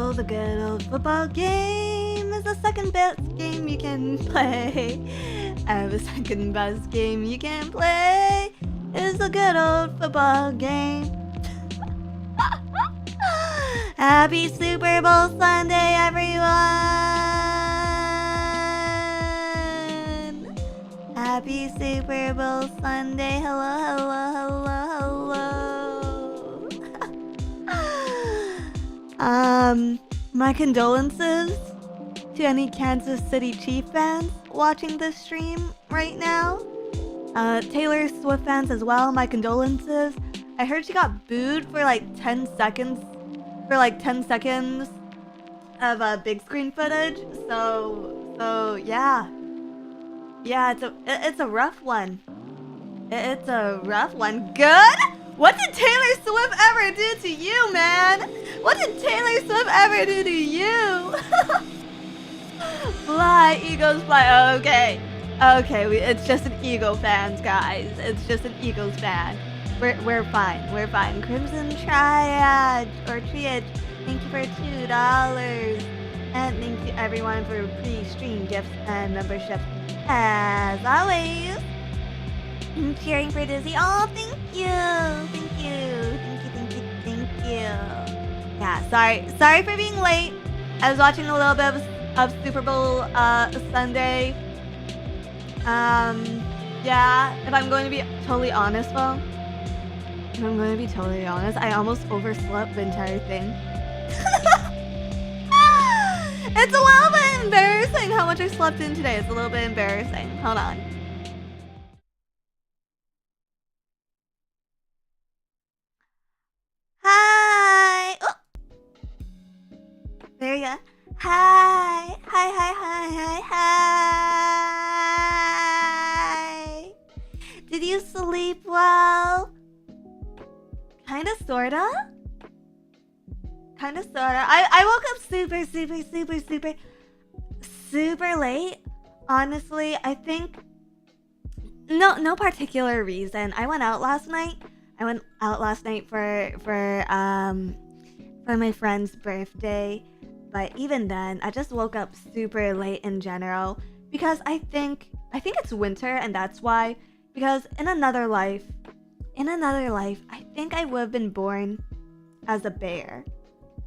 Oh, the good old football game is the second best game you can play. And the second best game you can play is the good old football game. Happy Super Bowl Sunday, everyone! Happy Super Bowl Sunday. Hello, hello, hello, hello. My condolences to any Kansas City Chief fans watching this stream right now. Taylor Swift fans as well, my condolences. I heard she got booed for like 10 seconds. For like 10 seconds of big screen footage. So yeah. Yeah, it's a rough one. It's a rough one. Good? What did Taylor Swift ever do to you, man? What did Taylor Swift ever do to you? Fly, Eagles fly. Okay. It's just an Eagle fans, guys. It's just an Eagles fan. We're fine. We're fine. Crimson Triad or Triad, thank you for $2. And thank you everyone for pre-stream gifts and memberships. As always, I'm cheering for Dizzy. Oh, thank you. Yeah, sorry for being late. I was watching a little bit of Super Bowl Sunday. Yeah, if I'm going to be totally honest, well, I almost overslept the entire thing. It's a little bit embarrassing how much I slept in today. It's a little bit embarrassing. Hold on. Hi! Oh. There you go. Hi! Hi! Did you sleep well? Kinda, sorta. I woke up super late. Honestly, I think no particular reason. I went out last night. For my friend's birthday, but even then, I just woke up super late in general because I think it's winter and that's why. Because in another life, I think I would have been born as a bear.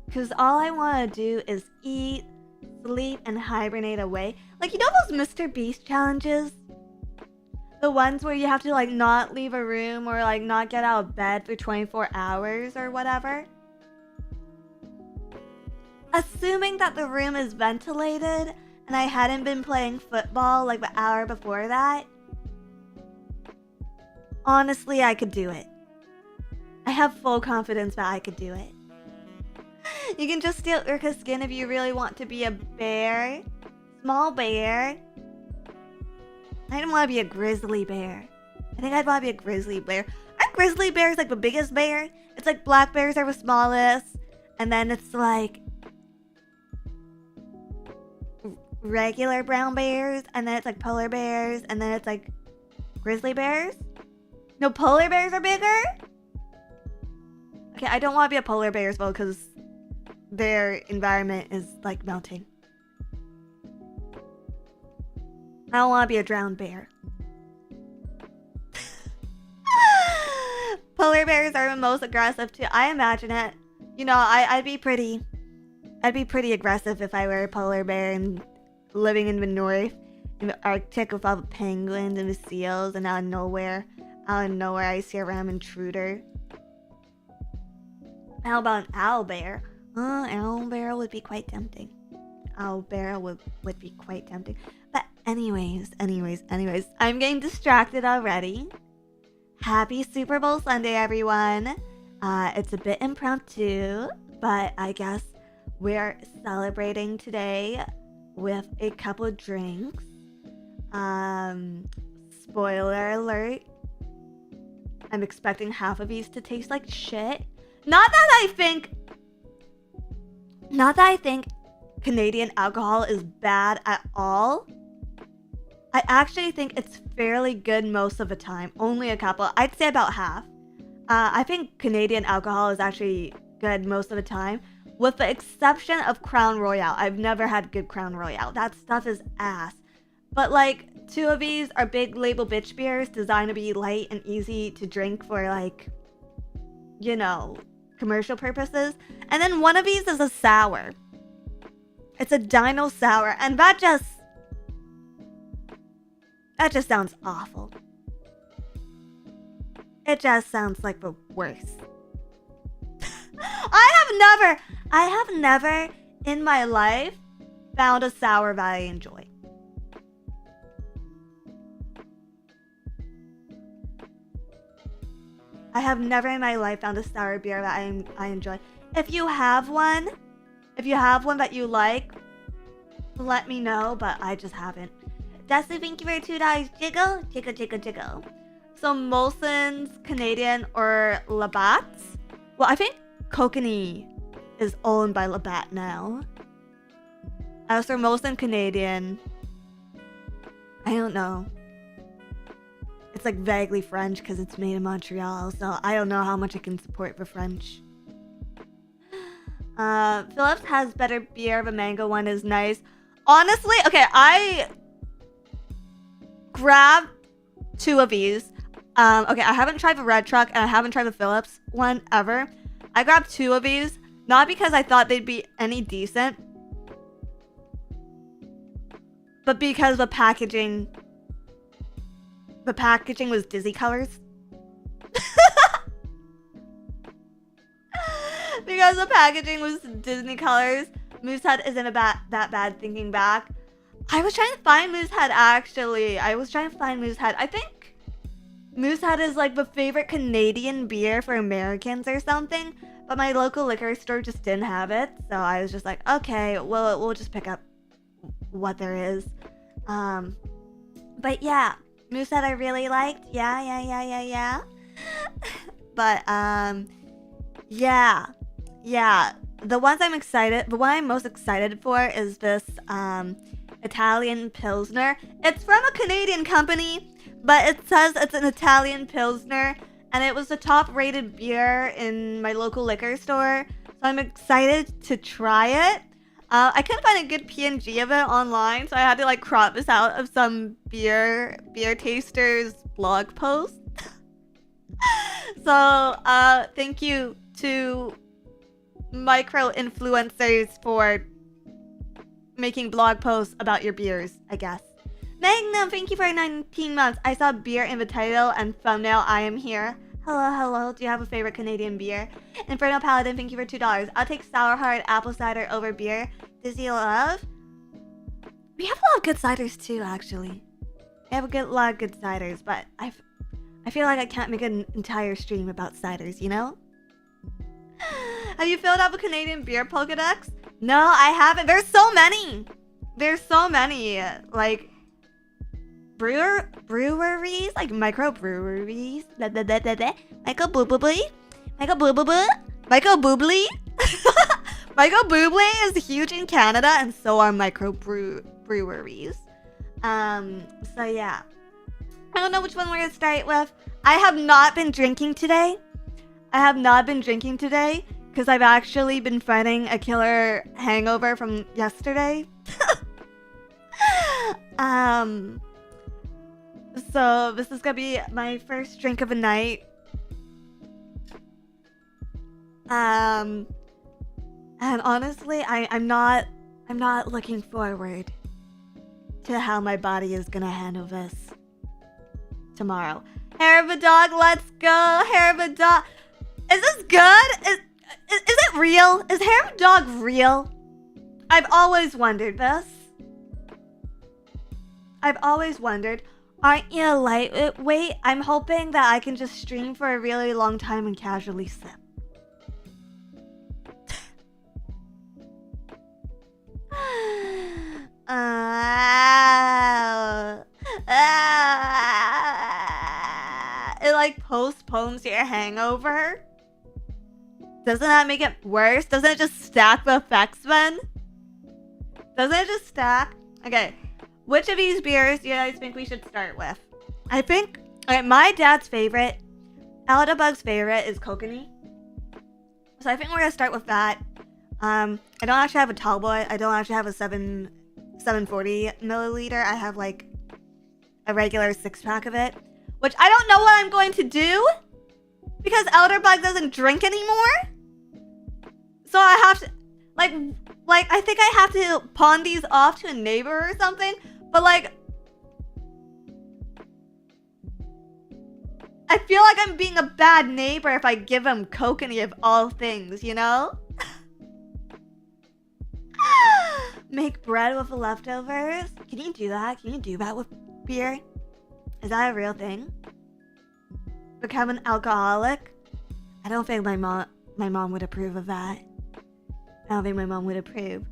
Because all I want to do is eat, sleep, and hibernate away. Like, you know those Mr. Beast challenges? The ones where you have to, like, not leave a room or, like, not get out of bed for 24 hours or whatever? Assuming that the room is ventilated and I hadn't been playing football, like, the hour before that, honestly, I could do it. I have full confidence that I could do it. You can just steal Urka's skin if you really want to be a bear. Small bear. I didn't want to be a grizzly bear. I think I'd want to be a grizzly bear. Aren't grizzly bears like the biggest bear? It's like black bears are the smallest. And then it's like regular brown bears. And then it's like polar bears. And then it's like grizzly bears. No, polar bears are bigger? Okay, I don't want to be a polar bear as well because their environment is like melting. I don't want to be a drowned bear. Polar bears are the most aggressive too. I imagine it. You know, I'd be pretty aggressive if I were a polar bear and living in the north, in the Arctic with all the penguins and the seals, and out of nowhere I see a random intruder. How about an owl bear? Owl bear would be quite tempting. Owl bear would be quite tempting. But anyways, I'm getting distracted already. Happy Super Bowl Sunday, everyone. It's a bit impromptu, but I guess we're celebrating today with a couple of drinks. Spoiler alert. I'm expecting half of these to taste like shit. Not that I think Canadian alcohol is bad at all. I actually think it's fairly good most of the time. Only a couple. I'd say about half. I think Canadian alcohol is actually good most of the time. with the exception of Crown Royale. I've never had good Crown Royale. That stuff is ass. But like, 2 of these are big label bitch beers designed to be light and easy to drink for like, you know, commercial purposes. And then 1 of these is a sour. It's a Dino Sour, and that just sounds awful. It just sounds like the worst. I have never in my life found a sour that I enjoy. I have never in my life found a sour beer that I enjoy. If you have one that you like, let me know, but I just haven't. Dusty, thank you for $2. Jiggle, jiggle, jiggle, jiggle. So Molson's Canadian or Labatt's? Well, I think Kokanee is owned by Labatt now. As for Molson Canadian, I don't know. It's like vaguely French because it's made in Montreal, so I don't know how much I can support the French. Phillips has better beer. The mango one is nice. Honestly, okay, I grabbed 2 of these. Okay, I haven't tried the Red Truck and I haven't tried the Phillips one ever. I grabbed 2 of these, not because I thought they'd be any decent, but because the packaging was Disney colors. Because the packaging was Disney colors. Moosehead isn't that bad thinking back. I was trying to find Moosehead actually. I think Moosehead is like the favorite Canadian beer for Americans or something. But my local liquor store just didn't have it. So I was just like, okay, well, we'll just pick up what there is. But yeah, Moosehead I really liked. Yeah. But yeah. The one I'm most excited for is this Italian Pilsner. It's from a Canadian company, but it says it's an Italian Pilsner, and it was the top rated beer in my local liquor store. So I'm excited to try it. I couldn't find a good PNG of it online, so I had to like crop this out of some beer tasters blog post. So thank you to micro influencers for making blog posts about your beers, I guess. Magnum, thank you for 19 months. I saw beer in the title and thumbnail. I am here. Hello. Do you have a favorite Canadian beer? Inferno Paladin, thank you for $2. I'll take Sour Heart apple cider over beer. Dizzy Love. We have a lot of good ciders too, actually. We have a lot of good ciders, but I feel like I can't make an entire stream about ciders, you know? Have you filled out a Canadian beer Pokedex? No, I haven't. There's so many. Like breweries, like microbreweries. Michael Bublé. Michael Bublé is huge in Canada, and so are microbreweries. So yeah. I don't know which one we're gonna start with. I have not been drinking today. Because I've actually been fighting a killer hangover from yesterday. So this is gonna be my first drink of the night. And honestly, I'm not looking forward to how my body is gonna handle this tomorrow. Hair of a dog, let's go. Hair of a dog. Is this good? Is it real? Is Hair of a Dog real? I've always wondered this. Aren't you a lightweight? I'm hoping that I can just stream for a really long time and casually sip. It like postpones your hangover. Doesn't that make it worse? Doesn't it just stack the effects then? Doesn't it just stack? Okay. Which of these beers do you guys think we should start with? I think, okay, my dad's favorite, Aldabug's favorite is Kokanee. So I think we're going to start with that. I don't actually have a tall boy. I don't actually have a 740 milliliter. I have like a regular 6-pack of it, which I don't know what I'm going to do because Elderbug doesn't drink anymore. So I have to, like I think I have to pawn these off to a neighbor or something. But like, I feel like I'm being a bad neighbor if I give him Kokanee of all things, you know? Make bread with the leftovers? Can you do that? Can you do that with beer? Is that a real thing? Become an alcoholic? I don't think my mom would approve of that. I don't think my mom would approve.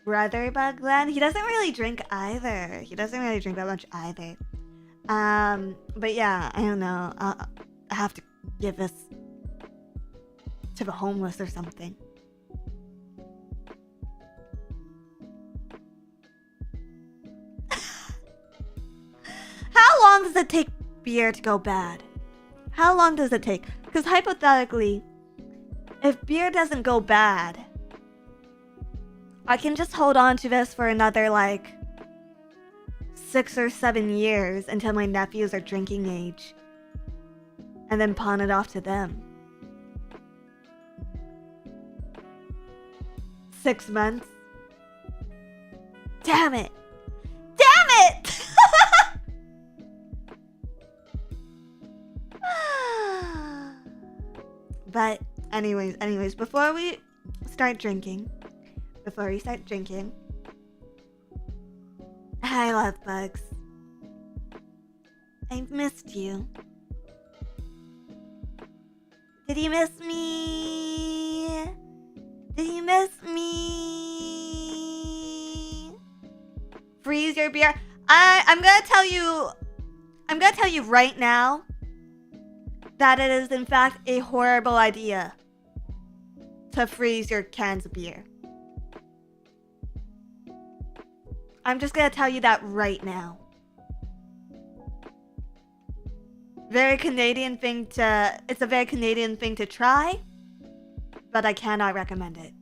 Brother Bug Glenn? He doesn't really drink either. He doesn't really drink that much either. But yeah, I don't know. I have to give this to the homeless or something. How long does it take beer to go bad? How long does it take? Because hypothetically, if beer doesn't go bad, I can just hold on to this for another like 6 or 7 years until my nephews are drinking age, and then pawn it off to them. 6 months? Damn it! Damn it! But anyways, before we start drinking, hi, love bugs. I've missed you. Did you miss me? Did you miss me? Freeze your beer. I'm gonna tell you right now that it is in fact a horrible idea to freeze your cans of beer. I'm just gonna tell you that right now. It's a very Canadian thing to try, but I cannot recommend it.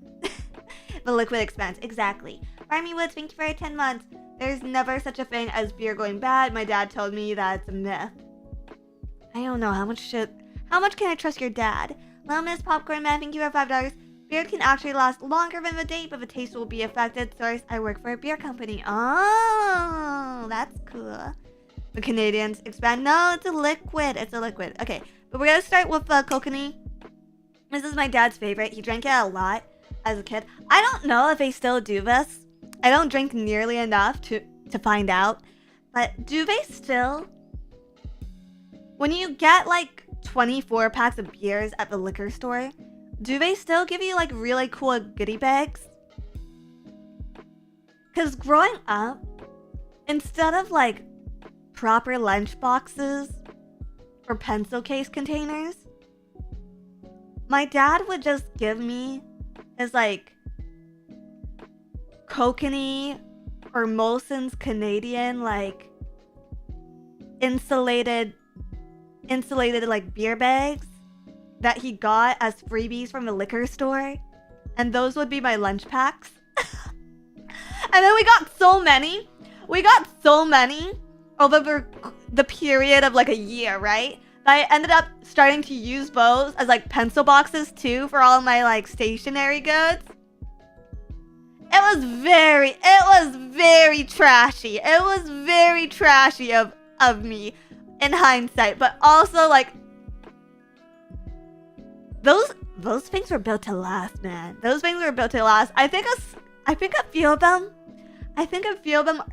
The liquid expanse, exactly. Army Woods, thank you for 10 months. There's never such a thing as beer going bad. My dad told me that it's a myth. I don't know, how much can I trust your dad? Little Miss Popcorn Man, thank you for $5. Beer can actually last longer than the date, but the taste will be affected. Source, I work for a beer company. Oh, that's cool. The Canadians expand. No, it's a liquid. Okay, but we're gonna start with Kokanee. This is my dad's favorite. He drank it a lot as a kid. I don't know if they still do this. I don't drink nearly enough to find out. But do they still? When you get like 24 packs of beers at the liquor store, do they still give you like really cool goodie bags? Because growing up, instead of like proper lunch boxes or pencil case containers, my dad would just give me his like Kokanee or Molson's Canadian like insulated like beer bags that he got as freebies from the liquor store, and those would be my lunch packs. And then we got so many over the period of like a year, right? That I ended up starting to use those as like pencil boxes too for all of my like stationery goods. It was very trashy. It was very trashy of me in hindsight, but also like those things were built to last, man. Those things were built to last. I think a few of them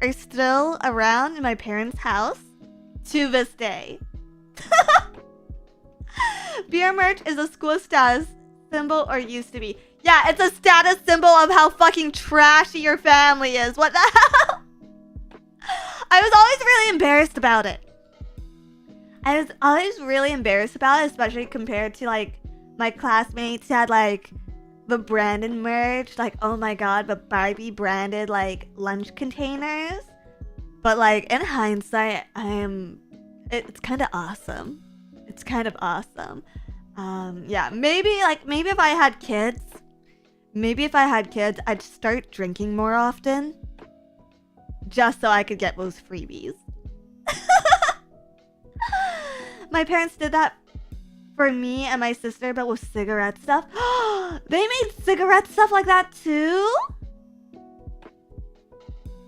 are still around in my parents' house to this day. Beer merch is a school status symbol, or used to be. Yeah, it's a status symbol of how fucking trashy your family is. What the hell? I was always really embarrassed about it. Especially compared to like my classmates who had like the branded merch, like, oh my god, the Barbie branded like lunch containers. But like in hindsight, it's kind of awesome. Yeah, maybe if I had kids, maybe if I had kids, I'd start drinking more often. Just so I could get those freebies. My parents did that for me and my sister, but with cigarette stuff. They made cigarette stuff like that too?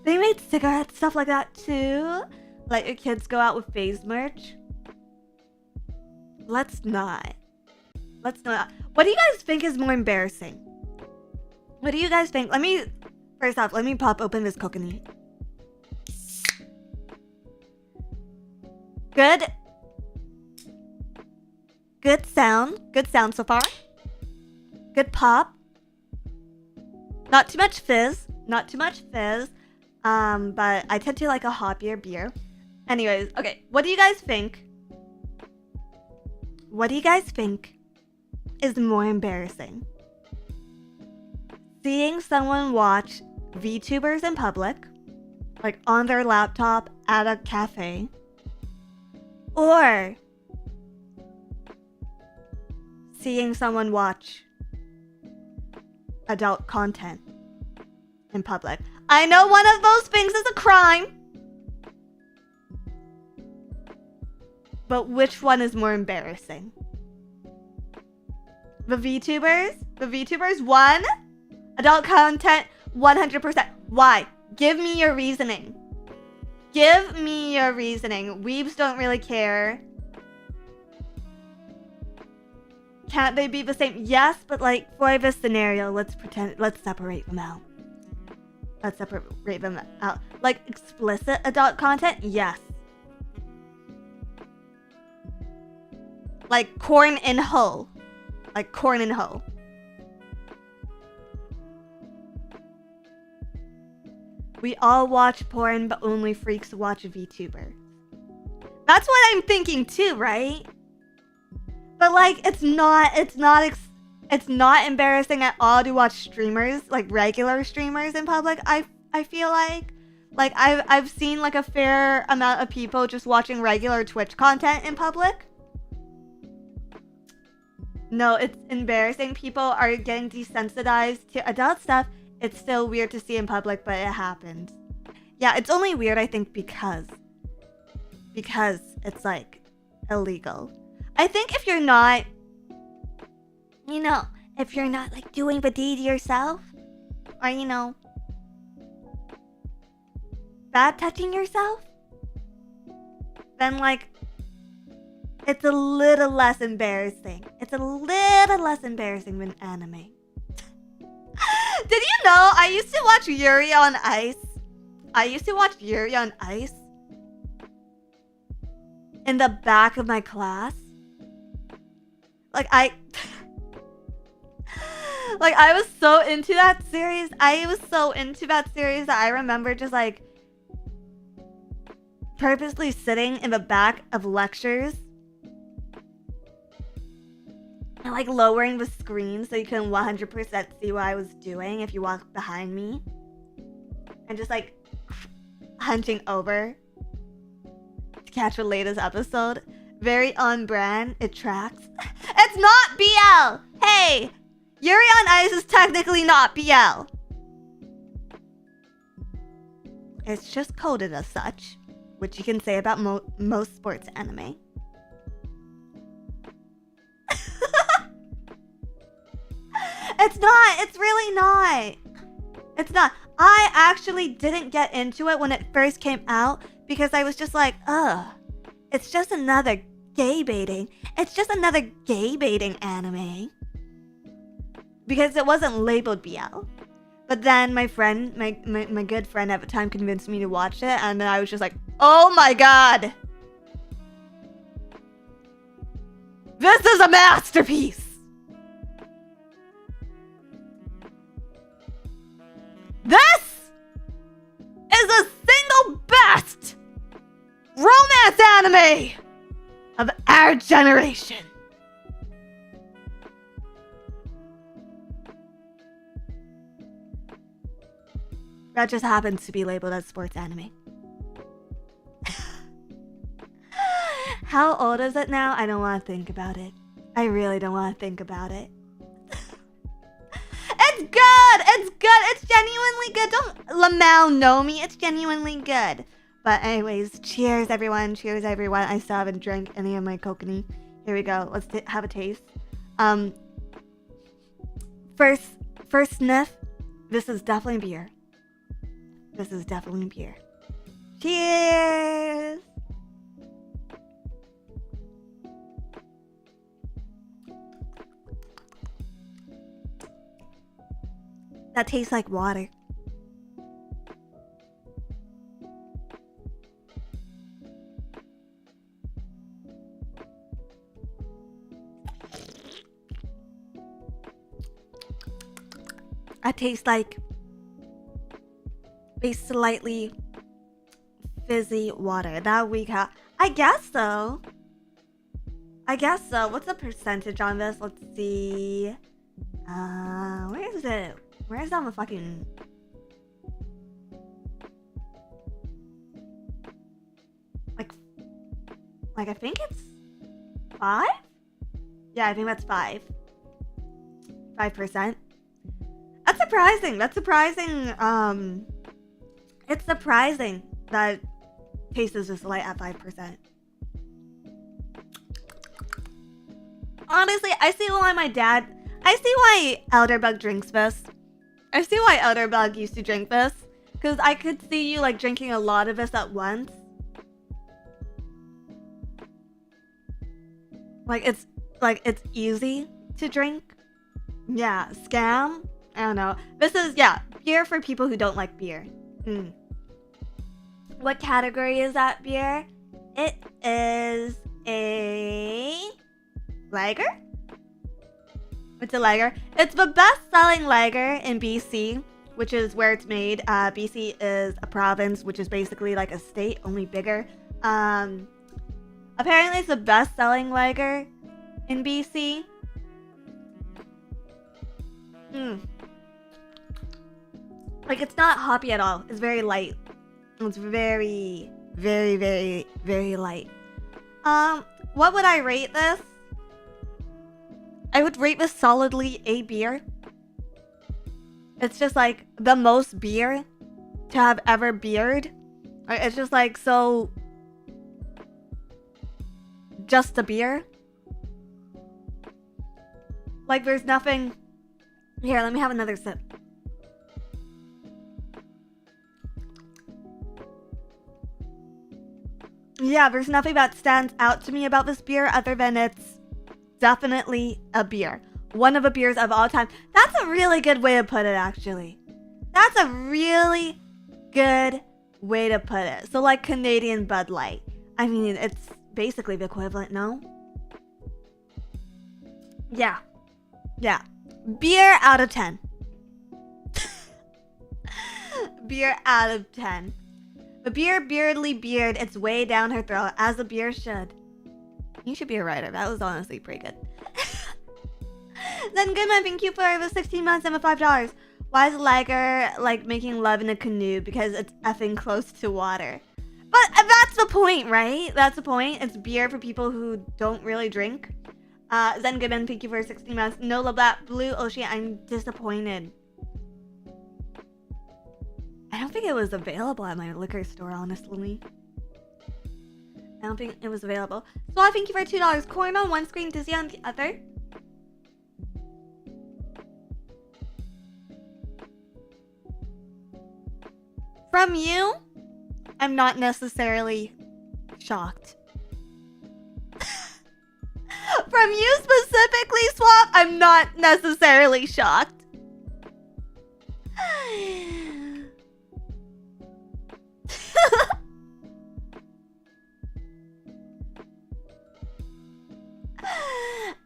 They made cigarette stuff like that too? Let your kids go out with phase merch? Let's not. Let's not. What do you guys think is more embarrassing? What do you guys think? First off, let me pop open this coconut. Good sound. Good sound so far. Good pop. Not too much fizz. Not too much fizz. But I tend to like a hoppier beer. Anyways, okay. What do you guys think? What do you guys think is more embarrassing? Seeing someone watch VTubers in public, like on their laptop at a cafe, or seeing someone watch adult content in public. I know one of those things is a crime, but which one is more embarrassing? The VTubers? The VTubers, 1. Adult content, 100%. Why? Give me your reasoning. Give me your reasoning. Weebs don't really care. Can't they be the same? Yes, but like for this scenario, let's separate them out. Let's separate them out. Like explicit adult content, yes. Like corn in hoe. Like corn in hoe. We all watch porn, but only freaks watch VTuber. That's what I'm thinking too, right? But like, it's not embarrassing at all to watch streamers, like regular streamers in public. I feel like I've seen like a fair amount of people just watching regular Twitch content in public. No, it's embarrassing. People are getting desensitized to adult stuff. It's still weird to see in public, but it happens. Yeah, it's only weird, I think, because it's like illegal. I think if you're not, if you're not like doing the deed yourself, or bad touching yourself, then like it's a little less embarrassing. It's a little less embarrassing than anime. Did you know I used to watch Yuri on Ice? I used to watch Yuri on Ice in the back of my class. Like I was so into that series. I was so into that series that I remember just like purposely sitting in the back of lectures and like lowering the screen so you couldn't 100% see what I was doing if you walked behind me. And just like hunching over to catch the latest episode. Very on brand. It tracks. It's not BL! Hey! Yuri on Ice is technically not BL. It's just coded as such, which you can say about most sports anime. It's not. It's really not. It's not. I actually didn't get into it when it first came out because I was just like, ugh. It's just another gay baiting. It's just another gay baiting anime. Because it wasn't labeled BL. But then my friend, my good friend at the time convinced me to watch it. And then I was just like, oh my god. This is a masterpiece. This is the single best romance anime of our generation. That just happens to be labeled as sports anime. How old is it now? I don't want to think about it. I really don't want to think about it. It's good! good. It's genuinely good. Don't Lamau know me. It's genuinely good. But anyways, cheers everyone. Cheers everyone. I still haven't drank any of my kokanee. Here we go. Let's have a taste. First sniff. This is definitely beer. This is definitely beer. Cheers. That tastes like water. That tastes like a slightly fizzy water. That we have. I guess so. What's the percentage on this? Let's see. Where is it? Where's that fucking... Like I think it's 5? Yeah, I think that's 5%. That's surprising. It's surprising that taste is just light at 5%. Honestly, I see why Elderbug drinks this. I see why Elderbug used to drink this. Because I could see you like drinking a lot of this at once. It's easy to drink. Yeah, scam. I don't know. This is, beer for people who don't like beer. What category is that beer? It is a lager? It's a lager. It's the best-selling lager in BC, which is where it's made. BC is a province, which is basically like a state, only bigger. Apparently it's the best-selling lager in BC. Like, it's not hoppy at all. It's very light. It's very, very, very, very light. What would I rate this? I would rate this solidly a beer. It's just like the most beer to have ever beered. It's just like so... just a beer. Like there's nothing... Here, let me have another sip. Yeah, there's nothing that stands out to me about this beer other than it's definitely a beer. One of the beers of all time. That's a really good way to put it, actually. That's a really good way to put it. So like Canadian Bud Light. I mean, it's basically the equivalent, no? Yeah. Yeah. Beer out of 10. Beer out of 10. The beer beardly beard its way down her throat, as the beer should. You should be a writer. That was honestly pretty good. Then Goodman, thank you for the 16 months and the $5. Why is lager like making love in a canoe? Because it's effing close to water. But that's the point, right? That's the point. It's beer for people who don't really drink. Zen Goodman, thank you for 16 months. Nola Black, Blue Ocean, I'm disappointed. I don't think it was available at my liquor store, honestly. I don't think it was available. So I thank you for $2. Corn on one screen, Dizzy on the other. From you, I'm not necessarily shocked. From you specifically, Swap, I'm not necessarily shocked.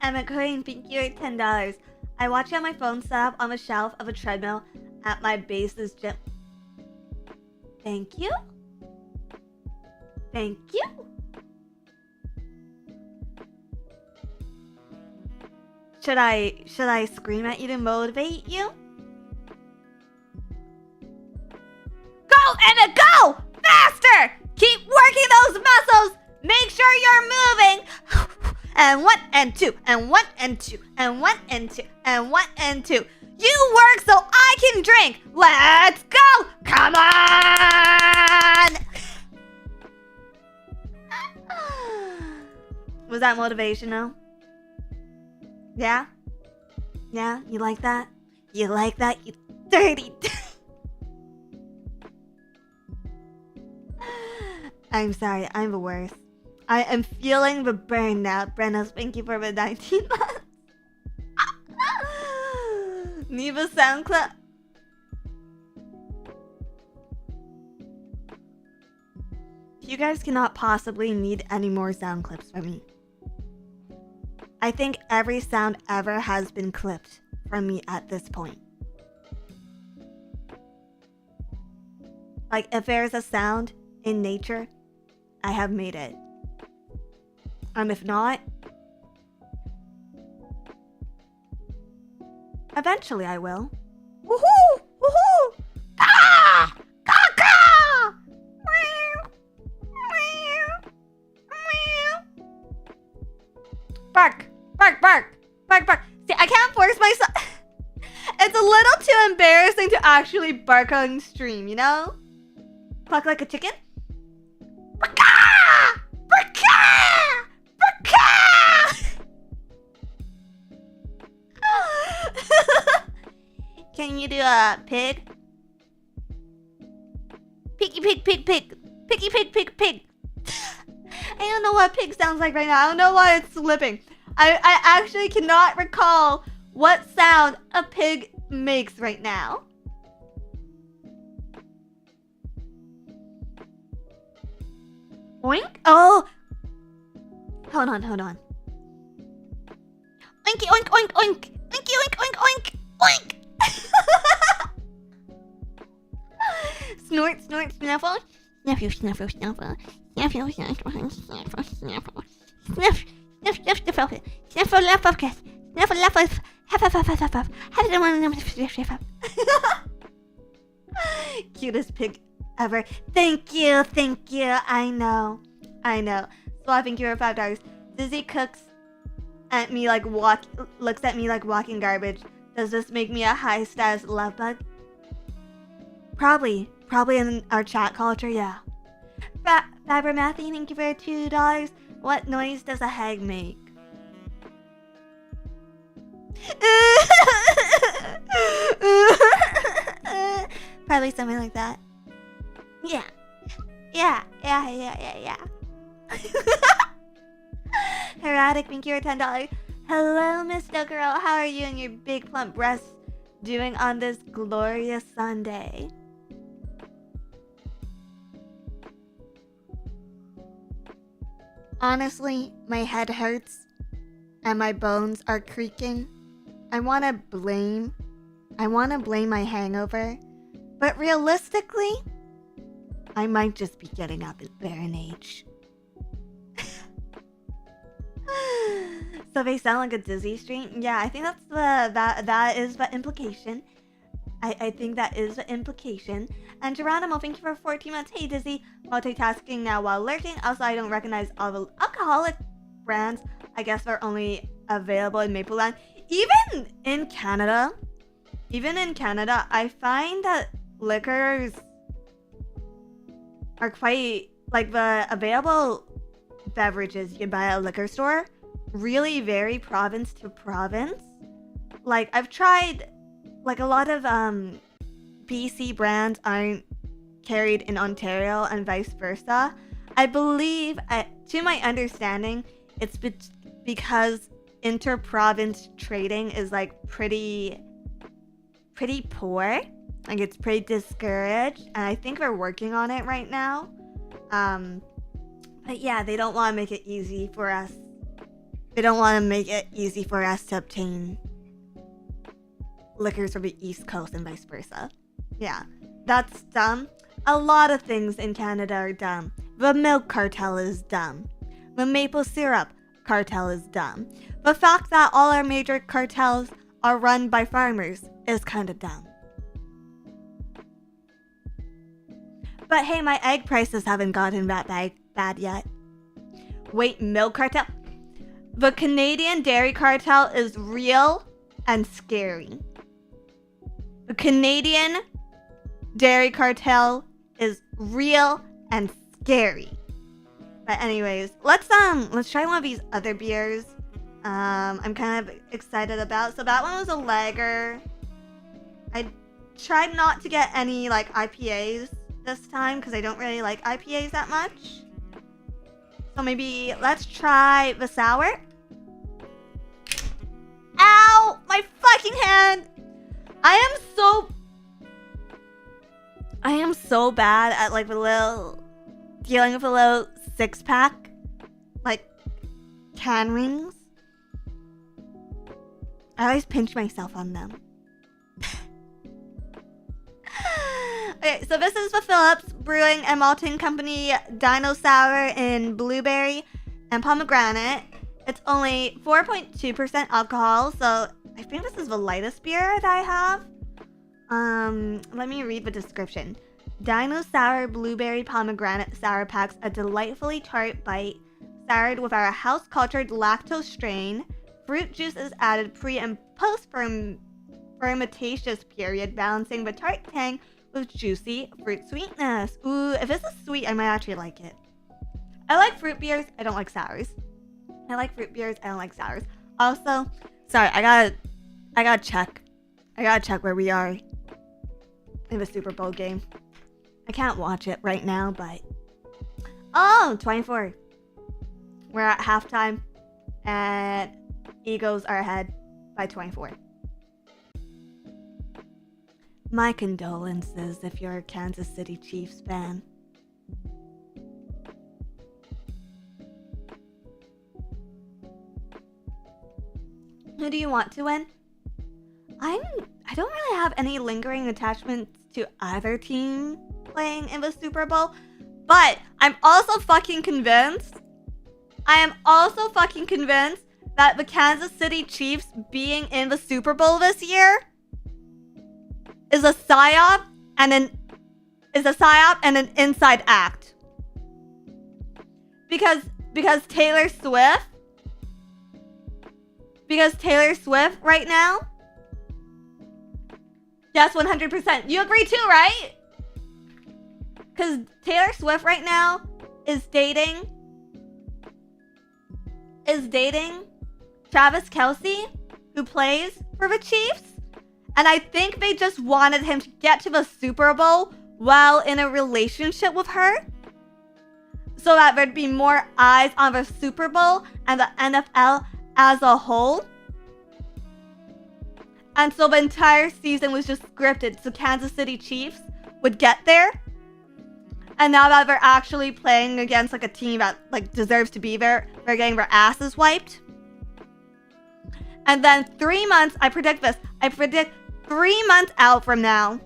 Emma Queen, thank you for $10. I watch it on my phone set up on the shelf of a treadmill at my base's gym. Thank you. Thank you. Should I scream at you to motivate you? Go, Emma, go! Faster! Keep working those muscles! Make sure you're moving! And 1 and 2 and 1 and 2 and 1 and 2 and 1 and 2. You work so I eat and drink. Let's go. Come on. Was that motivational? Yeah? Yeah? You like that? You like that? You dirty. I'm sorry, I'm the worst. I am feeling the burnout. Brenna, thank you for the 19 months. Need a sound clip? You guys cannot possibly need any more sound clips from me. I think every sound ever has been clipped from me at this point. Like, if there's a sound in nature, I have made it. If not, eventually I will. Woohoo! Woohoo! Ah! Caw-caw! Meow! Meow! Meow! Bark! Bark! Bark! Bark! Bark! See, I can't force myself. It's a little too embarrassing to actually bark on stream, you know? Cluck like a chicken? Bark-caw! Bark-caw! Can you do a pig? Piggy pig pig pig. Piggy pig pig pig. I don't know what pig sounds like right now. I don't know why it's slipping. I actually cannot recall what sound a pig makes right now. Oink? Oh! Hold on. Oinky oink oink oink! Oinky oink oink oink! Oink! Snort, snort, snuffle. Snuffle, snuffle, snuffle. Snuffle, snuffle, snuffle, snuffle. Snuff, snuff, snuff, snuffle. Snuffle, laugh, of kiss. Snuffle, laugh, of huff, huff, huff, huff, huff, huff. Have the one, cutest pig ever. Thank you. I know. So thank you for $5. Dizzy cooks at me like looks at me like walking garbage. Does this make me a high status love bug? Probably in our chat culture, yeah. Faber Matthew, thank you for $2. What noise does a hag make? Probably something like that. Yeah. Herotic, thank you for $10. Hello, Miss No Girl. How are you and your big plump breasts doing on this glorious Sunday? Honestly, my head hurts and my bones are creaking. I want to blame my hangover, but realistically, I might just be getting up at barren age. So they sound like a Dizzy stream? Yeah, I think that's that is the implication. I think that is the implication. And Geronimo, thank you for 14 months. Hey Dizzy, multitasking now while lurking. Also, I don't recognize all the alcoholic brands. I guess they're only available in Mapleland. Even in Canada, I find that liquors are quite, like, the available beverages you can buy at a liquor store really vary province to province. Like, I've tried, like, a lot of BC brands aren't carried in Ontario and vice versa. I believe, to my understanding, it's because inter-province trading is, like, pretty poor. Like, it's pretty discouraged, and I think they're working on it right now. But yeah, they don't want to make it easy for us. They don't want to make it easy for us to obtain liquors from the East Coast and vice versa. Yeah, that's dumb. A lot of things in Canada are dumb. The milk cartel is dumb. The maple syrup cartel is dumb. The fact that all our major cartels are run by farmers is kind of dumb. But hey, my egg prices haven't gotten that bad yet. Wait, milk cartel? The Canadian dairy cartel is real and scary. The Canadian dairy cartel is real and scary. But anyways, let's try one of these other beers. I'm kind of excited about. So that one was a lager. I tried not to get any like IPAs this time because I don't really like IPAs that much. So maybe let's try the sour. Ow! My fucking hand! I am so bad at like dealing with a little 6-pack, like can rings. I always pinch myself on them. Okay, so this is the Phillips Brewing and Malting Company Dino Sour in blueberry and pomegranate. It's only 4.2% alcohol, so I think this is the lightest beer that I have. Let me read the description. Dino Sour Blueberry Pomegranate Sour packs a delightfully tart bite, soured with our house-cultured lactose strain. Fruit juice is added pre- and post-fermentaceous period, balancing the tart tang with juicy fruit sweetness. Ooh, if this is sweet, I might actually like it. I like fruit beers. I don't like sours. I like fruit beers. I don't like sours. Also, sorry, I gotta check. I gotta check where we are in the Super Bowl game. I can't watch it right now, but... Oh, 24. We're at halftime, and Eagles are ahead by 24. My condolences if you're a Kansas City Chiefs fan. Who do you want to win? I don't really have any lingering attachments to either team playing in the Super Bowl, but I'm also fucking convinced. I am also fucking convinced that the Kansas City Chiefs being in the Super Bowl this year is a psyop and an inside act. Because Taylor Swift right now. Yes, 100%. You agree too, right? Because Taylor Swift right now is dating Travis Kelce, who plays for the Chiefs. And I think they just wanted him to get to the Super Bowl while in a relationship with her, so that there'd be more eyes on the Super Bowl and the NFL as a whole. And so the entire season was just scripted so Kansas City Chiefs would get there. And now that they're actually playing against like a team that like deserves to be there, they're getting their asses wiped. And then 3 months, I predict 3 months out from now,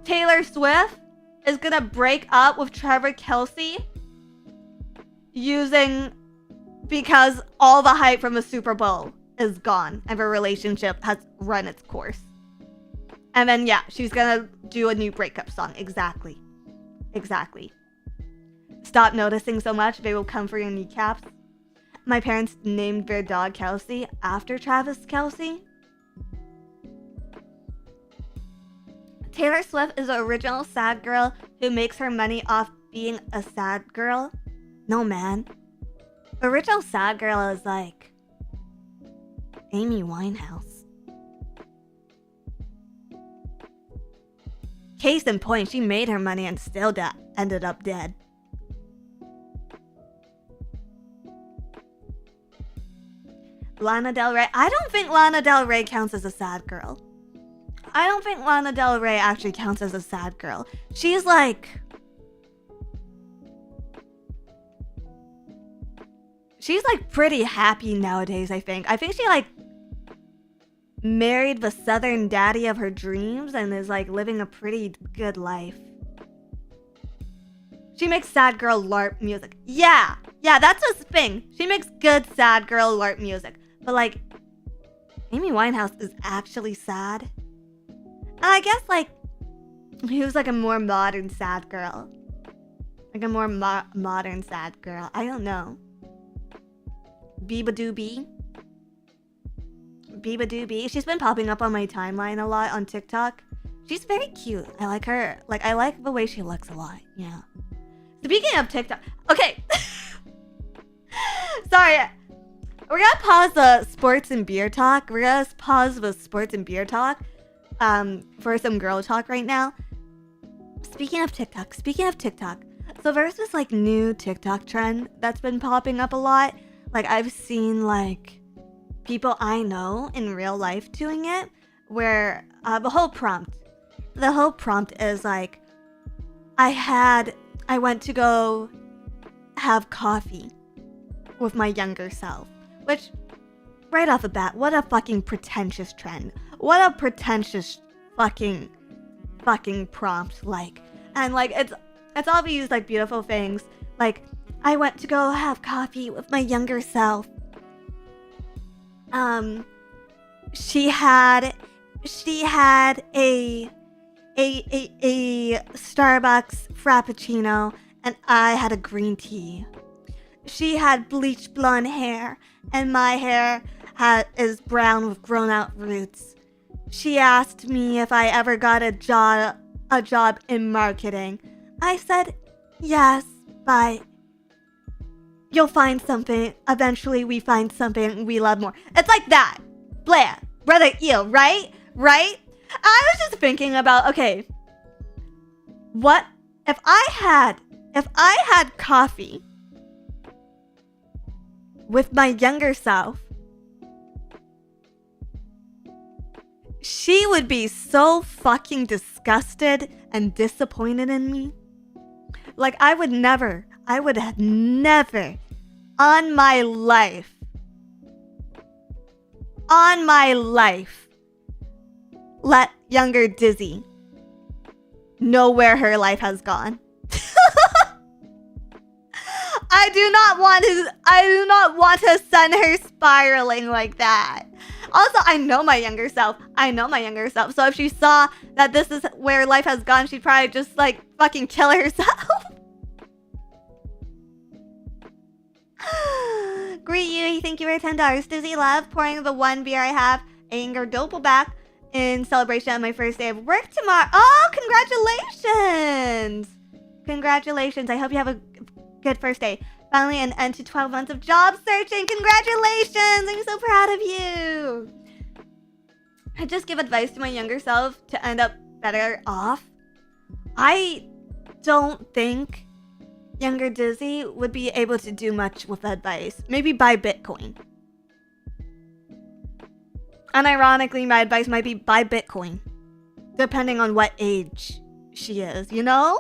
Taylor Swift is gonna break up with Trevor Kelce because all the hype from the Super Bowl is gone and their relationship has run its course. And then yeah, she's gonna do a new breakup song. Exactly. Stop noticing so much, they will come for your kneecaps. My parents named their dog Kelsey after Travis Kelce. Taylor Swift is the original sad girl who makes her money off being a sad girl. No, man. Original sad girl is like Amy Winehouse. Case in point, she made her money and still ended up dead. Lana Del Rey. I don't think Lana Del Rey counts as a sad girl. I don't think Lana Del Rey actually counts as a sad girl. She's like... She's like pretty happy nowadays, I think. I think she like married the southern daddy of her dreams and is like living a pretty good life. She makes sad girl LARP music. Yeah, that's a thing. She makes good sad girl LARP music. But like, Amy Winehouse is actually sad. And I guess like, he was like a more modern sad girl. Like a more modern sad girl. I don't know. Beabadoobee. Biba Doobie. She's been popping up on my timeline a lot on TikTok. She's very cute. I like her. Like, I like the way she looks a lot. Yeah. Speaking of TikTok, okay. Sorry. We're gonna pause the sports and beer talk. We're gonna pause the sports and beer talk for some girl talk right now. Speaking of TikTok. So there's this like new TikTok trend that's been popping up a lot. Like I've seen like people I know in real life doing it where the whole prompt is like I went to go have coffee with my younger self. Which, right off the bat, what a fucking pretentious trend. What a pretentious fucking prompt, like. And, like, it's all these, like, beautiful things. Like, I went to go have coffee with my younger self. She had a Starbucks Frappuccino, and I had a green tea. She had bleached blonde hair, and my hair is brown with grown-out roots. She asked me if I ever got a job in marketing. I said, yes, but you'll find something. Eventually, we find something we love more. It's like that. Blah. Brother Eel, right? Right? I was just thinking about, okay, what if I had coffee with my younger self, she would be so fucking disgusted and disappointed in me. Like, I would have never on my life let younger Dizzy know where her life has gone. I do not want to send her spiraling like that. Also, I know my younger self. So if she saw that this is where life has gone, she'd probably just like fucking kill herself. Greet you. Thank you for $10. Dizzy Love, pouring the one beer I have, Anger Doppelback, in celebration of my first day of work tomorrow. Oh, congratulations. Congratulations. I hope you have a good first day. Finally an end to 12 months of job searching. Congratulations. I'm so proud of you. I just give advice to my younger self to end up better off. I don't think younger Dizzy would be able to do much with advice. Maybe buy Bitcoin. And ironically, my advice might be buy Bitcoin. Depending on what age she is, you know?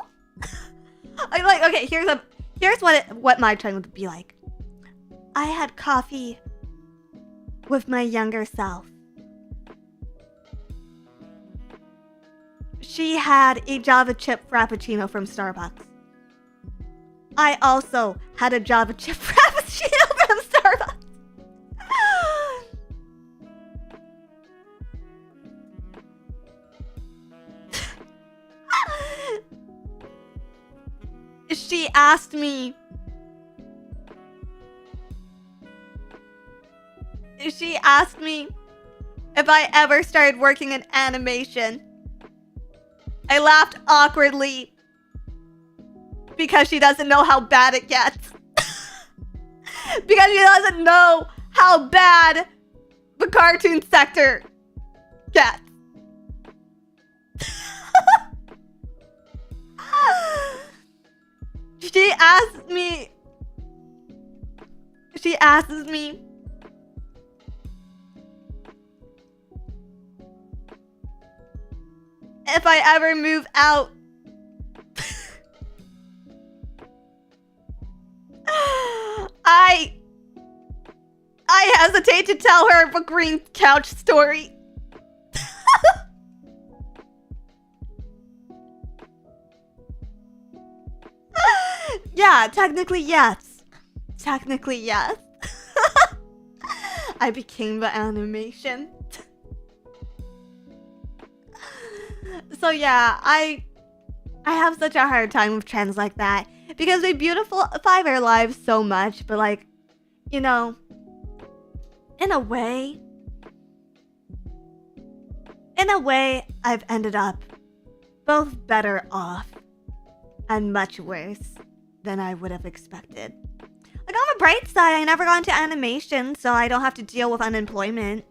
Okay, here's what my trend would be like. I had coffee with my younger self. She had a Java chip Frappuccino from Starbucks. I also had a Java chip Frappuccino from Starbucks. She asked me if I ever started working in animation. I laughed awkwardly because she doesn't know how bad it gets. Because she doesn't know how bad the cartoon sector gets. She asks me if I ever move out. I hesitate to tell her the green couch story. Yeah, technically yes. I became the animation. So yeah, I have such a hard time with trends like that because they beautify their lives so much, but like, you know, in a way, in a way, I've ended up both better off and much worse than I would have expected. Like, on the bright side, I never got into animation, so I don't have to deal with unemployment.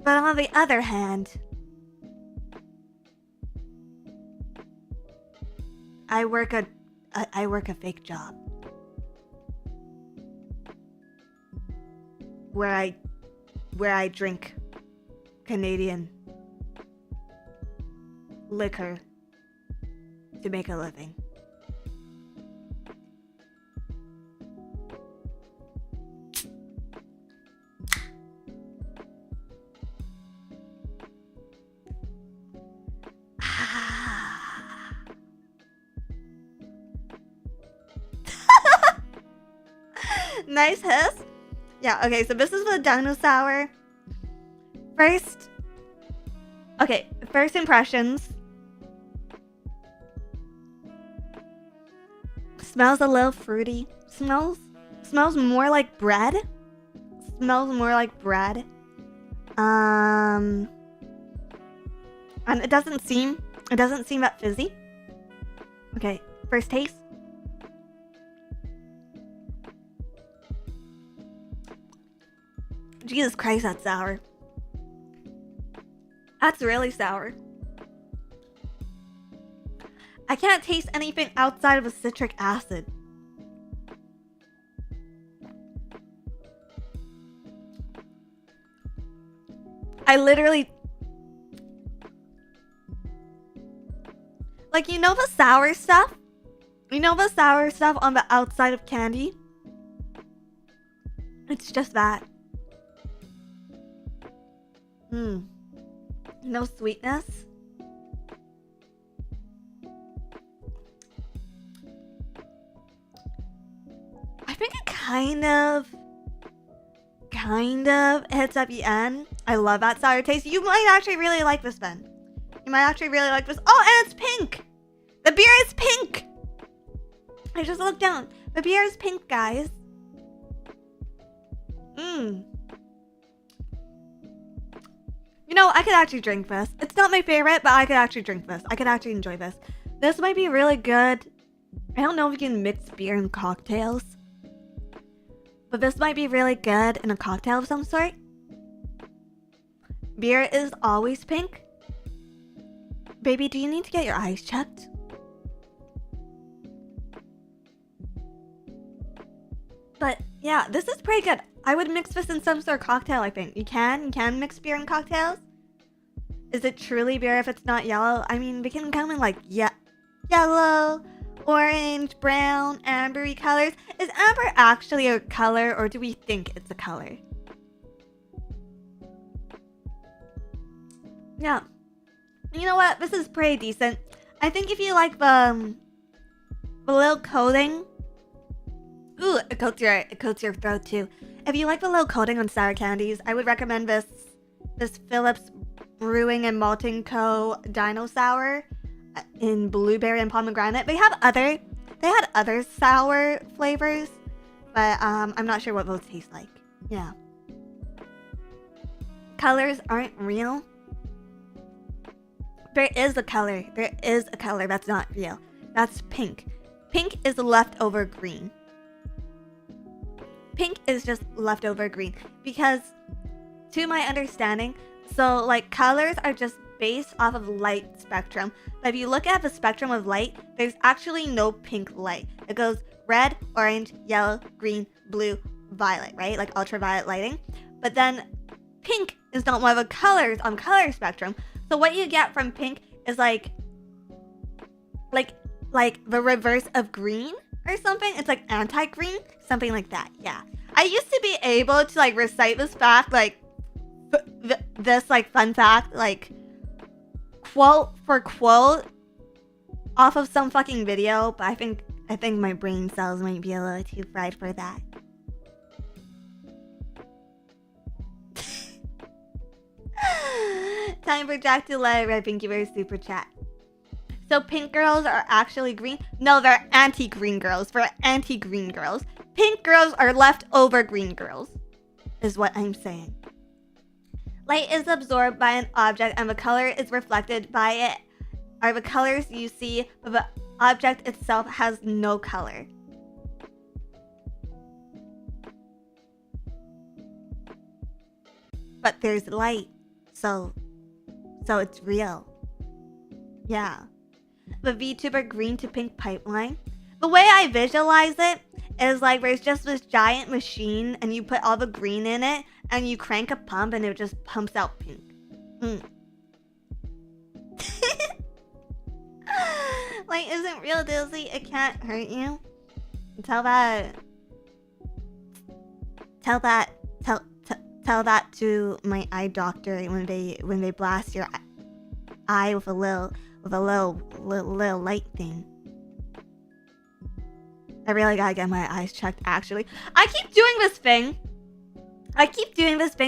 But on the other hand, I work a fake job where I drink Canadian liquor to make a living. Nice hiss. Yeah, okay, so this is the Dino Sour. First impressions. Smells a little fruity. Smells more like bread. And it doesn't seem that fizzy. Okay, first taste. Jesus Christ, that's sour. That's really sour. I can't taste anything outside of a citric acid. I literally... Like, you know the sour stuff? You know the sour stuff on the outside of candy? It's just that. No sweetness. I think it kind of hits at the end. I love that sour taste. You might actually really like this, Ben. You might actually really like this. Oh, and it's pink! The beer is pink! I just looked down. The beer is pink, guys. You know, I could actually drink this. It's not my favorite, but I could actually drink this. I could actually enjoy this. This might be really good. I don't know if you can mix beer and cocktails, but this might be really good in a cocktail of some sort. Beer is always pink. Baby, do you need to get your eyes checked? But yeah, this is pretty good. I would mix this in some sort of cocktail, I think. You can mix beer in cocktails. Is it truly beer if it's not yellow? I mean, they can come in like yellow, orange, brown, ambery colors. Is amber actually a color, or do we think it's a color? Yeah. You know what? This is pretty decent. I think if you like the little coating... Ooh, it coats your throat too. If you like the little coating on sour candies, I would recommend this Phillips Brewing and Malting Co. Dino Sour in blueberry and pomegranate. They had other sour flavors, but I'm not sure what those taste like. Yeah. Colors aren't real. There is a color that's not real. That's pink. Pink is leftover green. Pink is just leftover green because, to my understanding, so like colors are just based off of light spectrum. But if you look at the spectrum of light, there's actually no pink light. It goes red, orange, yellow, green, blue, violet, right? Like ultraviolet lighting. But then pink is not one of the colors on color spectrum. So what you get from pink is like the reverse of green or something. It's like anti-green, something like that. Yeah, I used to be able to like recite this fact, like this like fun fact, like quote for quote off of some fucking video, but I think my brain cells might be a little too fried for that. Time for Jack to let it rip. Thank you for your super chat. So pink girls are actually green? No, they're anti-green girls. For anti-green girls, pink girls are leftover green girls, is what I'm saying. Light is absorbed by an object and the color is reflected by it, are the colors you see, but the object itself has no color. But there's light, so it's real. Yeah. The VTuber green to pink pipeline. The way I visualize it is like there's just this giant machine and you put all the green in it and you crank a pump and it just pumps out pink. Light isn't real, Dizzy. It can't hurt you. Tell that to my eye doctor when they blast your eye with a little light thing. I really gotta get my eyes checked, actually. I keep doing this thing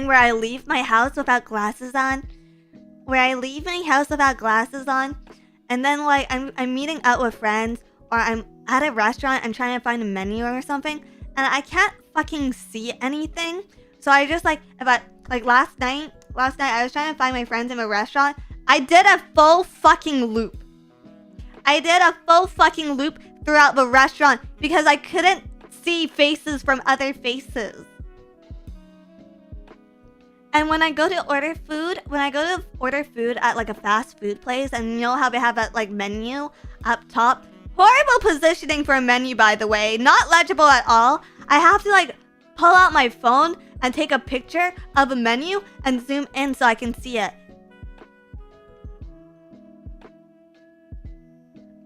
where I leave my house without glasses on. And then like I'm meeting out with friends, or I'm at a restaurant and trying to find a menu or something, and I can't fucking see anything. So I just like last night I was trying to find my friends in a restaurant. I did a full fucking loop throughout the restaurant because I couldn't see faces from other faces. And when I go to order food at like a fast food place, and you know how they have that like menu up top? Horrible positioning for a menu, by the way. Not legible at all. I have to like pull out my phone and take a picture of a menu and zoom in so I can see it.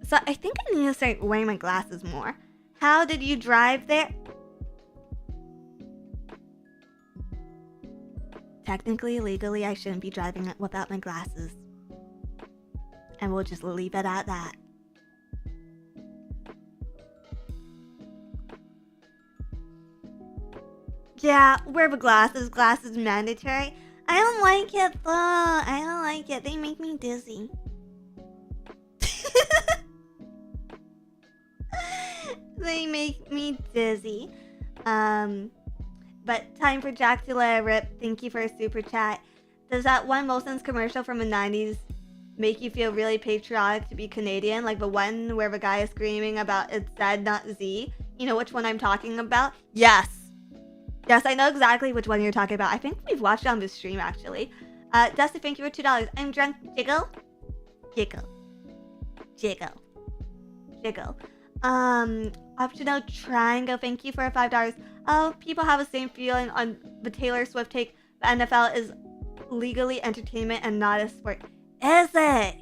So I think I need to start wearing my glasses more. How did you drive there? Technically, legally, I shouldn't be driving it without my glasses. And we'll just leave it at that. Yeah, wear the glasses. Glasses mandatory. I don't like it though. I don't like it. They make me dizzy. They make me dizzy. But time for Jack to let it rip. Thank you for a super chat. Does that one Molson's commercial from the 90s make you feel really patriotic to be Canadian? Like the one where the guy is screaming about it's Z, not Z? You know which one I'm talking about? Yes. Yes, I know exactly which one you're talking about. I think we've watched it on this stream, actually. Dusty, thank you for $2. I'm drunk. Jiggle. Optional triangle. Thank you for $5. Oh, people have the same feeling on the Taylor Swift take. The NFL is legally entertainment and not a sport. Is it?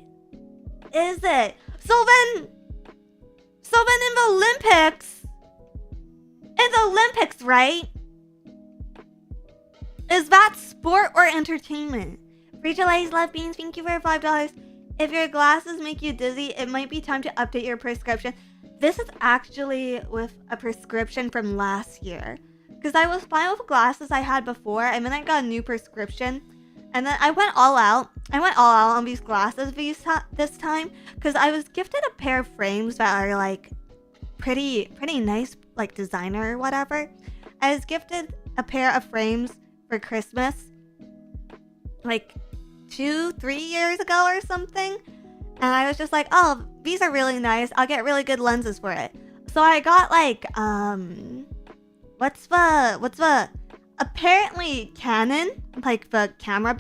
So then in the Olympics, right? Is that sport or entertainment? Rachel A's Love Beans, thank you for $5. If your glasses make you dizzy, it might be time to update your prescription. This is actually with a prescription from last year. Because I was fine with the glasses I had before, and then I got a new prescription. And then I went all out. On these glasses this time. Because I was gifted a pair of frames that are like pretty nice, like designer or whatever. I was gifted a pair of frames for Christmas. Like 2-3 years ago or something. And I was just like, oh, these are really nice. I'll get really good lenses for it. So I got like, what's the, apparently Canon, like the camera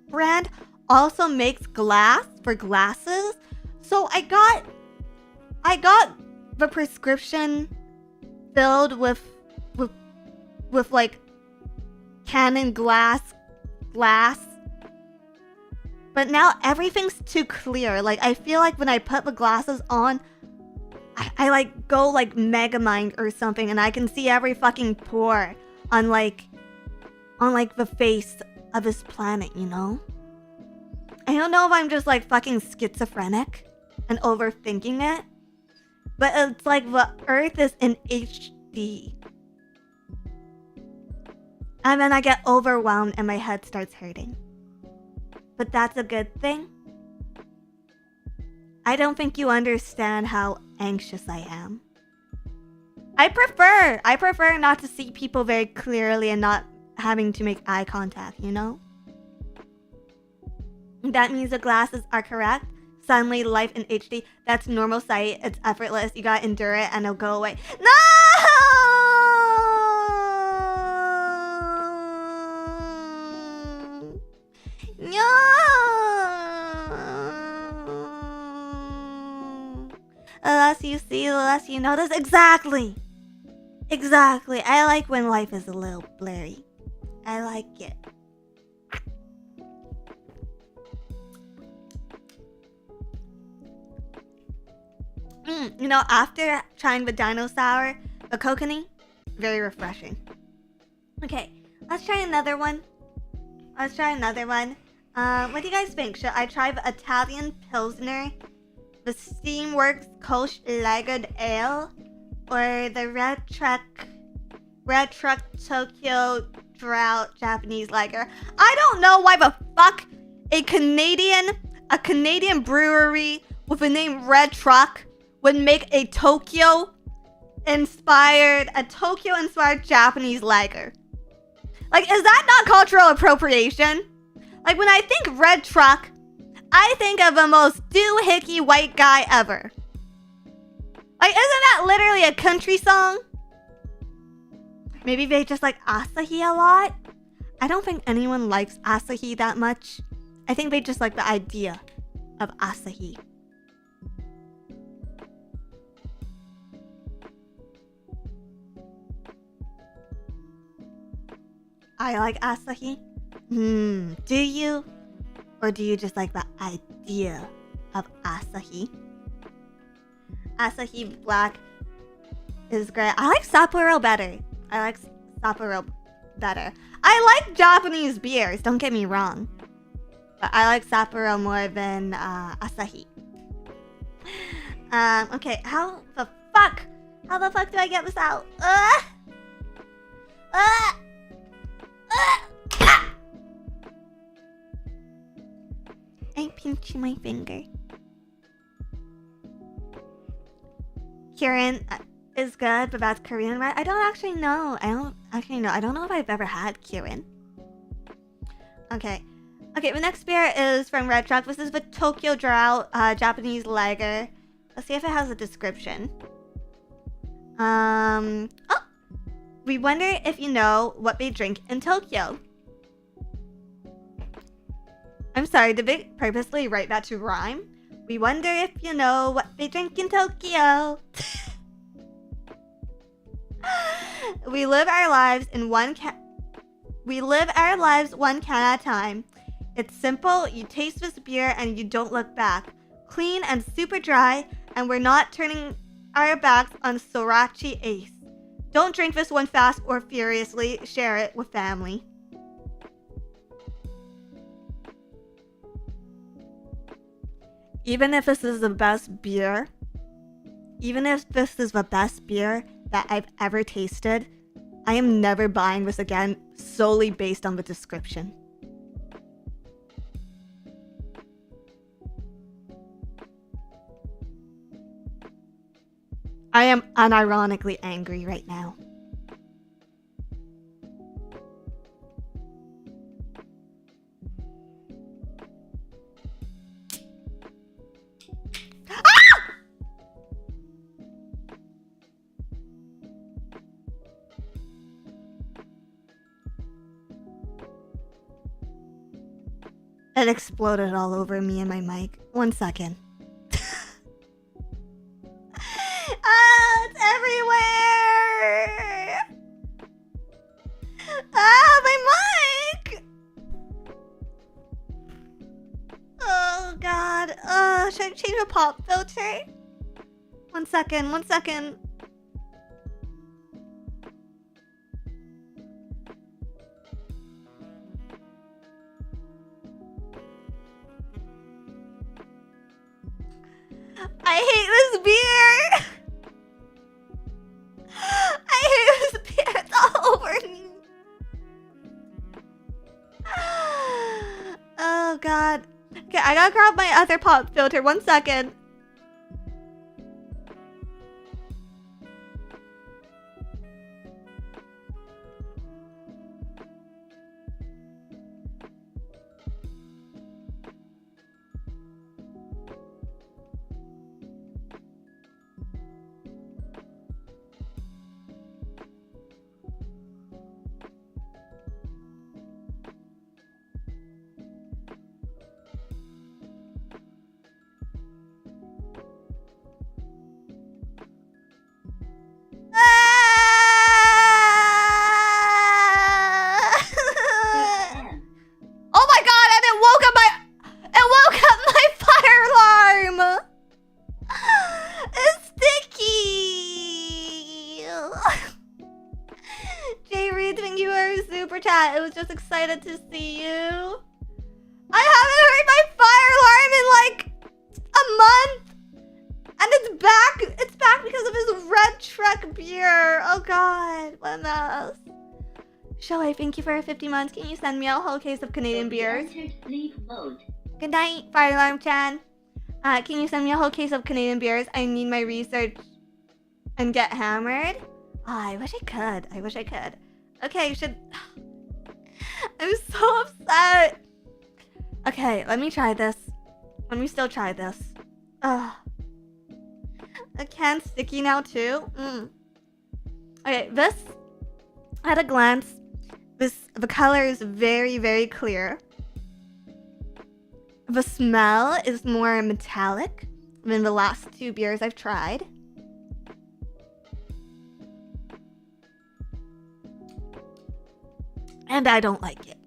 brand, also makes glass for glasses. So I got the prescription filled with like Canon glass. But now everything's too clear. Like, I feel like when I put the glasses on, I like go like Megamind or something, and I can see every fucking pore on like the face of this planet, you know? I don't know if I'm just like fucking schizophrenic and overthinking it, but it's like the Earth is in HD. And then I get overwhelmed and my head starts hurting. But that's a good thing. I don't think you understand how anxious I am. I prefer not to see people very clearly and not having to make eye contact, you know? That means the glasses are correct. Suddenly, life in HD. That's normal sight. It's effortless. You gotta endure it and it'll go away. No! No! The less you see, the less you notice. Exactly! Exactly. I like when life is a little blurry. I like it. You know, after trying the dino sour, the kokanee, very refreshing. Okay, let's try another one. What do you guys think? Should I try the Italian Pilsner, the Steamworks Kolsch Lagered Ale, or the Red Truck Tokyo Drought Japanese Lager? I don't know why the fuck a Canadian brewery with the name Red Truck would make a Tokyo-inspired Japanese lager. Like, is that not cultural appropriation? Like, when I think Red Truck, I think of the most doohickey white guy ever. Like, isn't that literally a country song? Maybe they just like Asahi a lot? I don't think anyone likes Asahi that much. I think they just like the idea of Asahi. I like Asahi. Do you? Or do you just like the idea of Asahi? Asahi Black is great. I like Sapporo better. I like Japanese beers, don't get me wrong. But I like Sapporo more than Asahi. Okay, how the fuck do I get this out? I'm pinching my finger. Kirin is good, but that's Korean, right? I don't know. I don't know if I've ever had Kirin. Okay, the next beer is from Red Truck. This is the Tokyo Drought Japanese Lager. Let's see if it has a description. We wonder if you know what they drink in Tokyo. I'm sorry, did they purposely write that to rhyme? We wonder if you know what they drink in Tokyo. We live our lives one can at a time. It's simple, you taste this beer and you don't look back. Clean and super dry, and we're not turning our backs on Sorachi Ace. Don't drink this one fast or furiously, share it with family. Even if this is the best beer that I've ever tasted, I am never buying this again solely based on the description. I am unironically angry right now. It exploded all over me and my mic. 1 second. It's everywhere! My mic! Oh god. Should I change the pop filter? 1 second. I hate this beer! It's all over me. Oh god. Okay, I gotta grab my other pop filter. 1 second. super chat. It was just excited to see you. I haven't heard my fire alarm in like a month. And it's back. It's back because of his Red Trek beer. Oh god, what a mess. Shoei, thank you for 50 months. Can you send me a whole case of Canadian beers? Good night, fire alarm Chan. Can you send me a whole case of Canadian beers? I need my research and get hammered. Oh, I wish I could. I wish I could. Okay, you should. I'm so upset. Okay, let me try this. Let me still try this. Ugh. A can sticky now too. Okay, this at a glance, the color is very, very clear. The smell is more metallic than the last two beers I've tried. And I don't like it.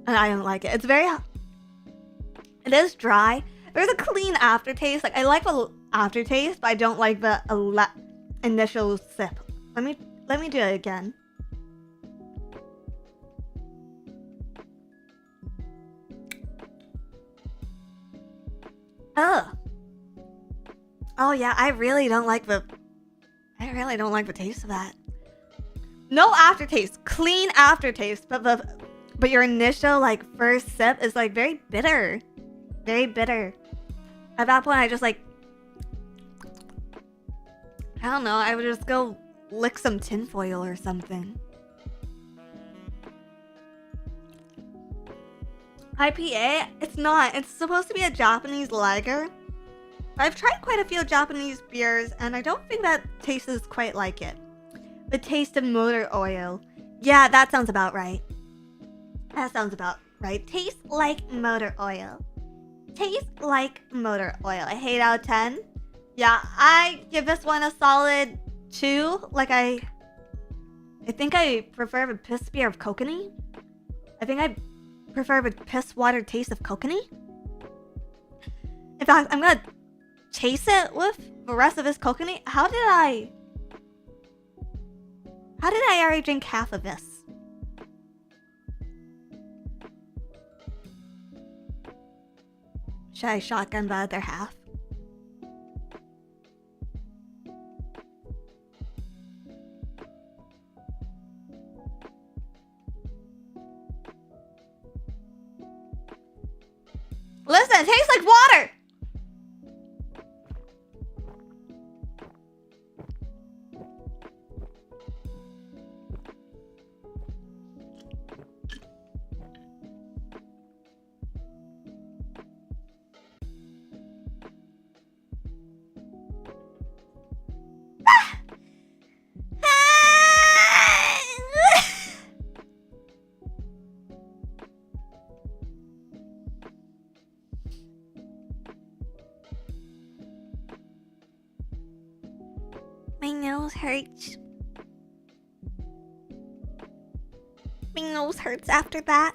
It's very... It is dry. There's a clean aftertaste. Like, I like the aftertaste, but I don't like the initial sip. Let me do it again. Ugh. Oh yeah, I really don't like the taste of that. No aftertaste, clean aftertaste, but your initial like first sip is like very bitter. Very bitter. At that point I just like, I don't know, I would just go lick some tinfoil or something. IPA? It's not. It's supposed to be a Japanese lager. I've tried quite a few Japanese beers and I don't think that tastes quite like it. The taste of motor oil. Yeah, that sounds about right. That sounds about right. Tastes like motor oil. Tastes like motor oil. A 8 out of 10. Yeah, I give this one a solid 2. Like I think I prefer the piss beer of Kokanee. I think I prefer the piss water taste of Kokanee. In fact, I'm gonna chase it with the rest of this Kokanee. How did I already drink half of this? Should I shotgun the other half? Listen, it tastes like water! My nose hurts. My nose hurts after that.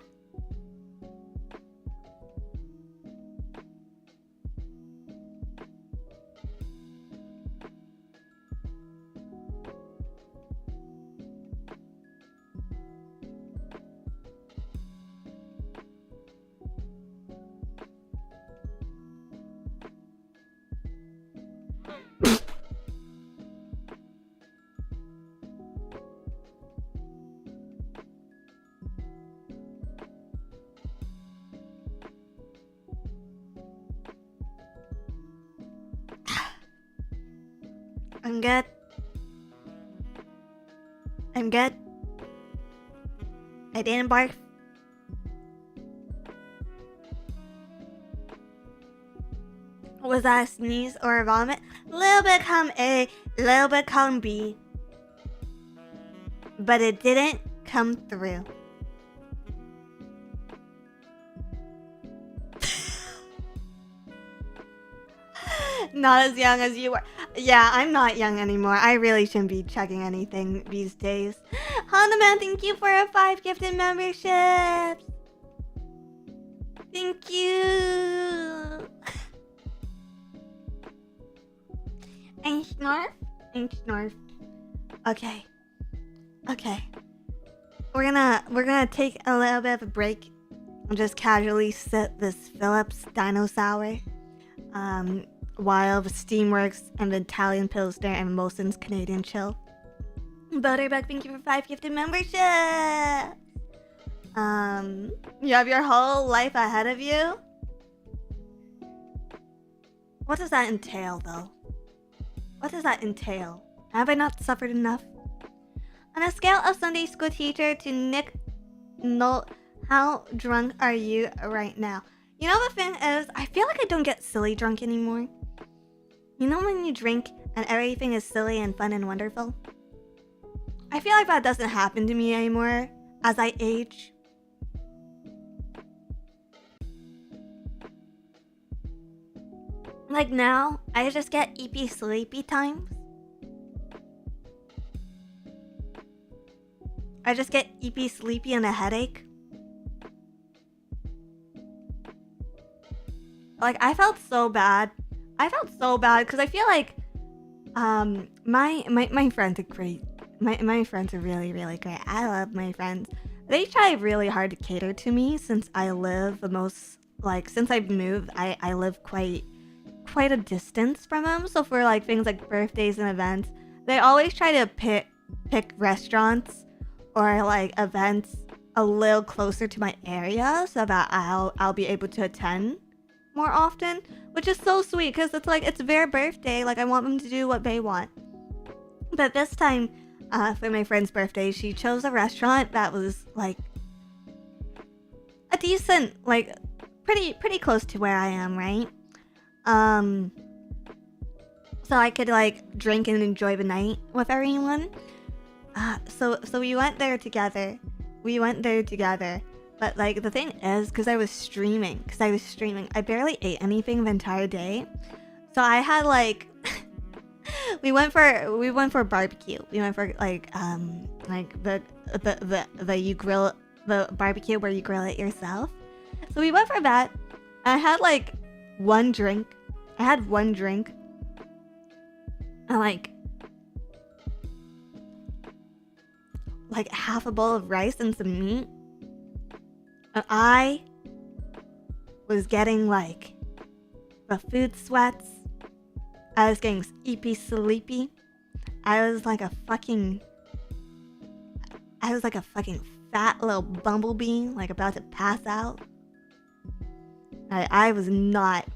I'm good. I'm good. I didn't barf. Was that a sneeze or a vomit? Little bit column A, little bit column B. But it didn't come through. Not as young as you were. Yeah, I'm not young anymore. I really shouldn't be checking anything these days. Honda Man, thank you for a 5 gifted memberships. Thank you. And snarf? And snarf. Okay. Okay. we're gonna take a little bit of a break and just casually sip this Phillips Dino Sour. While Steamworks and Italian Pilsner and Molson's Canadian Chill. Butterbuck, thank you for 5 gifted memberships. You have your whole life ahead of you. What does that entail, though? What does that entail? Have I not suffered enough? On a scale of Sunday school teacher to Nick Nolte, how drunk are you right now? You know, the thing is, I feel like I don't get silly drunk anymore. You know when you drink and everything is silly and fun and wonderful? I feel like that doesn't happen to me anymore as I age. Like now, I just get EP sleepy times. I just get EP sleepy and a headache. Like, I felt so bad. Because I feel like my friends are great. My friends are really, really great. I love my friends. They try really hard to cater to me since I live since I've moved, I live quite a distance from them. So for like things like birthdays and events, they always try to pick restaurants or like events a little closer to my area so that I'll be able to attend more often, which is so sweet because it's like it's their birthday. Like I want them to do what they want. But this time, for my friend's birthday, she chose a restaurant that was like a decent, like pretty close to where I am, right? So I could like drink and enjoy the night with everyone. So we went there together. But like the thing is, because I was streaming, I barely ate anything the entire day. So I had like we went for barbecue. We went for like you grill the barbecue where you grill it yourself. So we went for that. I had like one drink. And like half a bowl of rice and some meat. And I was getting like the food sweats. I was getting EP sleepy. I was like a fucking fat little bumblebee, like about to pass out. I was not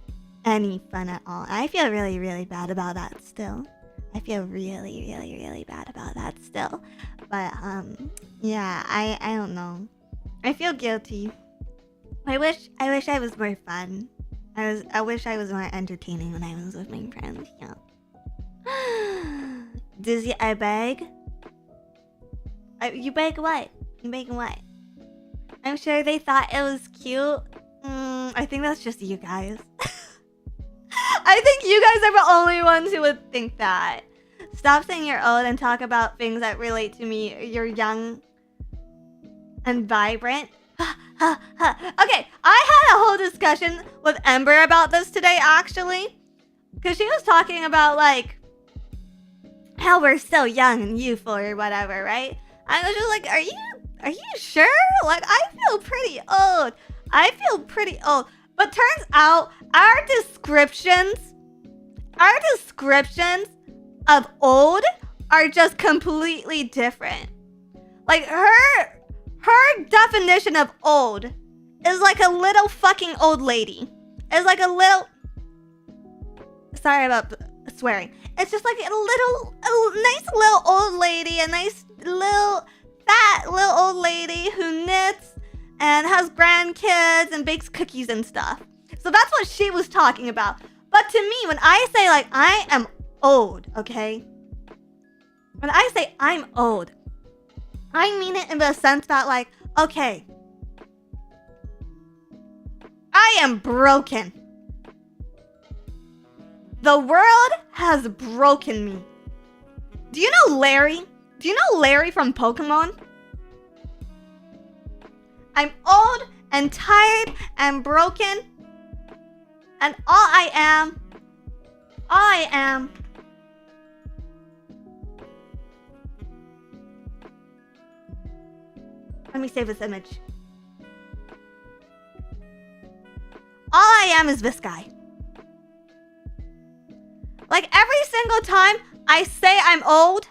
any fun at all. I feel really, really bad about that still. But yeah, I don't know. I feel guilty. I wish I was more fun. I wish I was more entertaining when I was with my friends. Yeah. Dizzy, I beg. You beg what? I'm sure they thought it was cute. I think that's just you guys. I think you guys are the only ones who would think that. Stop saying you're old and talk about things that relate to me. You're young and vibrant. Okay, I had a whole discussion with Ember about this today, actually. Because she was talking about, like, how we're so young and youthful or whatever, right? I was just like, are you sure? Like, I feel pretty old. But turns out, our descriptions of old are just completely different. Like, her definition of old is like a little fucking old lady. It's like a little... Sorry about swearing. It's just like a nice little old lady, a nice little fat little old lady who knits and has grandkids and bakes cookies and stuff. So that's what she was talking about. But to me, when I say like I am old, okay? When I say I'm old, I mean it in the sense that like, okay, I am broken. The world has broken me. Do you know Larry? Do you know Larry from Pokemon? I'm old and tired and broken. And all I am Let me save this image. All I am is this guy. Like, every single time I say I'm old,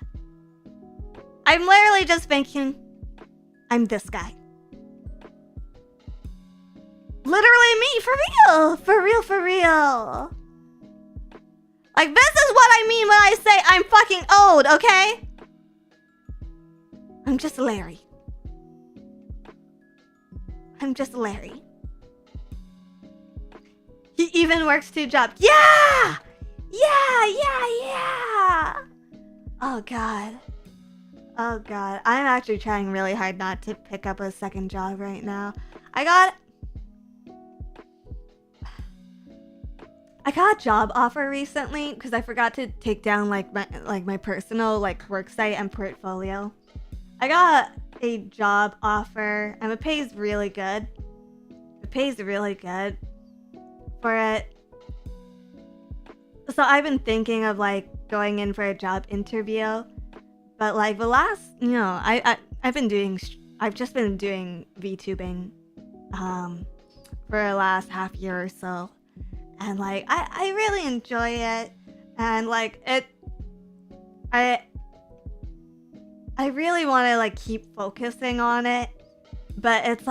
I'm literally just thinking, I'm this guy. Literally me, for real. For real, for real. Like, this is what I mean when I say I'm fucking old, okay? I'm just Larry. I'm just Larry. He even works 2 jobs. Yeah! Yeah! Oh, God. Oh, God. I'm actually trying really hard not to pick up a second job right now. I got a job offer recently because I forgot to take down my personal work site and portfolio. I got a job offer and it pays really good. It pays really good for it. So I've been thinking of going in for a job interview, but the last, I've just been doing VTubing for the last half year or so. And I really enjoy it, and I really want to keep focusing on it, but it's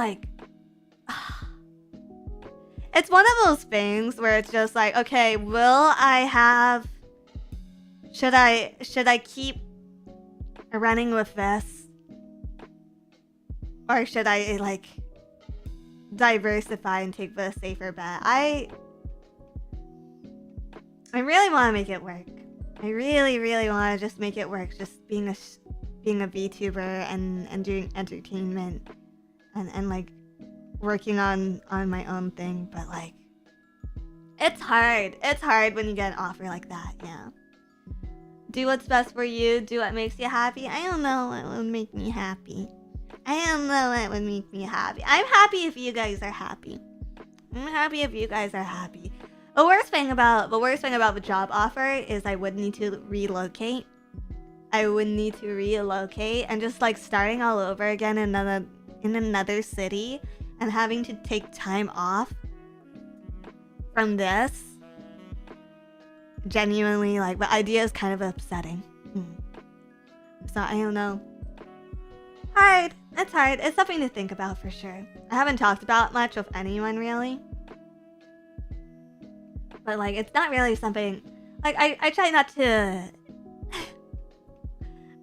it's one of those things where it's just okay, should I keep running with this, or should I diversify and take the safer bet? I really want to make it work. I really, really want to just make it work. Just being a VTuber and doing entertainment and working on my own thing. But it's hard. It's hard when you get an offer like that. Yeah. Do what's best for you. Do what makes you happy. I don't know what would make me happy. I don't know what would make me happy. I'm happy if you guys are happy. I'm happy if you guys are happy. The worst thing about the job offer is I would need to relocate. And just starting all over again in another city and having to take time off from this. Genuinely, the idea is kind of upsetting. So I don't know. Hard. It's hard. It's something to think about for sure. I haven't talked about much with anyone really. But it's not really something I try not to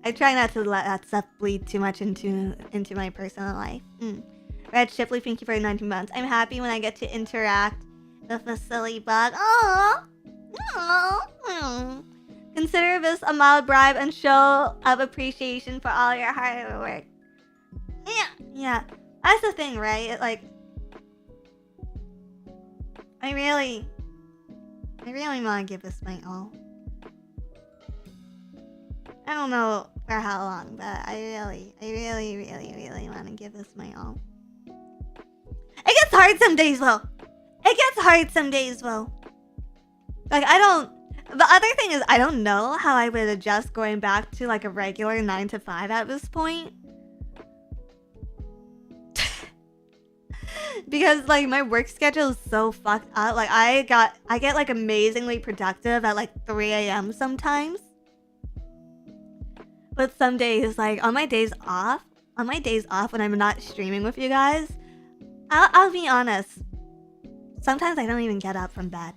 I try not to let that stuff bleed too much into my personal life. Red Shipley, thank you for 19 months. I'm happy when I get to interact with the silly bug. Aww. Consider this a mild bribe and show of appreciation for all your hard work. Yeah. That's the thing, right? I really want to give this my all. I don't know for how long, but I really want to give this my all. It gets hard some days, though. The other thing is, I don't know how I would adjust going back to a regular 9 to 5 at this point. Because my work schedule is so fucked up. I get amazingly productive at 3 a.m. sometimes. But some days, on my days off when I'm not streaming with you guys, I'll be honest. Sometimes I don't even get up from bed.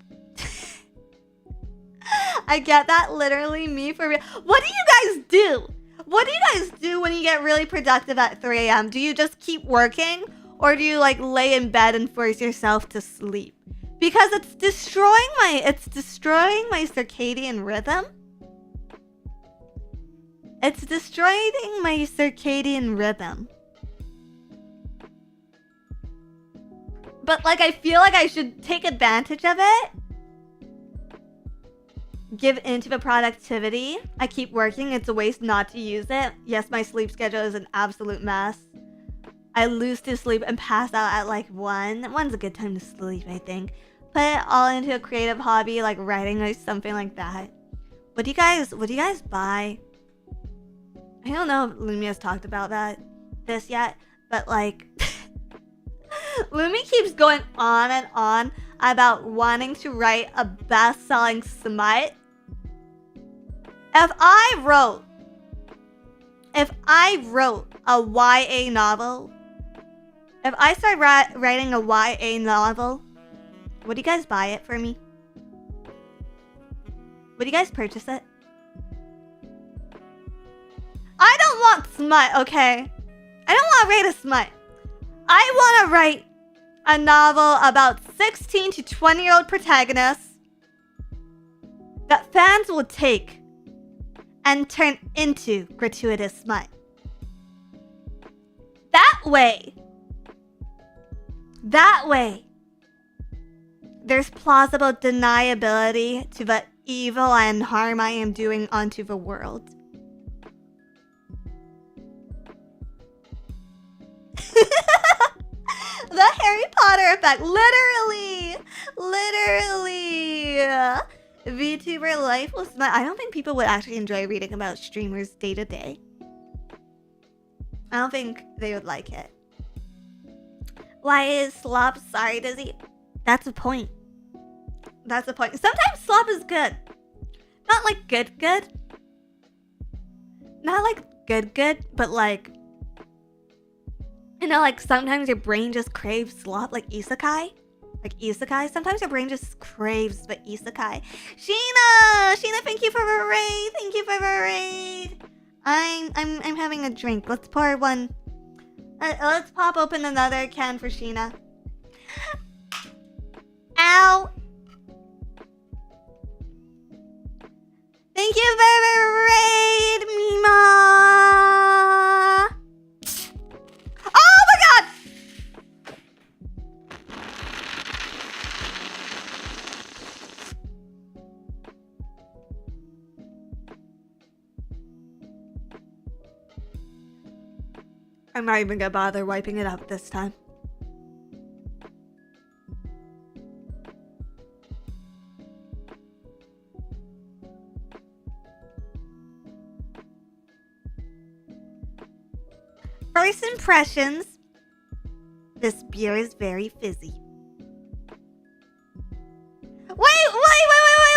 I get that literally me for real. What do you guys do? What do you guys do when you get really productive at 3 a.m.? Do you just keep working? Or do you lay in bed and force yourself to sleep? Because it's destroying my circadian rhythm. It's destroying my circadian rhythm. But I feel I should take advantage of it. Give into the productivity. I keep working. It's a waste not to use it. Yes, my sleep schedule is an absolute mess. I lose to sleep and pass out at 1. 1's a good time to sleep, I think. Put it all into a creative hobby, writing or something like that. Would you guys buy? I don't know if Lumia's talked about this yet, but like, Lumi keeps going on and on about wanting to write a best-selling smut. If I wrote a YA novel, if I start writing a YA novel, would you guys buy it for me? Would you guys purchase it? I don't want smut, okay? I don't want to write a smut. I want to write a novel about 16 to 20-year-old protagonists that fans will take and turn into gratuitous smut. That way, there's plausible deniability to the evil and harm I am doing onto the world. The Harry Potter effect, literally. VTuber life was not. I don't think people would actually enjoy reading about streamers day to day. I don't think they would like it. Why is Slop sorry? Does he? That's the point. That's the point. Sometimes Slop is good. Not like good. Not like good, but like, you know, like sometimes your brain just craves slop, like isekai. Like isekai. Sometimes your brain just craves the isekai. Sheena, thank you for the raid. Thank you for the raid. I'm having a drink. Let's pour one. Let's pop open another can for Sheena. Ow. Thank you for the raid, Mima. Oh my god! I'm not even gonna bother wiping it up this time. First impressions. This beer is very fizzy. Wait,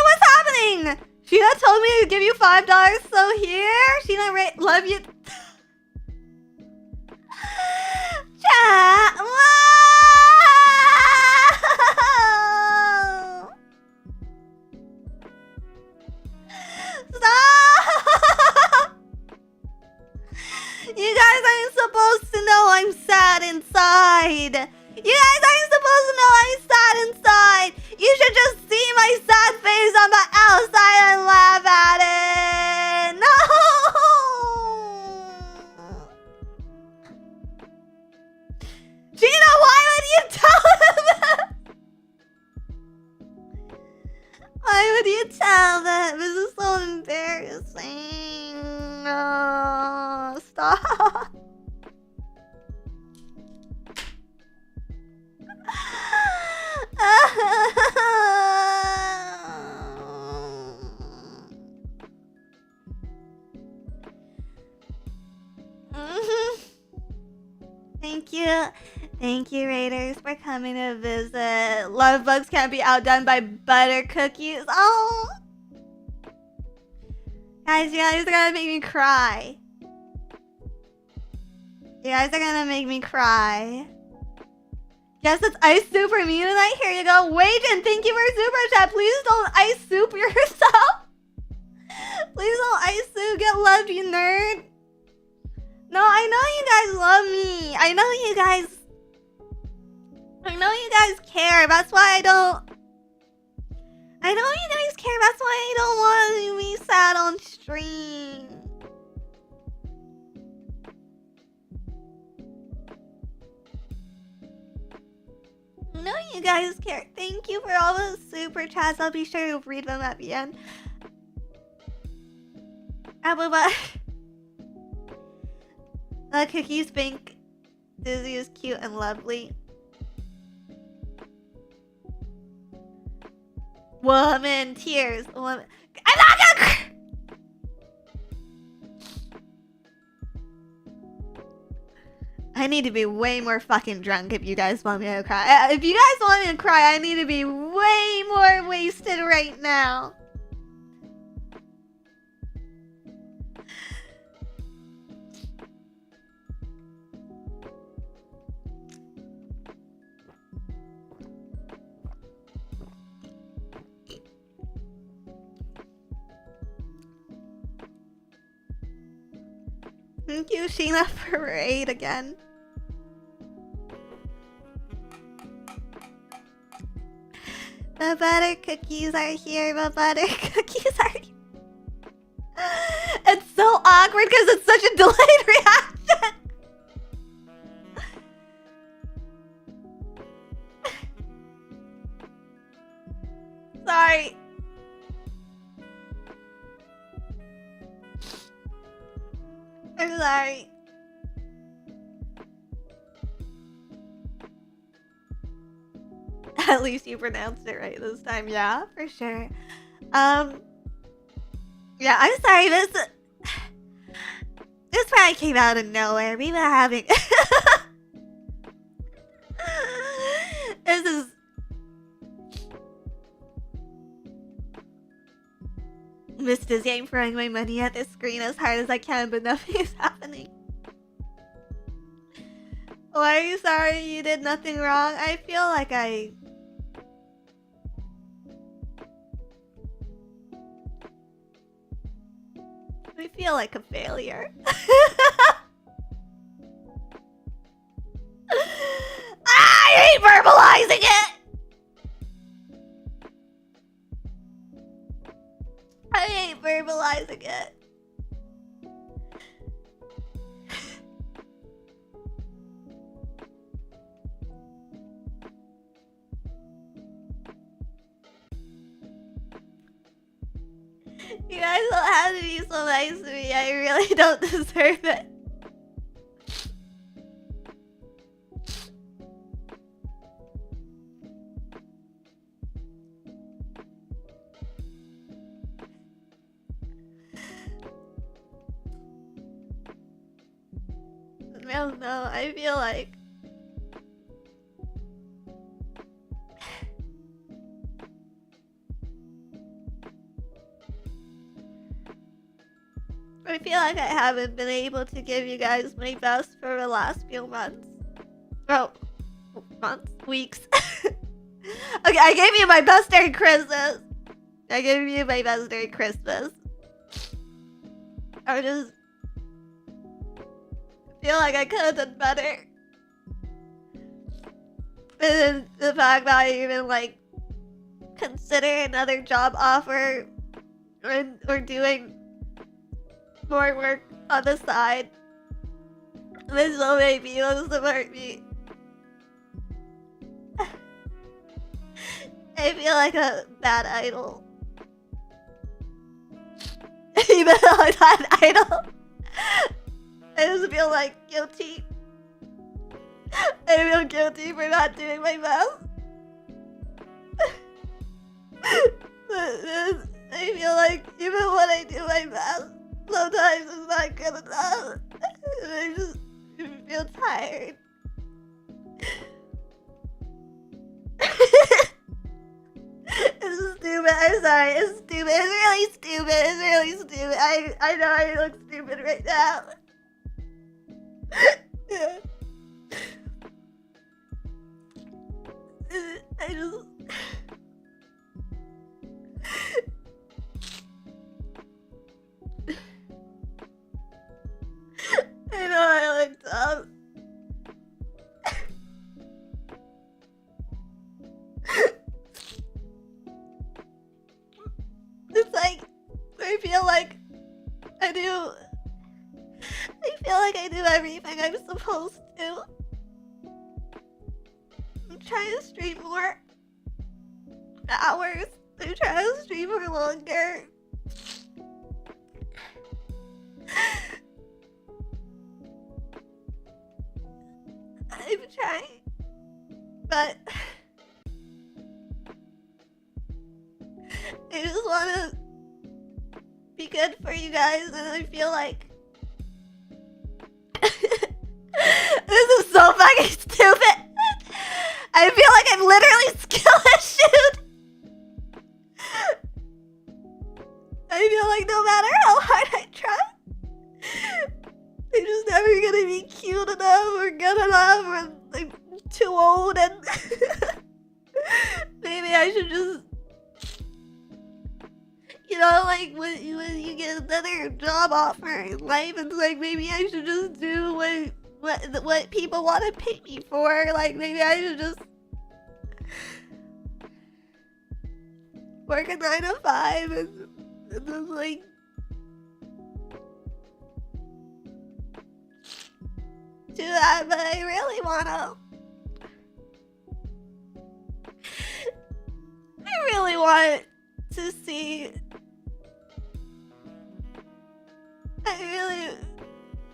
what's happening? Sheena told me to give you $5, so here? Sheena, love you. Chat. Wow. Stop. You guys aren't supposed to know I'm sad inside. You guys aren't supposed to know I'm sad inside. You should just see my sad face on the outside and laugh at it. No. Gina, why would you tell them that? Why would you tell that? This is so embarrassing. No, stop. Thank you, Raiders, for coming to visit. Love bugs can't be outdone by butter cookies. Oh, guys, you guys are gonna make me cry. You guys are gonna make me cry. Yes, it's ice soup for me tonight. Here you go. Wagen, thank you for super chat. Please don't ice soup yourself. Please don't ice soup. Get loved, you nerd. No, I know you guys love me. I know you guys care. That's why I know you guys care. That's why I don't want to be sad on stream. I know you guys care. Thank you for all the super chats. I'll be sure to read them at the end. Bye. The cookies pink. Dizzy is cute and lovely. Woman, tears. Woman. I'm not gonna. I I need to be way more fucking drunk if you guys want me to cry. If you guys want me to cry, I need to be way more wasted right now. Thank you, Sheena, for raid again. The butter cookies are here. The butter cookies are here. It's so awkward because it's such a delayed reaction. Sorry. I'm sorry. At least you pronounced it right this time. Yeah, for sure. Yeah, I'm sorry. This probably came out of nowhere. We've been having... This is... Mr. Zane throwing my money at the screen as hard as I can, but nothing is happening. Why are you sorry? You did nothing wrong. I feel like I feel like a failure. I hate verbalizing it! I hate verbalizing it. You guys don't have to be so nice to me. I really don't deserve it. No, I feel like I haven't been able to give you guys my best for the last few months. Oh, months, weeks. Okay, I gave you my best during Christmas. I gave you my best during Christmas. I just feel like I could have done better. And the fact that I even like consider another job offer or doing more work on the side. This will make me want to support me. I feel like a bad idol. Even though I'm not an idol, I just feel like guilty. I feel guilty for not doing my best. I feel like even when I do my best, sometimes it's not good enough. I just feel tired. It's stupid. I'm sorry. It's stupid. It's really stupid. It's really stupid. I know I look stupid right now. Yeah. I just... I know I look dumb. It's like, I feel like I do everything I'm supposed to. I'm trying to stream more hours. I'm trying to stream for longer. I'm trying, but I just want to be good for you guys, and I feel like this is like too old and maybe I should just, you know, like when you get another job offer in life, it's like maybe I should just do what people want to pay me for. Like maybe I should just work a 9 to 5 and just like do that. But I really want to see. I really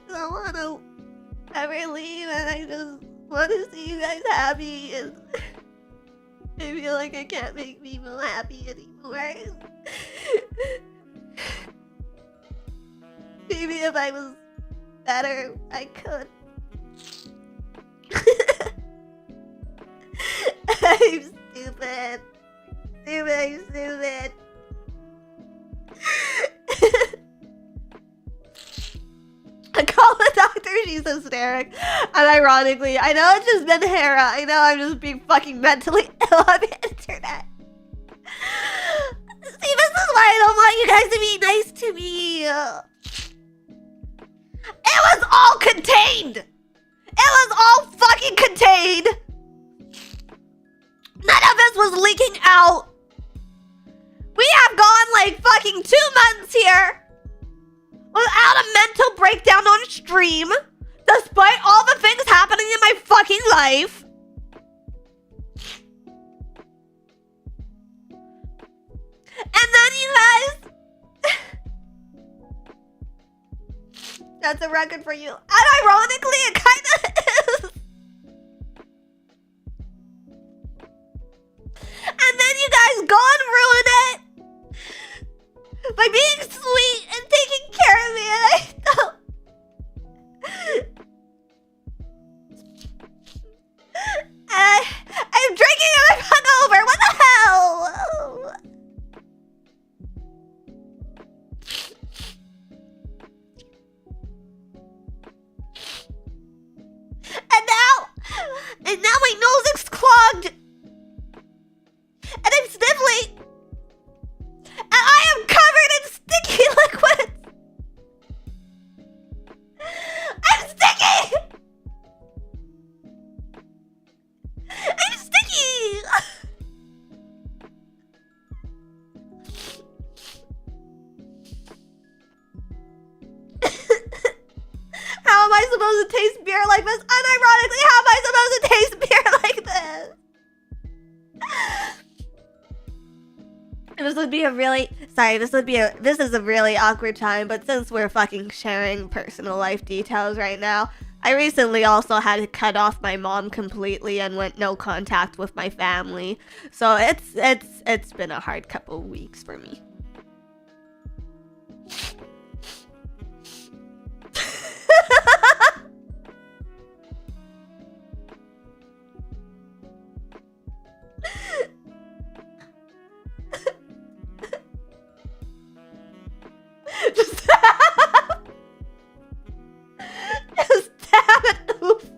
don't want to ever leave, and I just want to see you guys happy, and I feel like I can't make people happy anymore. Maybe if I was better, I could. I'm stupid. I'm stupid. I call the doctor, she's hysteric. And ironically, I know it's just been Hera. I know I'm just being fucking mentally ill on the internet. See, this is why I don't want you guys to be nice to me. It was all contained. It was all fucking contained. None of this was leaking out. We have gone like fucking 2 months here without a mental breakdown on stream, despite all the things happening in my fucking life. And then you guys... That's a record for you. And ironically, it kinda is. And then you guys go and ruin it by being sweet and taking care of me, and I don't. I'm drinking and I'm hungover. What the hell? And now my nose is clogged. And I'm sniffling. And I am covered in sticky liquids. I'm sticky. I'm sticky. How am I supposed to taste beer like this? Unironically, how am I supposed to taste beer like this? This is a really awkward time, but since we're fucking sharing personal life details right now, I recently also had to cut off my mom completely and went no contact with my family. So it's been a hard couple of weeks for me. Just stab it. Oof.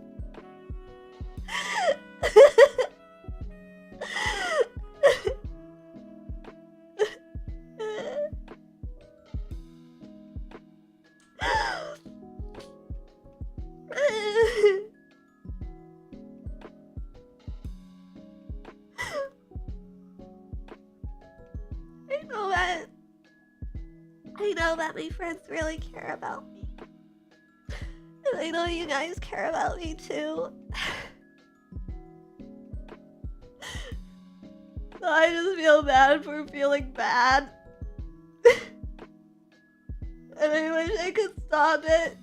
I know that my friends really care about me. And I know you guys care about me too. So I just feel bad for feeling bad. And I wish I could stop it.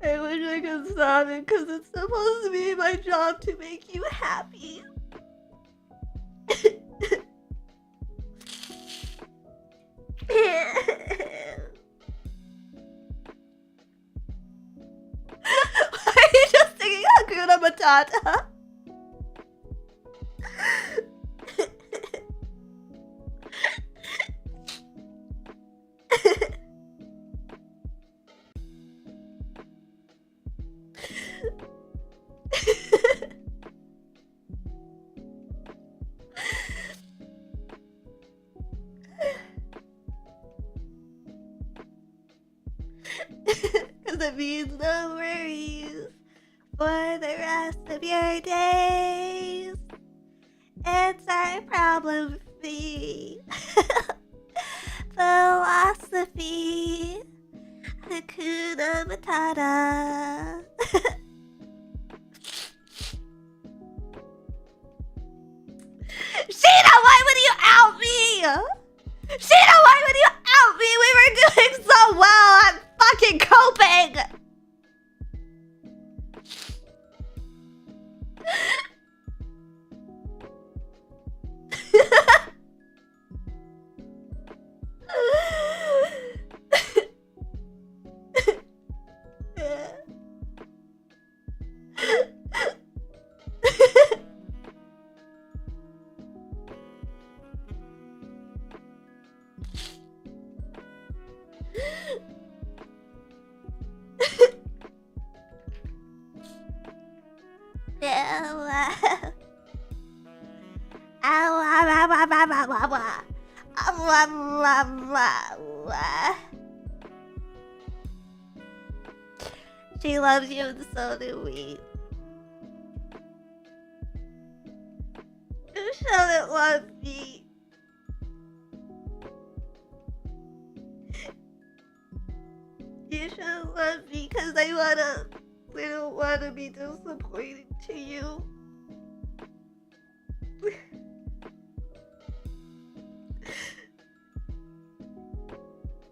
I wish I could stop it because it's supposed to be my job to make you happy. Why are you just singing Hakuna Matata? Cause it means no worries for the rest of your days. It's our problem-free philosophy. Hakuna Matata. Sheena, why would you out me? Sheena, why would you out me? We were doing so well. I'm fucking coping. She loves you and so do we. You shouldn't love me. You shouldn't love me because I don't wanna be disappointing to you.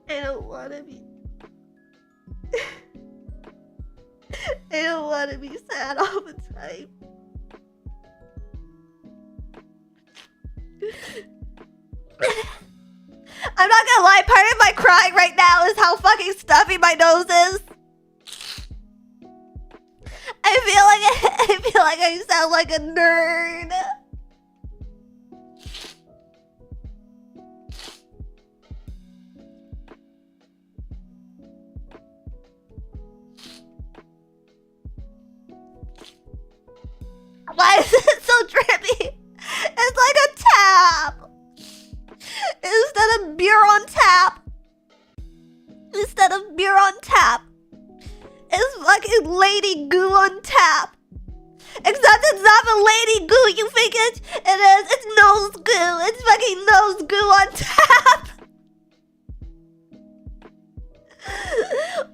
I don't wanna be I don't wanna be sad all the time. I'm not gonna lie, part of my crying right now is how fucking stuffy my nose is. I feel like I sound like a nerd. Why is it so drippy? It's like a tap. Instead of beer on tap. It's fucking lady goo on tap. Except it's not the lady goo you think it is. It's nose goo. It's fucking nose goo on tap.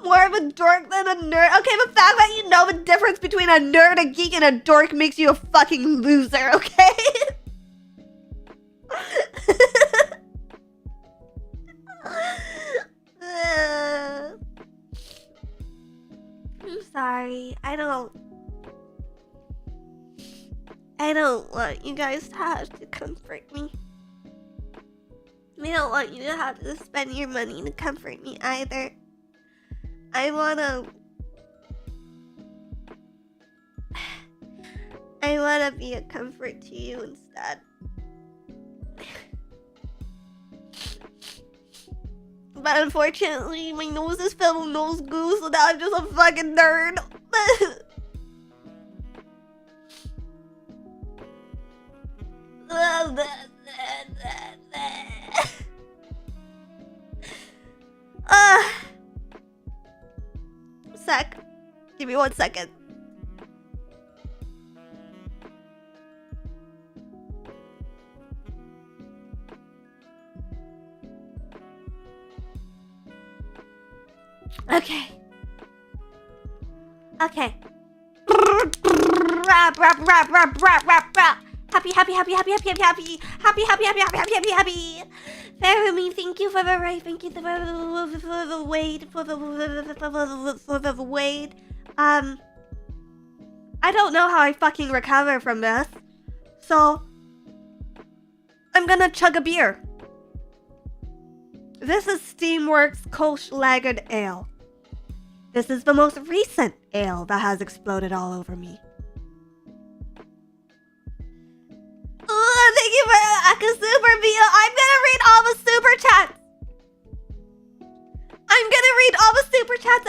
More of a dork than a nerd. Okay, the fact that you know the difference between a nerd, a geek, and a dork makes you a fucking loser, okay? I'm sorry. I don't want you guys to have to comfort me. I don't want you to have to spend your money to comfort me either. I wanna be a comfort to you instead. But unfortunately, my nose is filled with nose goo, so now I'm just a fucking nerd. Sec. Give me 1 second. Okay. Happy. Fermi, thank you for the right. Thank you for the wait. For the wait. I don't know how I fucking recover from this. So, I'm gonna chug a beer. This is Steamworks Kolsch Lagered Ale. This is the most recent ale that has exploded all over me. Thank you for a super meal. I'm gonna read all the super chats.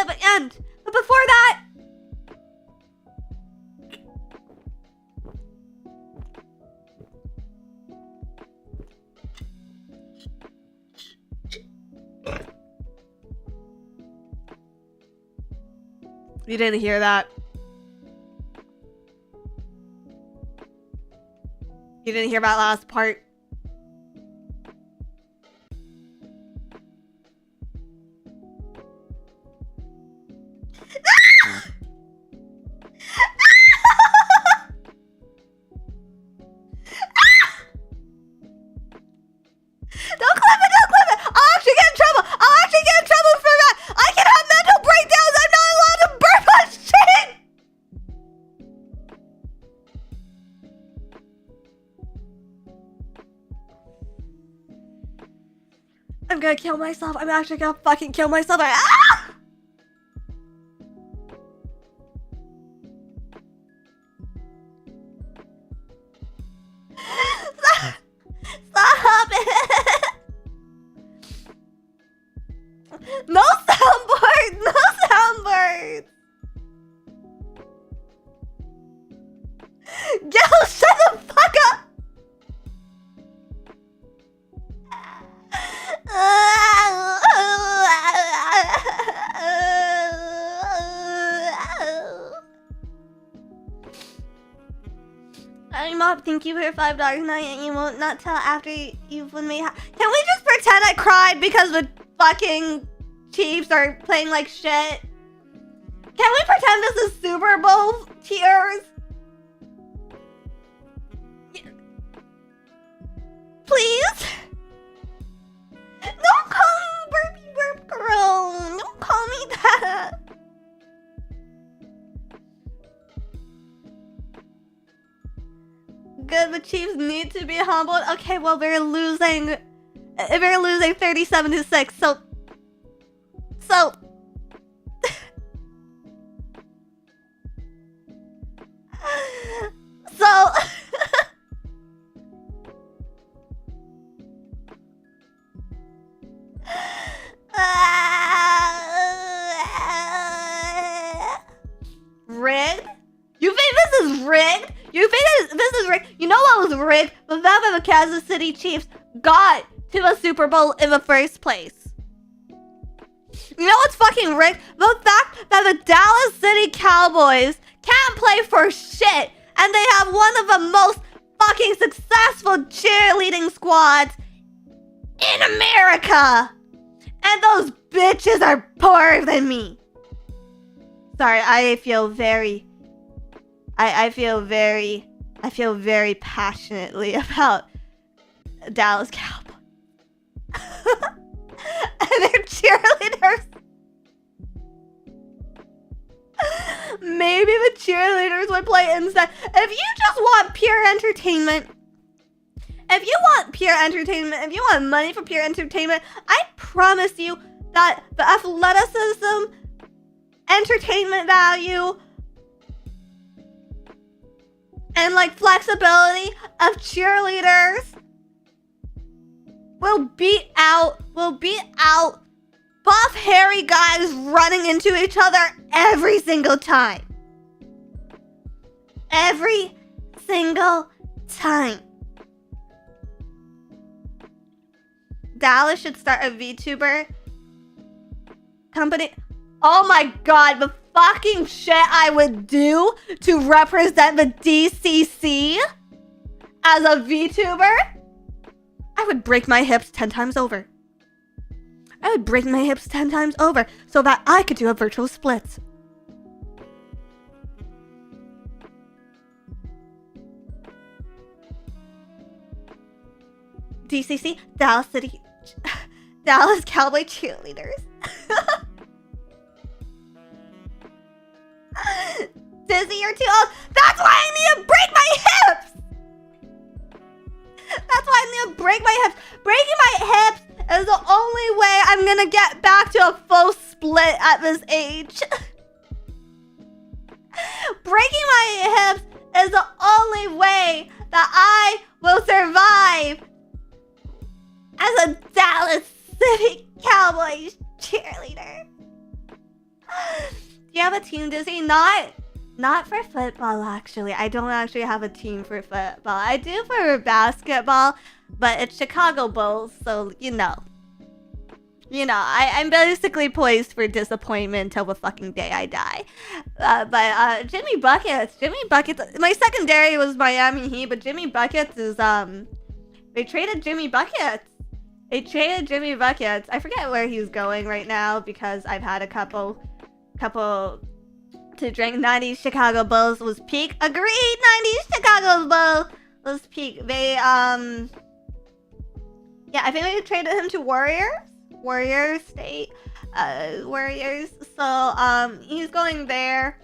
at the end. But before that, You didn't hear that. You didn't hear that last part. Don't clip it, don't clip it! I'll actually get in trouble! I'll actually get in trouble for that! I can have mental breakdowns! I'm not allowed to burp on shit! I'm gonna kill myself. I'm actually gonna fucking kill myself. Stop it! No soundboard! No soundboard! Yo, shut the fuck up! Mom, thank you for your $5 night, and you won't not tell after you've won me. Can we just pretend I cried because the fucking Chiefs are playing like shit? Can we pretend this is Super Bowl tears? Please? Don't call me Burpy Burp Girl. Don't call me that. Good, the Chiefs need to be humbled. Okay, well, we're losing 37-6, so rigged? You think this is rigged? You think this is rigged? You know what was rigged? The fact that the Kansas City Chiefs got to the Super Bowl in the first place. You know what's fucking rigged? The fact that the Dallas City Cowboys can't play for shit, and they have one of the most fucking successful cheerleading squads in America. And those bitches are poorer than me. Sorry, I feel very passionately about Dallas Cowboys. And their cheerleaders. Maybe the cheerleaders would play instead. If you just want pure entertainment, if you want money for pure entertainment, I promise you that the athleticism, entertainment value, and like flexibility of cheerleaders will beat out buff hairy guys running into each other every single time. Every single time. Dallas should start a VTuber company. Oh my god, the fucking shit I would do to represent the DCC as a VTuber. I would break my hips 10 times over. I would break my hips 10 times over so that I could do a virtual split. DCC, Dallas Cowboy cheerleaders. Dizzy, you're too old. That's why I need to break my hips. That's why I need to break my hips. Breaking my hips is the only way I'm gonna get back to a full split at this age. Breaking my hips is the only way that I will survive as a Dallas City Cowboys cheerleader. Do you have a team, Dizzy? Not for football, actually. I don't actually have a team for football. I do for basketball, but it's Chicago Bulls, so you know. You know, I'm basically poised for disappointment until the fucking day I die. But Jimmy Buckets, my secondary was Miami Heat, but Jimmy Buckets is, they traded Jimmy Buckets. I forget where he's going right now because I've had a couple to drink. 90s Chicago Bulls was peak. Agreed, 90s Chicago Bulls was peak. They, yeah, I think they traded him to Warriors State, Warriors. So, he's going there.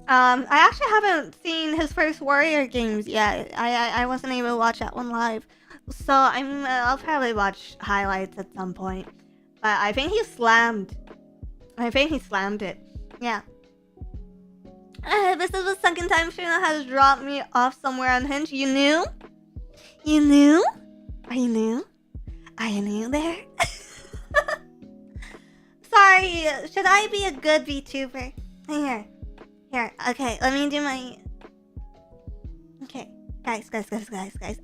I actually haven't seen his first Warrior games yet. I wasn't able to watch that one live. So I'll probably watch highlights at some point. But I think he slammed it. Yeah. This is the second time Shayna has dropped me off somewhere on Hinge. You knew? You knew? Are you new? Are you new there? Sorry, should I be a good VTuber? Here. Okay, let me do my... Okay, guys.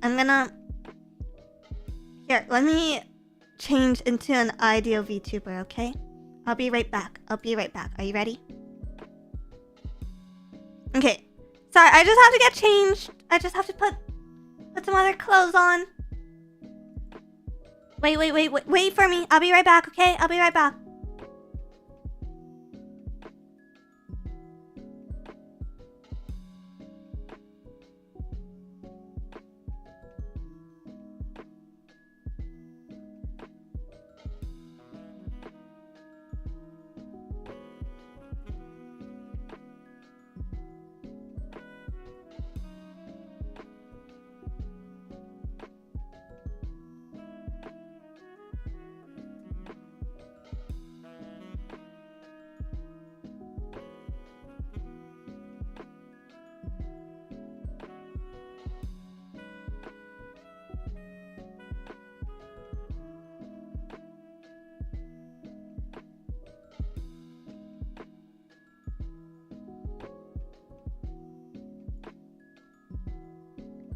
I'm gonna... Here, let me change into an ideal VTuber, okay? I'll be right back. Are you ready? Okay. Sorry, I just have to get changed. I just have to put some other clothes on. Wait for me. I'll be right back, okay? I'll be right back.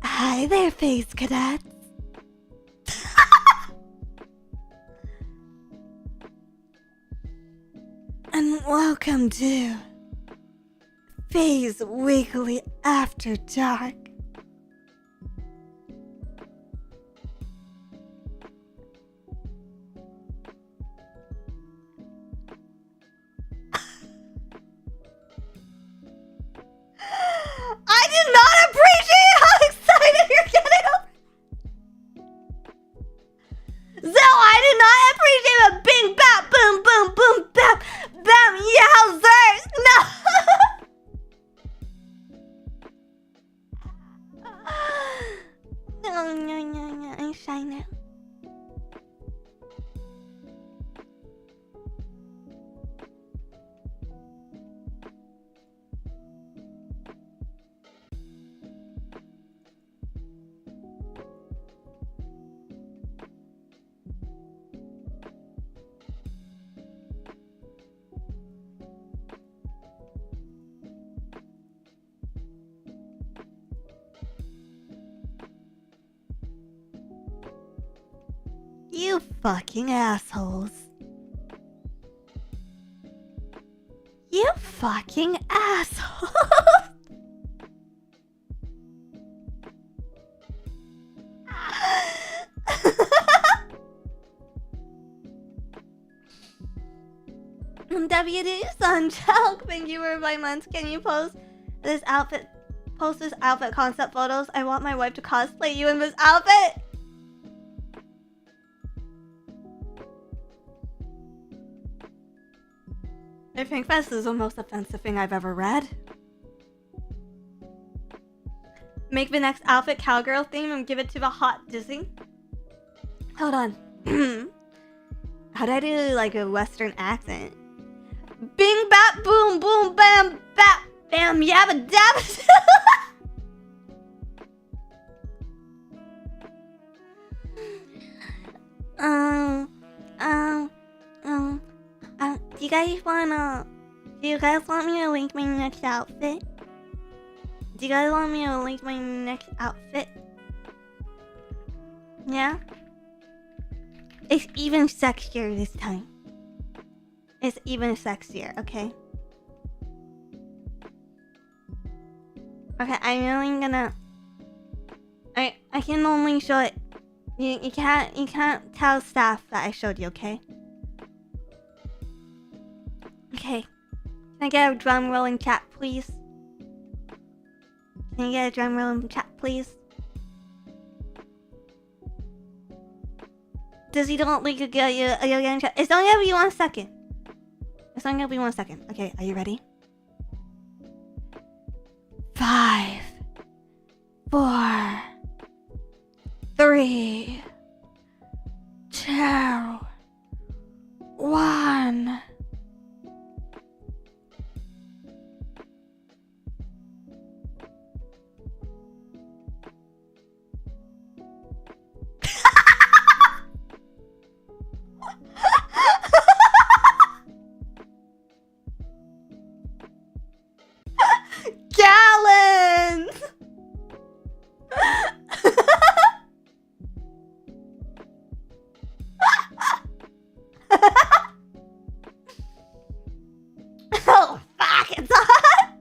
Hi there, Phase Cadets. And welcome to Phase Weekly After Dark. I did not appreciate how excited you're getting over. Zell, I did not appreciate a bing bap boom boom boom bap bam yowzers. No. No, I'm shy now. You fucking assholes. You fucking assholes. WD Sunchunk, thank you for 5 months. Can you post this outfit concept photos? I want my wife to cosplay you in this outfit. I think this is the most offensive thing I've ever read. Make the next outfit cowgirl theme and give it to the hot Disney. Hold on. How do I do like a Western accent? Bing bap boom boom bam bap bam yabba dabba. Do you guys want me to link my next outfit? Yeah? It's even sexier this time. It's even sexier, okay? Okay, I'm really gonna... I can only show it. You can't tell staff that I showed you, okay? Okay. Can I get a drum roll in chat, please? Can I get a drum roll in chat, please? Does he don't like to get you in chat? It's only gonna be 1 second. It's only gonna be 1 second. Okay, are you ready? 5, 4, 3, 2, 1. Gallons! Oh, fuck, it's hot!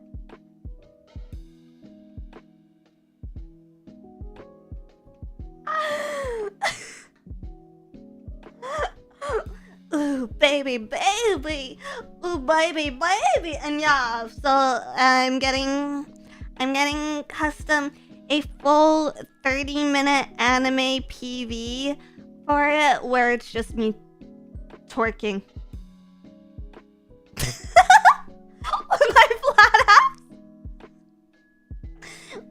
Ooh, baby, baby. Ooh, baby, baby. And yeah, so I'm getting custom a full 30-minute anime PV for it where it's just me twerking. My flat ass.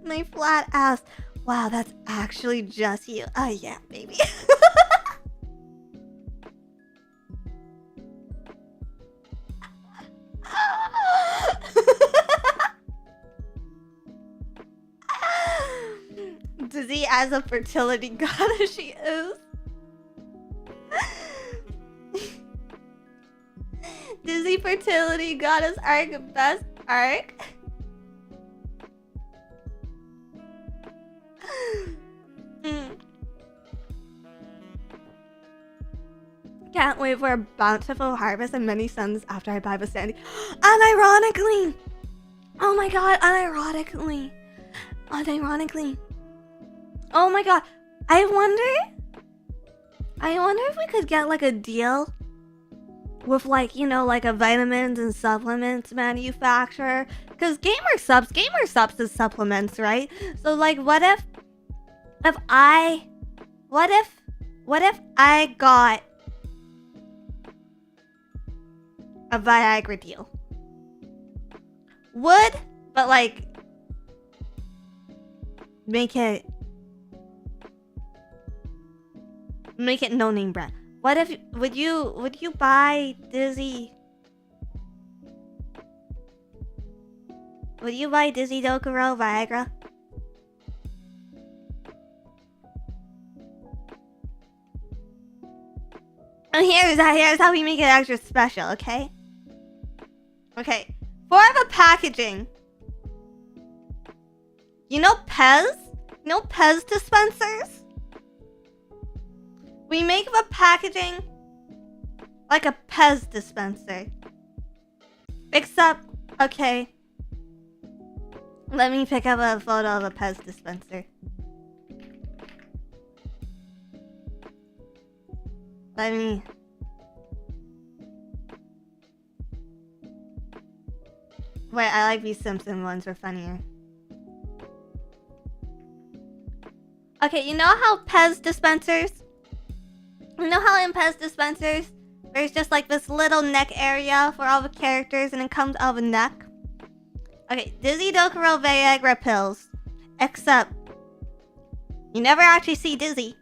My flat ass. Wow, that's actually just you. Oh yeah, baby. Dizzy as a fertility goddess she is. Dizzy fertility goddess arc, best arc. Can't wait for a bountiful harvest and many suns after I buy Sandy. Unironically! Oh my god, unironically. Unironically. Oh my god. I wonder if we could get like a deal with like, you know, like a vitamins and supplements manufacturer. Cause Gamer Subs is supplements, right? So like what if I got a Viagra deal? But like make it no name brand. What if would you buy Dizzy? Would you buy Dizzy Dokuro Viagra? And here's how we make it extra special, okay? Okay. For the packaging. You know Pez? You know Pez dispensers? We make the packaging like a Pez dispenser. Except, okay. Let me pick up a photo of a Pez dispenser. Wait, I like these Simpson ones, they're funnier. Okay, you know how Pez dispensers? You know how in Pez dispensers, there's just like this little neck area for all the characters and it comes out of the neck? Okay, Dizzy Dokuro Viagra pills. Except, you never actually see Dizzy.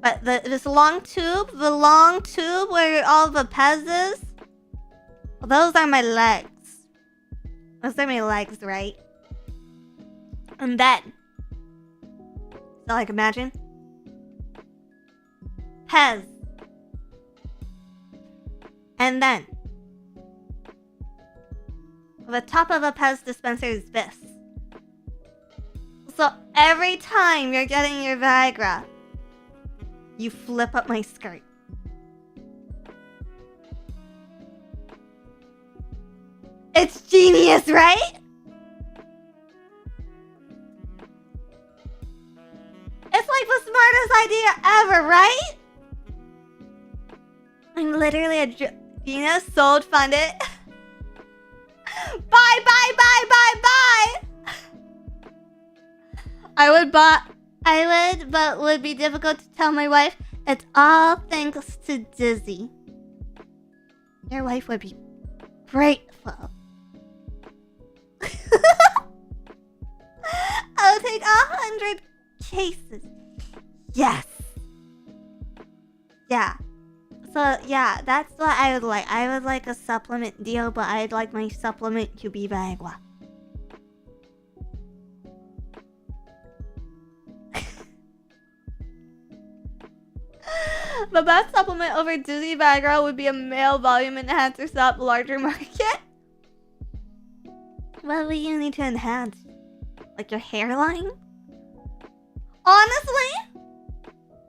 But this long tube, where all the Pez is, well, those are my legs. Those are my legs, right? And then, so like imagine Pez. And then the top of a Pez dispenser is this. So every time you're getting your Viagra, You flip up my skirt. It's genius, right? It's like the smartest idea ever, right? I'm literally a genius, sold, funded. Bye, bye, bye, bye, bye! I would, but would be difficult to tell my wife. It's all thanks to Dizzy. Your wife would be grateful. I'll take 100 cases. Yes. Yeah. So, yeah, that's what I would like. I would like a supplement deal, but I'd like my supplement to be Viagra. The best supplement over Dizzy Viagra would be a male volume enhancer sup, larger market. What would you need to enhance? Like your hairline?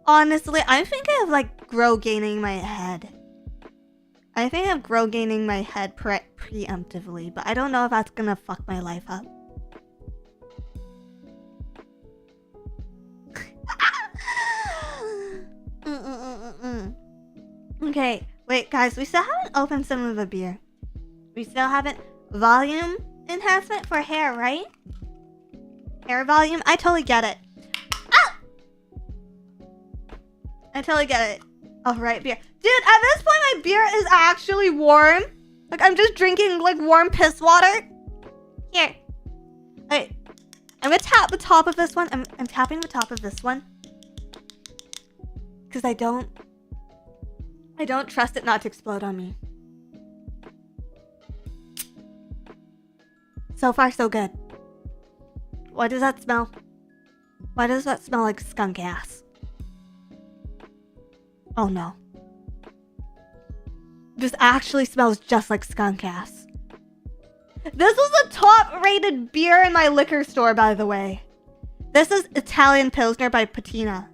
Honestly, I'm thinking of like grow gaining my head. I think of grow gaining my head preemptively, but I don't know if that's gonna fuck my life up. Okay, wait, guys, we still haven't opened some of the beer. We still haven't. Volume enhancement for hair, right? Hair volume? I totally get it. Ah! I totally get it. Alright, beer. Dude, at this point, my beer is actually warm. Like, I'm just drinking, like, warm piss water. Here. Alright. I'm gonna tap the top of this one. I'm tapping the top of this one. Because I don't trust it not to explode on me. So far, so good. What does that smell? Why does that smell like skunk ass? Oh no. This actually smells just like skunk ass. This was the top rated beer in my liquor store, by the way. This is Italian Pilsner by Patina.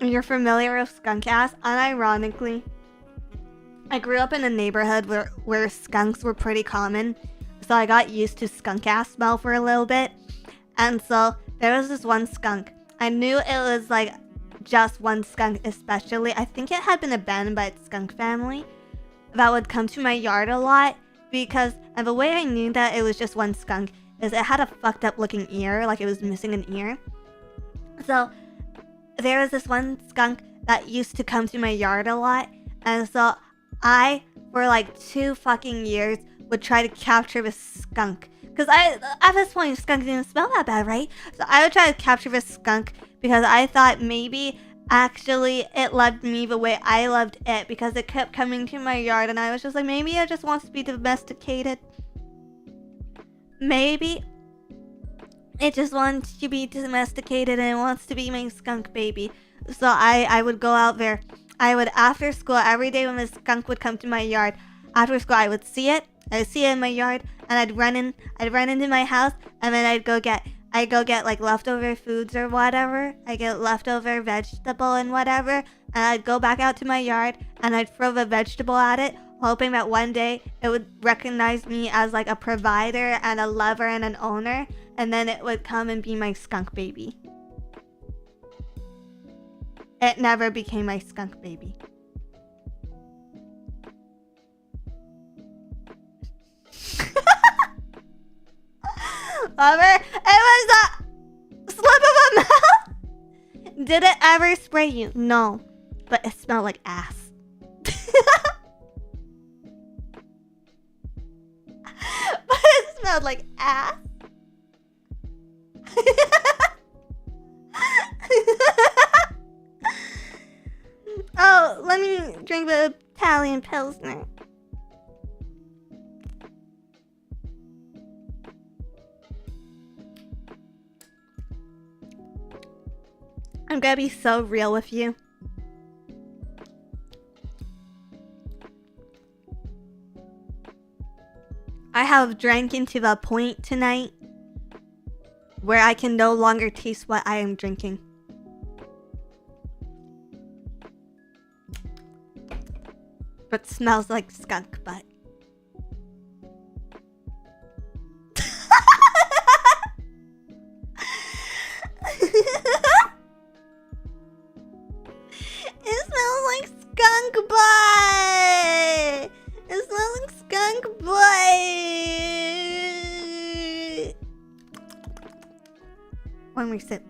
You're familiar with skunk ass? Unironically, I grew up in a neighborhood where skunks were pretty common, so I got used to skunk ass smell for a little bit. And so there was this one skunk. I knew it was like just one skunk especially. I think it had been abandoned by its skunk family that would come to my yard a lot because, and the way I knew that it was just one skunk is it had a fucked up looking ear, like it was missing an ear. So there was this one skunk that used to come to my yard a lot, and so I, for like 2 fucking years, would try to capture this skunk. Because at this point, skunk didn't smell that bad, right? So I would try to capture this skunk because I thought maybe actually it loved me the way I loved it because it kept coming to my yard, and I was just like, maybe it just wants to be domesticated. Maybe it just wants to be domesticated and it wants to be my skunk baby. So I would go out there. I would, after school, every day when the skunk would come to my yard, after school I would see it. I'd see it in my yard, and I'd run into my house, and then I'd go get like leftover foods or whatever. I get leftover vegetable and whatever, and I'd go back out to my yard and I'd throw the vegetable at it, hoping that one day it would recognize me as like a provider and a lover and an owner, and then it would come and be my skunk baby. It never became my skunk baby. Lover, it was a slip of a mouth. Did it ever spray you? No, but it smelled like ass. But it smelled like ass. Oh, let me drink the Italian Pilsner. I'm gonna be so real with you. have drinking to the point tonight where I can no longer taste what I am drinking. But smells like skunk butt. It smells like skunk butt! It smells like skunk butt! One more sip.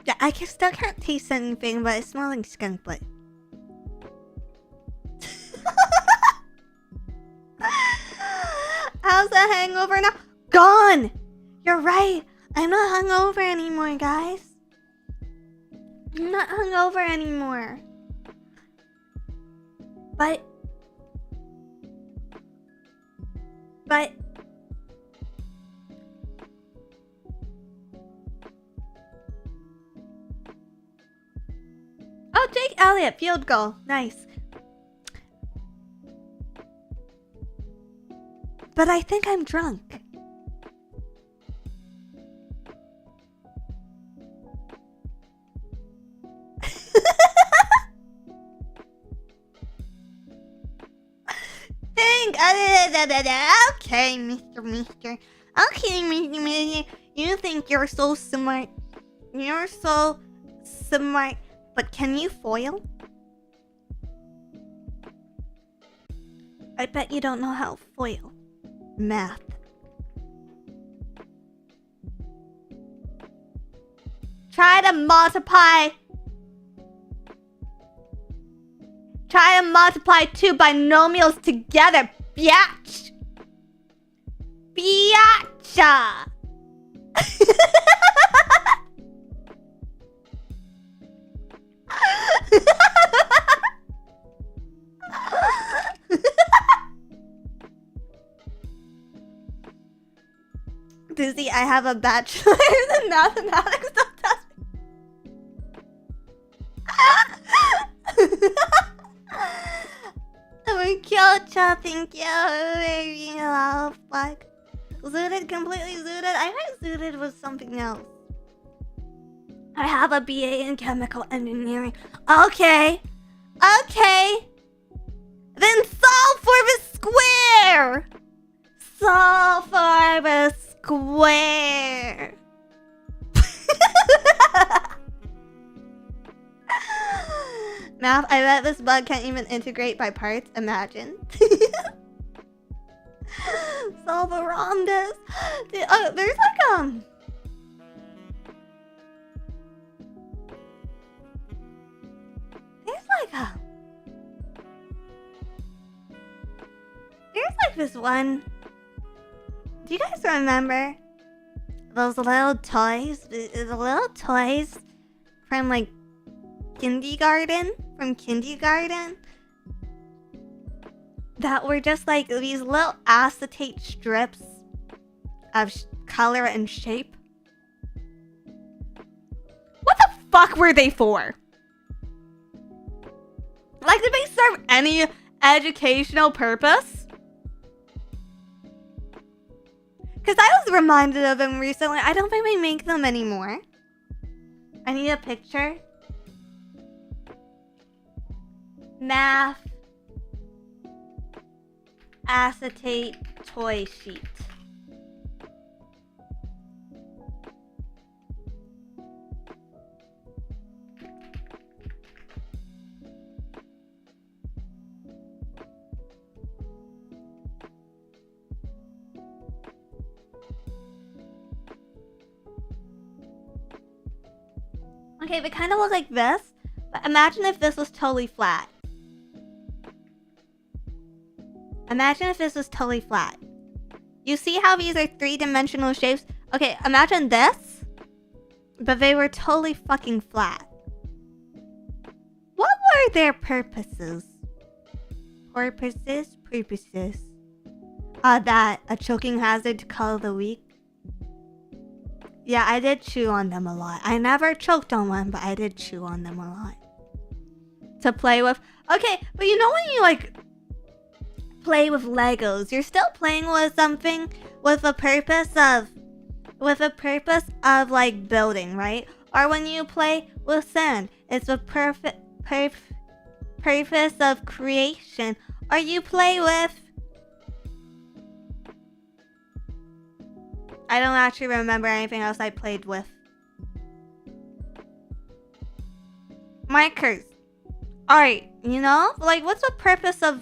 Yeah, I still can't taste anything, but it smells like skunk butt. How's the hangover now? Gone! You're right. I'm not hungover anymore, guys. I'm not hungover anymore. But... Oh, Jake Elliott, field goal. Nice. But I think I'm drunk. Okay, Mr. Okay, Mr. You think you're so smart. You're so smart. But can you foil? I bet you don't know how to foil. Math. Try to multiply. Try to multiply two binomials together, biatch. Biatcha. Dizzy, I have a bachelor's in mathematics. Don't touch me. Oh, Kyocha, thank you. Very love. Fuck. Zooted, completely zooted. I heard zooted was something else. I have a BA in chemical engineering. Okay. Okay. Then solve for the square. Solve for the square. Math, I bet this bug can't even integrate by parts. Imagine. Solve a rhombus. Oh, there's like there's like this one. Do you guys remember those little toys? The little toys from like kindergarten? From kindergarten? That were just like these little acetate strips of color and shape. What the fuck were they for? Like, did they serve any educational purpose? Because I was reminded of them recently. I don't think they make them anymore. I need a picture. Math acetate toy sheet. Okay, they kind of look like this, but imagine if this was totally flat. Imagine if this was totally flat. You see how these are three-dimensional shapes? Okay, imagine this, but they were totally fucking flat. What were their purposes? Purposes? that a choking hazard to call the week. Yeah, I did chew on them a lot. I never choked on one, but I did chew on them a lot. To play with. Okay, but you know when you like play with Legos, you're still playing with something with a purpose of like building, right? Or when you play with sand, it's a purpose of creation. Or you play with, I don't actually remember anything else I played with. Markers. Alright, you know? Like, what's the purpose of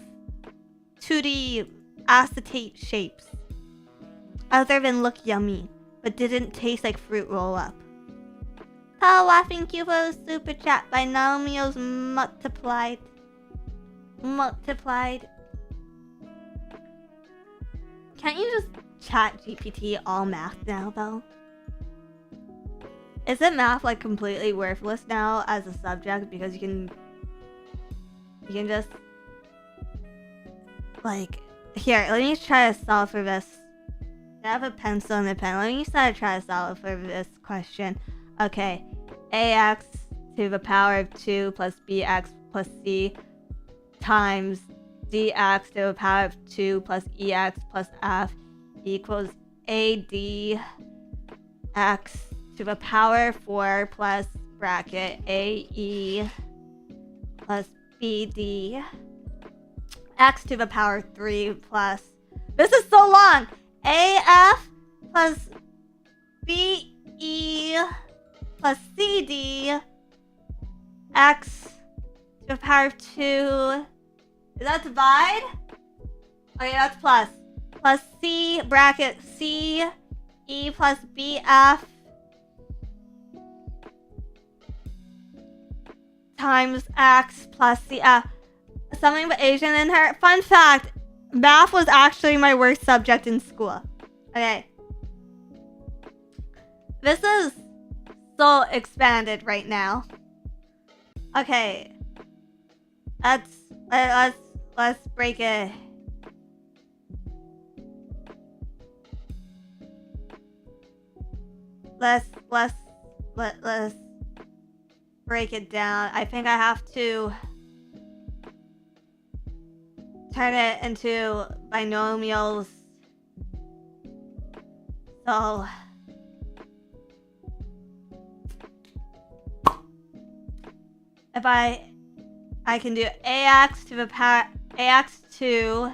2D acetate shapes? Other than look yummy, but didn't taste like fruit roll-up. Tawa, thank you for the super chat. Binomials multiplied. Can't you just chat GPT all math now, though? Isn't math like completely worthless now as a subject because you can just like, here, let me try to solve for this. I have a pencil and a pen. Let me try to solve for this question. Okay, ax to the power of 2 plus bx plus c times dx to the power of 2 plus ex plus f equals adx to the power 4 plus bracket ae plus bd x to the power 3 plus, this is so long, af plus be plus cd x to the power of 2. Is that divide? Okay, that's plus. Plus c bracket c e plus bf times x plus c. Something but Asian in her. Fun fact, math was actually my worst subject in school. Okay. This is so expanded right now. Okay. Let's break it. Let's break it down. I think I have to turn it into binomials. So if I can do ax to the power ax2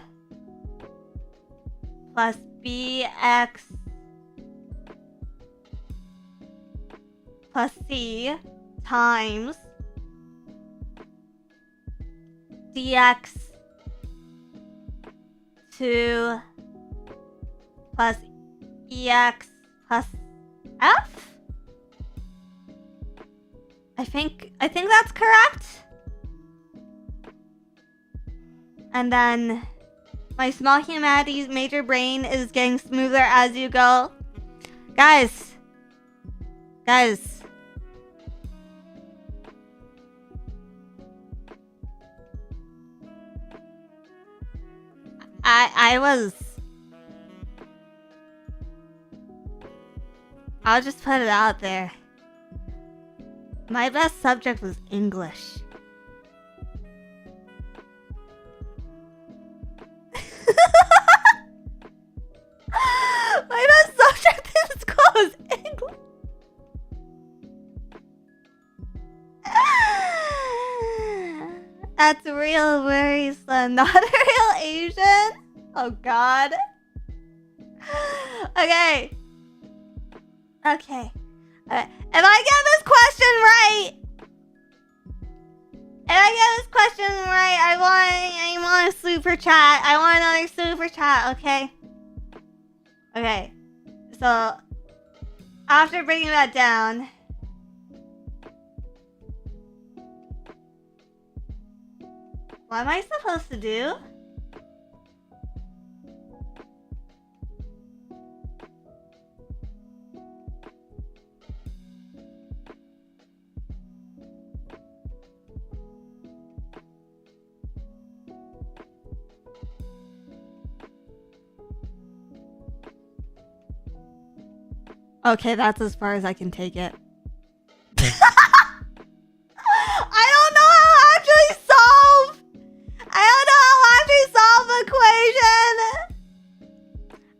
plus bx plus c times dx 2 plus ex plus f. I think that's correct. And then my small humanities major brain is getting smoother as you go. Guys. I'll just put it out there. My best subject was English. My best subject in school was English. That's real worrisome. Not a real Asian? Oh god. Okay. If I get this question right, I want a super chat. I want another super chat, okay? Okay. So, after breaking that down, what am I supposed to do? Okay, that's as far as I can take it. I don't know how to actually solve. I don't know how to actually solve the equation.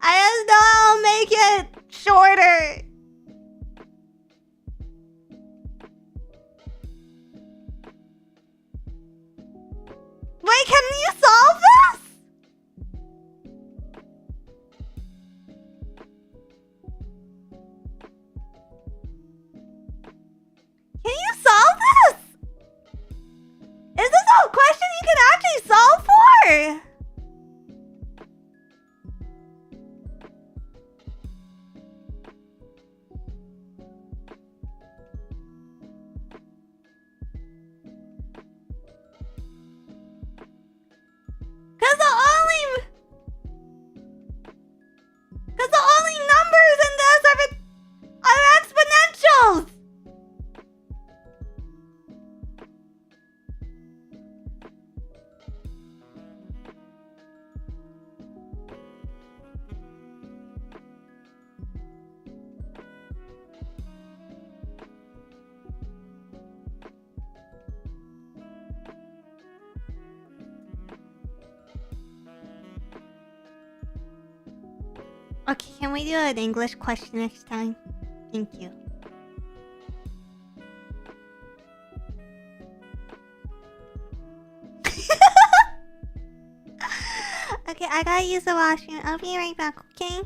I just know how to make it shorter. Wait, can you solve this? Can you solve this? Is this a question you can actually solve for? Cause the only numbers in this are exponentials. Okay, can we do an English question next time? Thank you. Okay, I gotta use the washroom. I'll be right back, okay?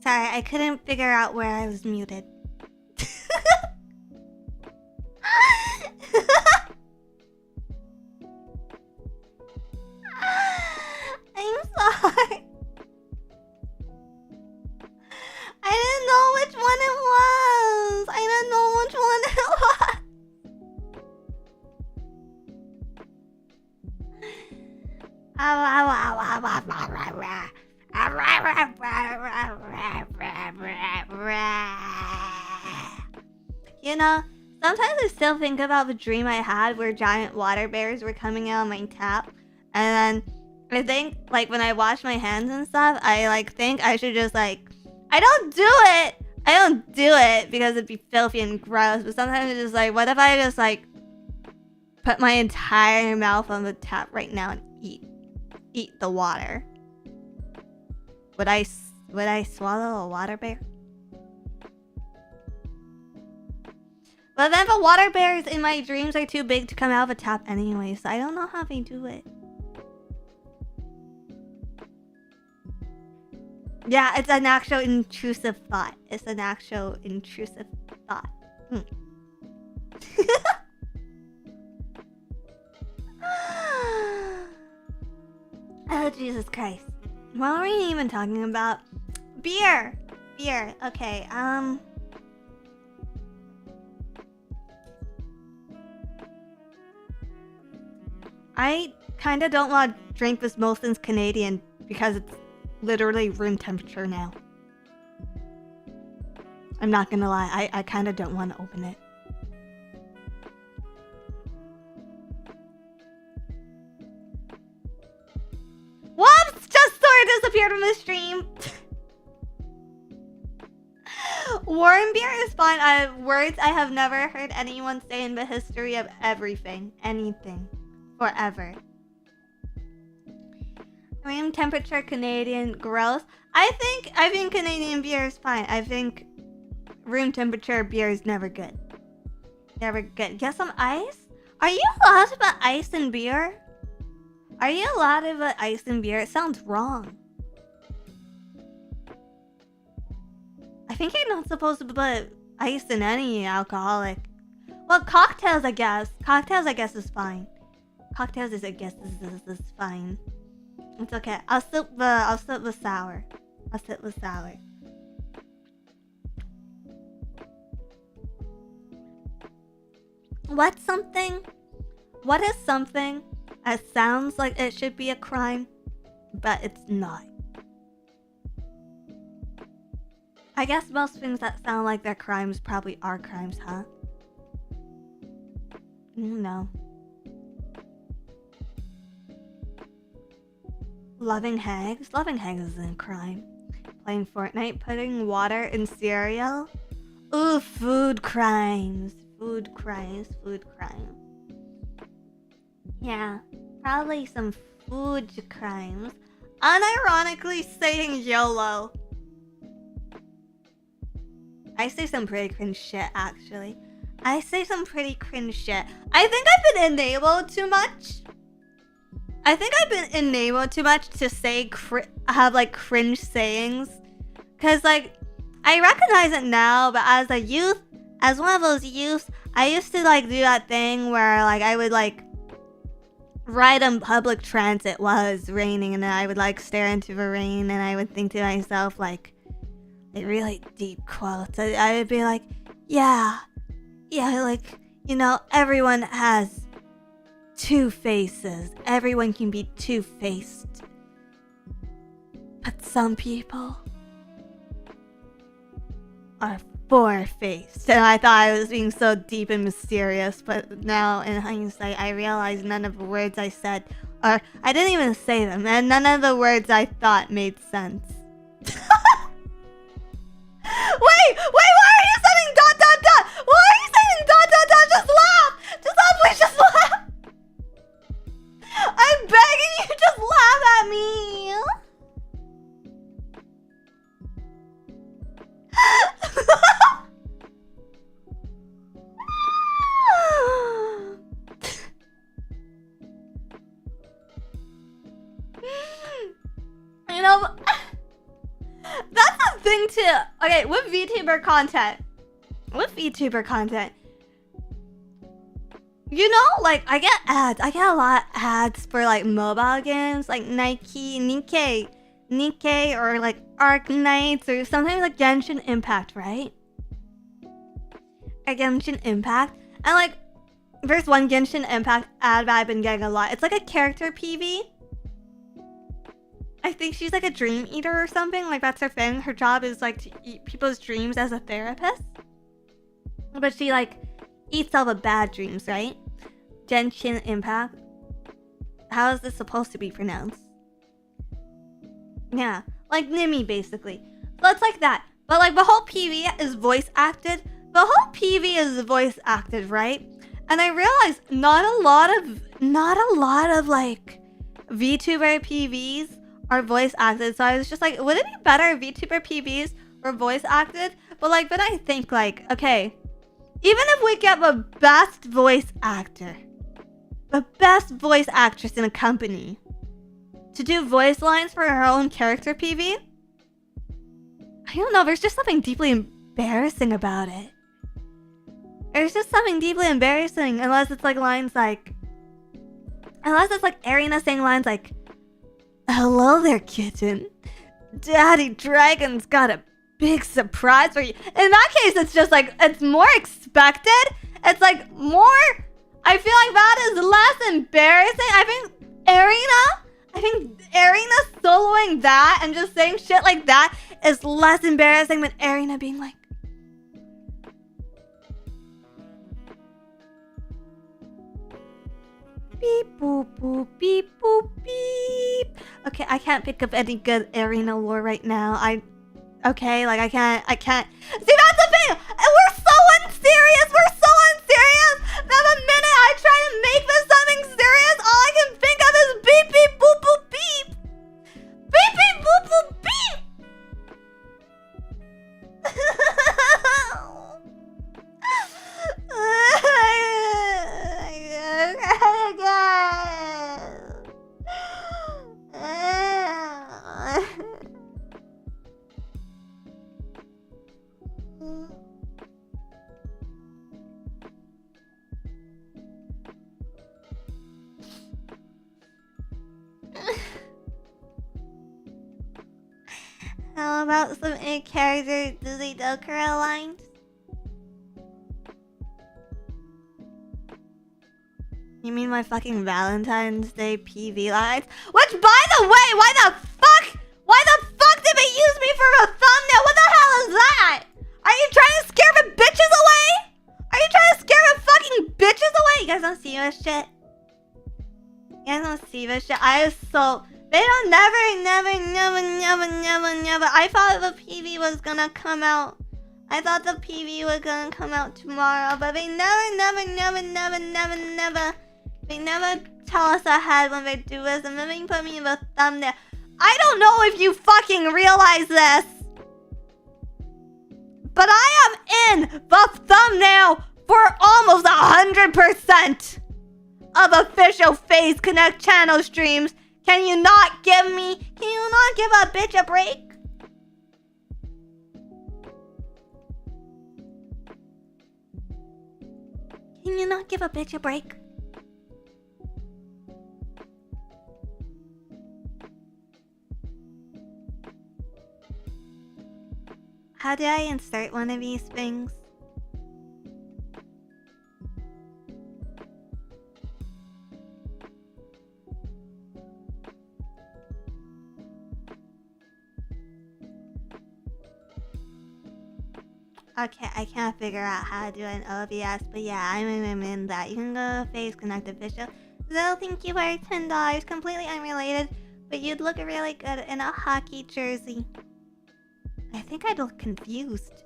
Sorry, I couldn't figure out where I was muted. I'm sorry. I didn't know which one it was. I didn't know which one it was. You know, sometimes I still think about the dream I had where giant water bears were coming out of my tap, and then I think, like, when I wash my hands and stuff, I, like, think I should just, like... I don't do it because it'd be filthy and gross, but sometimes it's just like, what if I just, like, put my entire mouth on the tap right now and eat the water? Would I swallow a water bear? But then the water bears in my dreams are too big to come out of a tap anyway, so I don't know how they do it. Yeah, it's an actual intrusive thought. It's an actual intrusive thought. Oh, Jesus Christ. What were we even talking about? Beer! Beer. Okay, I kinda don't want to drink this Molson's Canadian because it's literally room temperature now. I'm not gonna lie, I kinda don't want to open it. Whoops! Just sort of disappeared from the stream. Warm beer is fine. Words I have never heard anyone say in the history of everything. Anything. Forever. Room temperature Canadian, gross. I think Canadian beer is fine. I think room temperature beer is never good. Never good. Get some ice? Are you allowed to put ice in beer? Are you allowed to put ice in beer? It sounds wrong. I think you're not supposed to put ice in any alcoholic. Well, cocktails, I guess. Cocktails, I guess, is fine. Cocktails is, I guess, is fine. It's okay. I'll sip the sour. I'll sip the sour. What's something? What is something that sounds like it should be a crime, but it's not? I guess most things that sound like they're crimes probably are crimes, huh? No. Loving hags? Loving hags isn't a crime. Playing Fortnite, putting water in cereal? Ooh, food crimes. Food crimes. Food crimes. Yeah, probably some food crimes. Unironically saying YOLO. I say some pretty cringe shit, actually. I say some pretty cringe shit. I think I've been enabled too much. I think I've been enabled too much to say have like cringe sayings, cause like I recognize it now, but as a youth, as one of those youths, I used to like do that thing where like I would like ride on public transit while it was raining, and then I would like stare into the rain, and I would think to myself like really deep quotes. I would be like, yeah, like, you know, everyone has two faces. Everyone can be two-faced. But some people are four-faced. And I thought I was being so deep and mysterious, but now in hindsight, I realize none of the words I said are... I didn't even say them, and none of the words I thought made sense. Wait, why are you saying dot dot dot? Why are you saying dot dot dot? Just laugh! Just laugh, please, just laugh! I'm begging you, just laugh at me! You know, That's the thing too. Okay, with VTuber content, you know, like I get ads. I get a lot of ads for like mobile games, like Nikkei, or like Arc Knights, or sometimes like Genshin Impact, right? Or Genshin Impact, and like there's one Genshin Impact ad that I've been getting a lot. It's like a character PV. I think she's like a dream eater or something. Like that's her thing. Her job is like to eat people's dreams as a therapist. But she like eats all the bad dreams, right? Genshin Impact. How is this supposed to be pronounced? Yeah, like Nimi basically. So it's like that. But like the whole PV is voice acted. The whole PV is voice acted, right? And I realized not a lot of like VTuber PVs are voice acted. So I was just like, would it be better if VTuber PVs were voice acted? But like, then I think like, okay, even if we get the best voice actor, the best voice actress in a company to do voice lines for her own character PV, I don't know, there's just something deeply embarrassing about it. There's just something deeply embarrassing unless it's like Arena saying lines like, "Hello there, kitten. Daddy Dragon's got a big surprise for you." In that case, it's just like, it's more expected. It's like more, I feel like that is less embarrassing. I think Arena soloing that and just saying shit like that is less embarrassing than Arena being like, beep boop boop beep boop beep. Okay, I can't pick up any good Arena lore right now. I can't. See, that's the thing. We're so unserious. That the minute I try to make this something serious, all I can think of is beep beep boop boop beep. Beep beep boop boop beep. How about some in-character Dizzy Dokuro lines? You mean my fucking Valentine's Day PV lines? Which, by the way, why the fuck did they use me for a thumbnail? What the hell is that? Are you trying to scare the bitches away? Are you trying to scare the fucking bitches away? You guys don't see this shit? I was so... They don't never. I thought the PV was gonna come out. I thought the PV was gonna come out tomorrow, but they never. They never tell us ahead when they do this, and then they put me in the thumbnail. I don't know if you fucking realize this, but I am in the thumbnail for almost 100% of official FaZe Connect channel streams. Can you not give a bitch a break? Can you not give a bitch a break? How do I insert one of these things? Okay, I can't figure out how to do an OBS, but yeah, I'm in that. You can go to FaZe Connect Official. They'll think you for $10, completely unrelated, but you'd look really good in a hockey jersey. I think I'd look confused.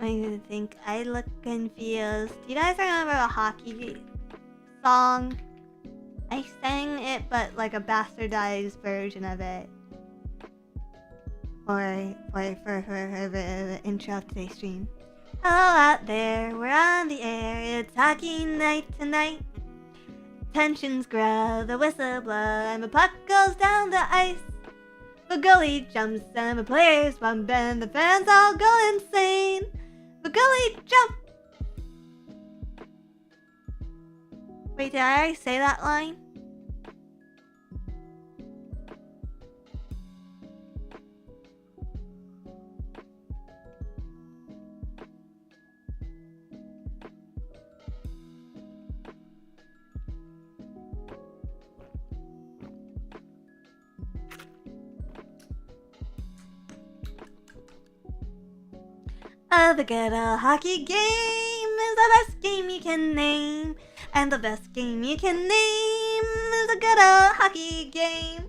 I think I look confused. Do you guys remember a hockey song? I sang it, but like a bastardized version of it. For the intro of today's stream. Hello out there, we're on the air. It's hockey night tonight. Tensions grow, the whistle blows, and the puck goes down the ice. The gully jumps and the players bump and the fans all go insane. The gully jump. Wait, did I already say that line? The ghetto hockey game is the best game you can name. And the best game you can name is the ghetto hockey game.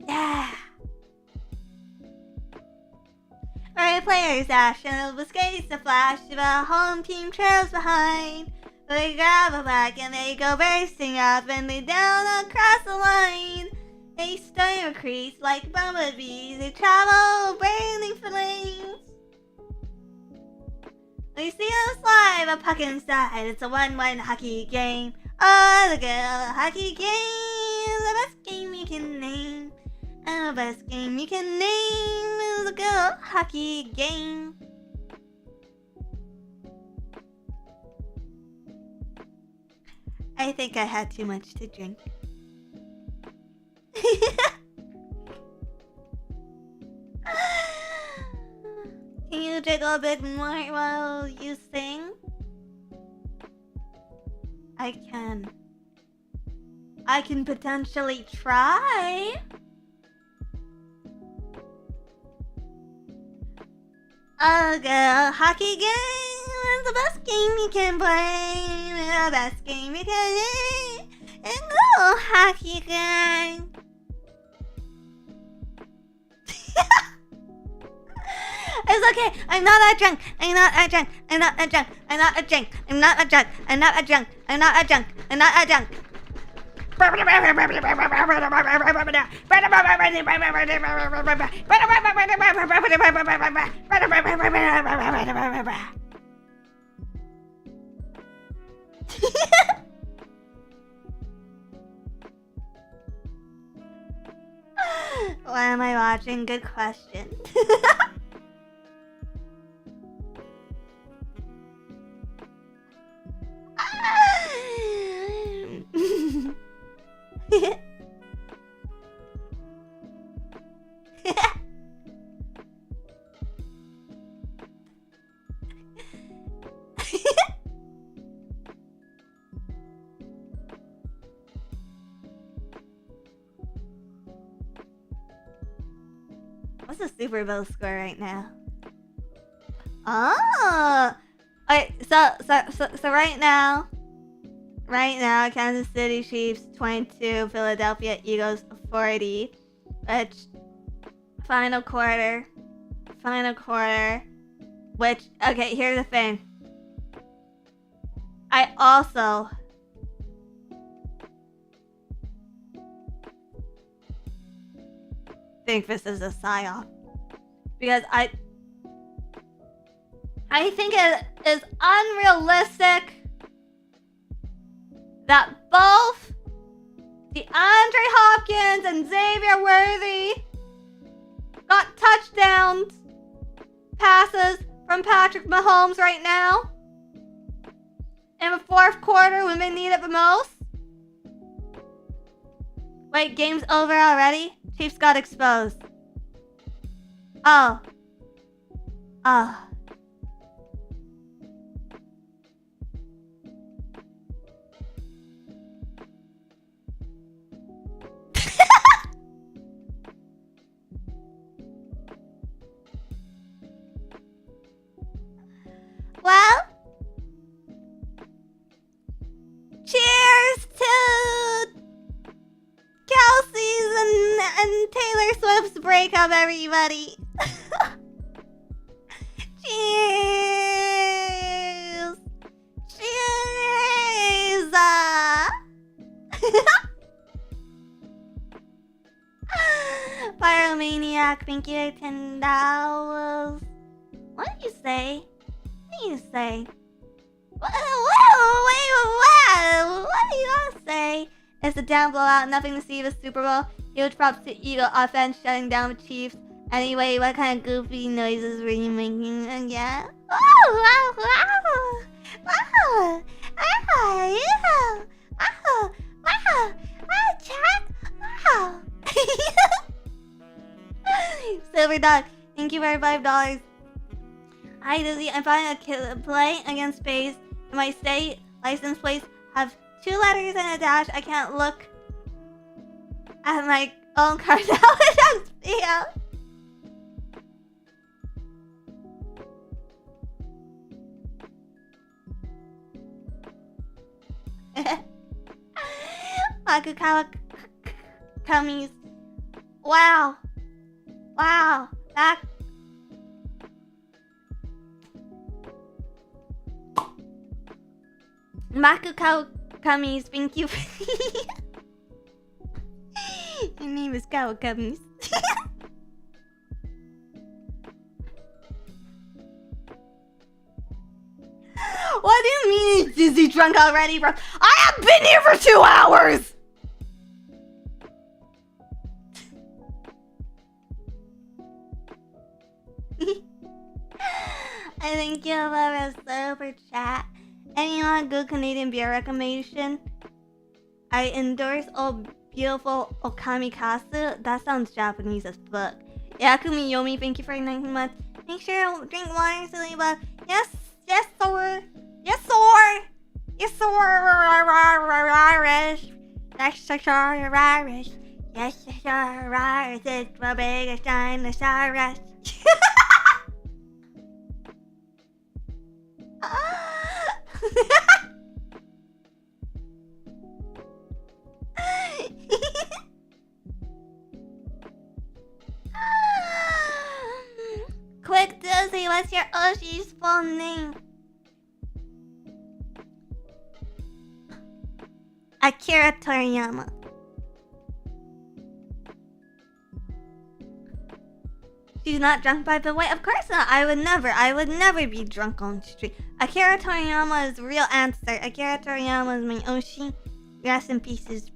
Yeah. Right players dash and the skates to flash. The home team trails behind. They grab a puck and they go bursting up and they down across the line. They storm crease like bumblebees. They travel burning flames. We see them slide a puck inside. It's a 1-1 hockey game. Oh, the good hockey game. The best game you can name. And the best game you can name is the good hockey game. I think I had too much to drink. Can you jiggle a bit more while you sing? I can potentially try. A good hockey game is the best game you can play. The best game you can play. A good hockey game. It's okay. I'm not that drunk. I'm not that drunk. I'm not that drunk. I'm not a drunk. I'm not a drunk. I'm not a drunk. I'm not a drunk. I'm not a drunk. What am I watching? Good question. What's the Super Bowl score right now? Oh! Alright, so right now, Kansas City Chiefs 22, Philadelphia Eagles 40. Which, final quarter. Which, okay, here's the thing. I also think this is a psyop. Because I think it is unrealistic that both DeAndre Hopkins and Xavier Worthy got touchdowns, passes from Patrick Mahomes right now in the fourth quarter when they need it the most. Wait, game's over already? Chiefs got exposed. Oh. Well, cheers to Kelsey's and Taylor Swift's breakup, everybody. Cheers. Cheers. Pyromaniac, thank you $10. What did you say? What do you say? What do you say? It's a down blowout, nothing to see with Super Bowl. Huge props to Eagle offense shutting down the Chiefs. Anyway, what kind of goofy noises were you making again? Oh, wow, wow. Wow. Wow. Yeah. Wow. Wow. Wow, Jack. Wow. Silver Dog, thank you for $5. Hi, Dizzy. I'm finding a play against space in my state. License plates have 2 letters and a dash. I can't look at my own car now. Yeah. Makukawa Kummies. Wow. Wow. That. Makukawa Kummies, thank you. Your name is Kawakamis. What do you mean he's dizzy drunk already, bro? I have been here for 2 hours! I thank you for a super chat. Anyone good Canadian beer recommendation? I endorse all beautiful okamikasu. That sounds Japanese as fuck. Yakumi Yomi, thank you for 19 months. Make sure to drink water, silly bug. Yes, yes, sir. Yes, sir. Yes, sir. Irish. Yes, sir. Irish. Yes, sir. Irish. It's the biggest dinosaurus. Quick, Dizzy, what's your Oshi's full name? Akira Toriyama. She's not drunk, by the way. Of course not. I would never be drunk on the street. Akira Toriyama is the real answer. Akira Toriyama is my Oshi. Rest in pieces.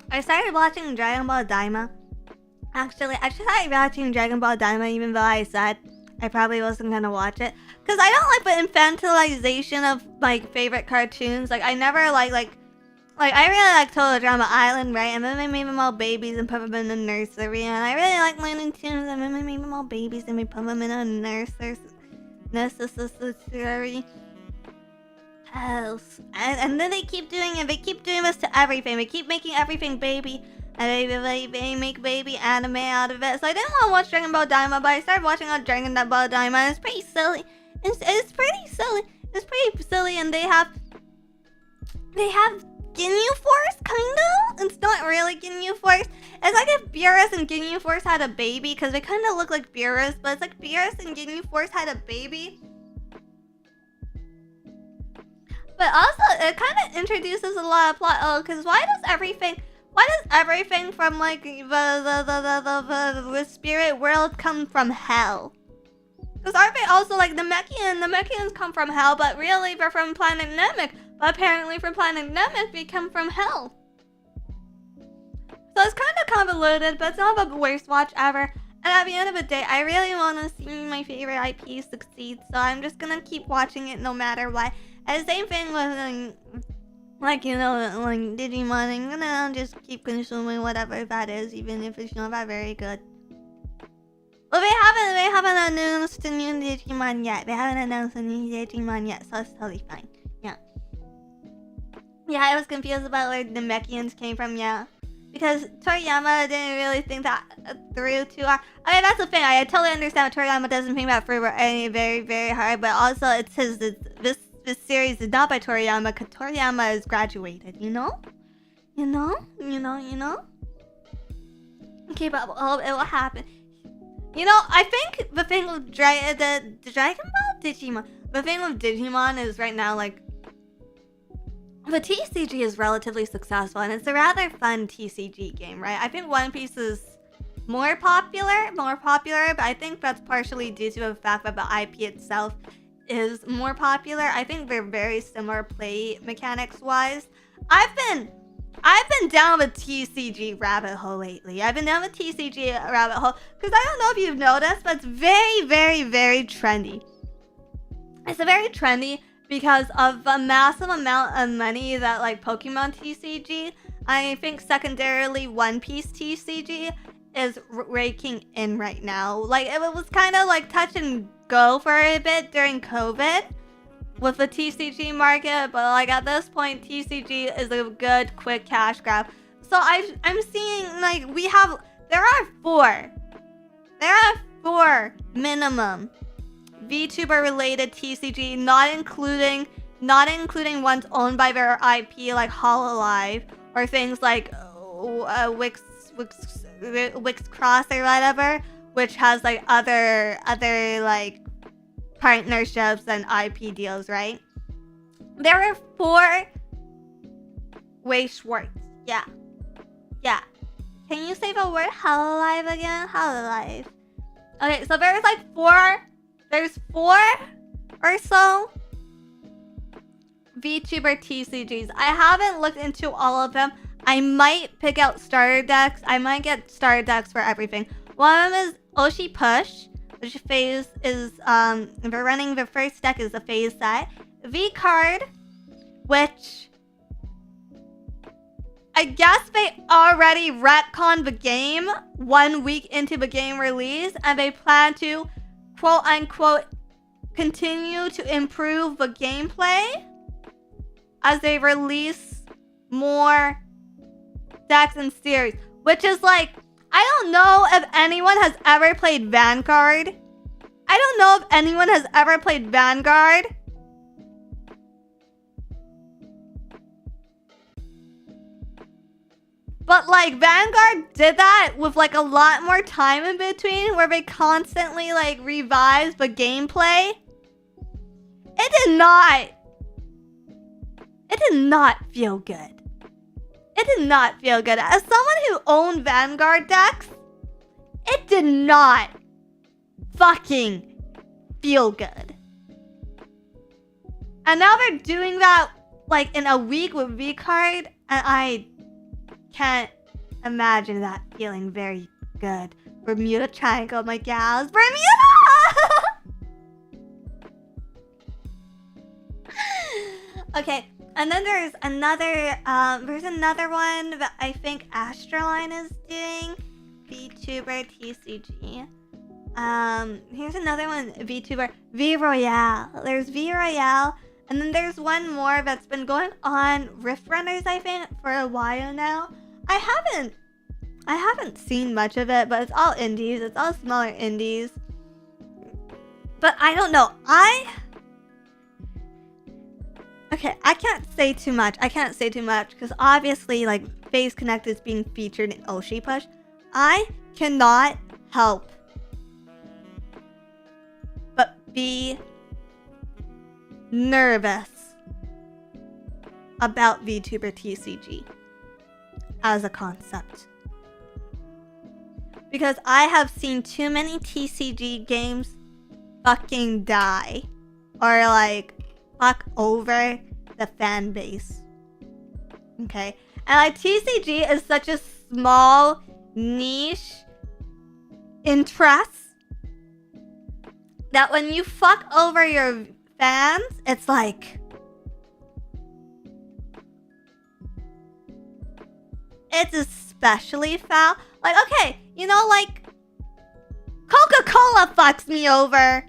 I started watching Dragon Ball Daima. Actually, I started watching Dragon Ball Daima even though I said I probably wasn't gonna watch it. Because I don't like the infantilization of my favorite cartoons. Like, I never like I really like Total Drama Island, right? And then they made them all babies and put them in the nursery. And I really like Looney Tunes, and then they made them all babies and we put them in a nursery house. And then they keep doing it. They keep doing this to everything. They keep making everything baby. And they make baby anime out of it. So I didn't want to watch Dragon Ball Daima, but I started watching on Dragon Ball Daima, and it's pretty silly. It's pretty silly. It's pretty silly, and they have Ginyu Force, kinda? It's not really Ginyu Force. It's like if Beerus and Ginyu Force had a baby, because they kinda look like Beerus, but it's like Beerus and Ginyu Force had a baby. But also, it kinda introduces a lot of plot, because why does everything from like the spirit world come from hell? Because aren't they also like the Namekians come from hell, but really they're from planet Namek. But apparently from planet Namek we come from hell. So it's kind of convoluted, but it's not the worst watch ever. And at the end of the day, I really want to see my favorite IP succeed, so I'm just gonna keep watching it no matter what. And the same thing with like Digimon. I'm gonna just keep consuming whatever that is, even if it's not that very good. Well, they haven't announced a new Digimon yet. So it's totally fine. Yeah, I was confused about where the Namekians came from, yeah. Because Toriyama didn't really think that through too hard. I mean, that's the thing. I totally understand Toriyama doesn't think that through very, very hard. But also, this series is not by Toriyama, because Toriyama is graduated, you know? You know? Okay, but it will happen. You know, I think the thing with Dragon Ball Digimon, the thing with Digimon is right now, like, the TCG is relatively successful, and it's a rather fun TCG game, right? I think One Piece is more popular, but I think that's partially due to the fact that the IP itself is more popular. I think they're very similar play mechanics wise. I've been down the TCG rabbit hole lately. I've been down the TCG rabbit hole because I don't know if you've noticed, but it's very, very, very trendy. It's very trendy because of the massive amount of money that like Pokemon TCG, I think secondarily One Piece TCG is raking in right now. Like it was kind of like touch and go for a bit during COVID with the TCG market, but like at this point TCG is a good quick cash grab. So I'm seeing like there are four minimum VTuber related TCG, not including ones owned by their IP like Hololive or things like Wix Cross or whatever, which has like other like partnerships and IP deals, right? There are 4 Way Schwartz. Yeah. Can you say the word Hololive again? Hololive. Okay, so there's 4 or so VTuber TCGs. I haven't looked into all of them. I might pick out starter decks. I might get starter decks for everything. One of them is Oshi Push, which phase is they're running the first deck is the phase set. V Card, which I guess they already retconned the game 1 week into the game release, and they plan to quote unquote continue to improve the gameplay as they release more decks and series, which is like, I don't know if anyone has ever played Vanguard. But like Vanguard did that with like a lot more time in between, where they constantly like revised the gameplay. It did not feel good. As someone who owned Vanguard decks, it did not fucking feel good. And now they're doing that like in a week with V-Card, and I can't imagine that feeling very good. Bermuda Triangle, my gals. Bermuda! Okay, and then there's another one that I think Astroline is doing. VTuber TCG. Here's another one, VTuber. V Royale. There's V Royale. And then there's one more that's been going on Rift Runners, I think, for a while now. I haven't seen much of it, but it's all indies. It's all smaller indies. But I don't know. Okay, I can't say too much because obviously, like, FaZe Connect is being featured in Oshi Push. I cannot help but be nervous about VTuber TCG as a concept. Because I have seen too many TCG games fucking die or like fuck over the fan base. Okay? And like TCG is such a small niche interest that when you fuck over your fans, it's like it's especially foul. Like, okay, you know, like Coca-Cola fucks me over.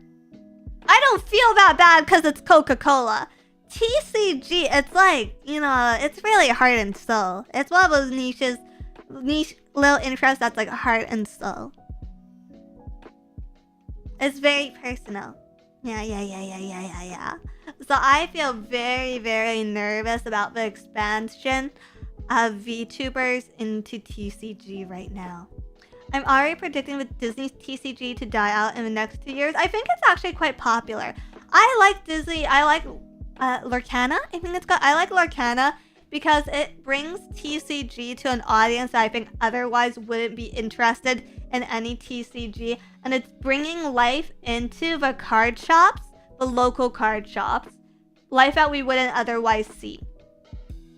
I don't feel that bad because it's Coca-Cola. TCG, it's like, you know, it's really heart and soul. It's one of those niche little interests that's like heart and soul. It's very personal. Yeah. So I feel very, very nervous about the expansion of VTubers into TCG right now. I'm already predicting with Disney's TCG to die out in the next 2 years. I think it's actually quite popular. I like Disney. I like Lorcana. I like Lorcana because it brings TCG to an audience that I think otherwise wouldn't be interested in any TCG, and it's bringing life into the card shops, the local card shops, life that we wouldn't otherwise see.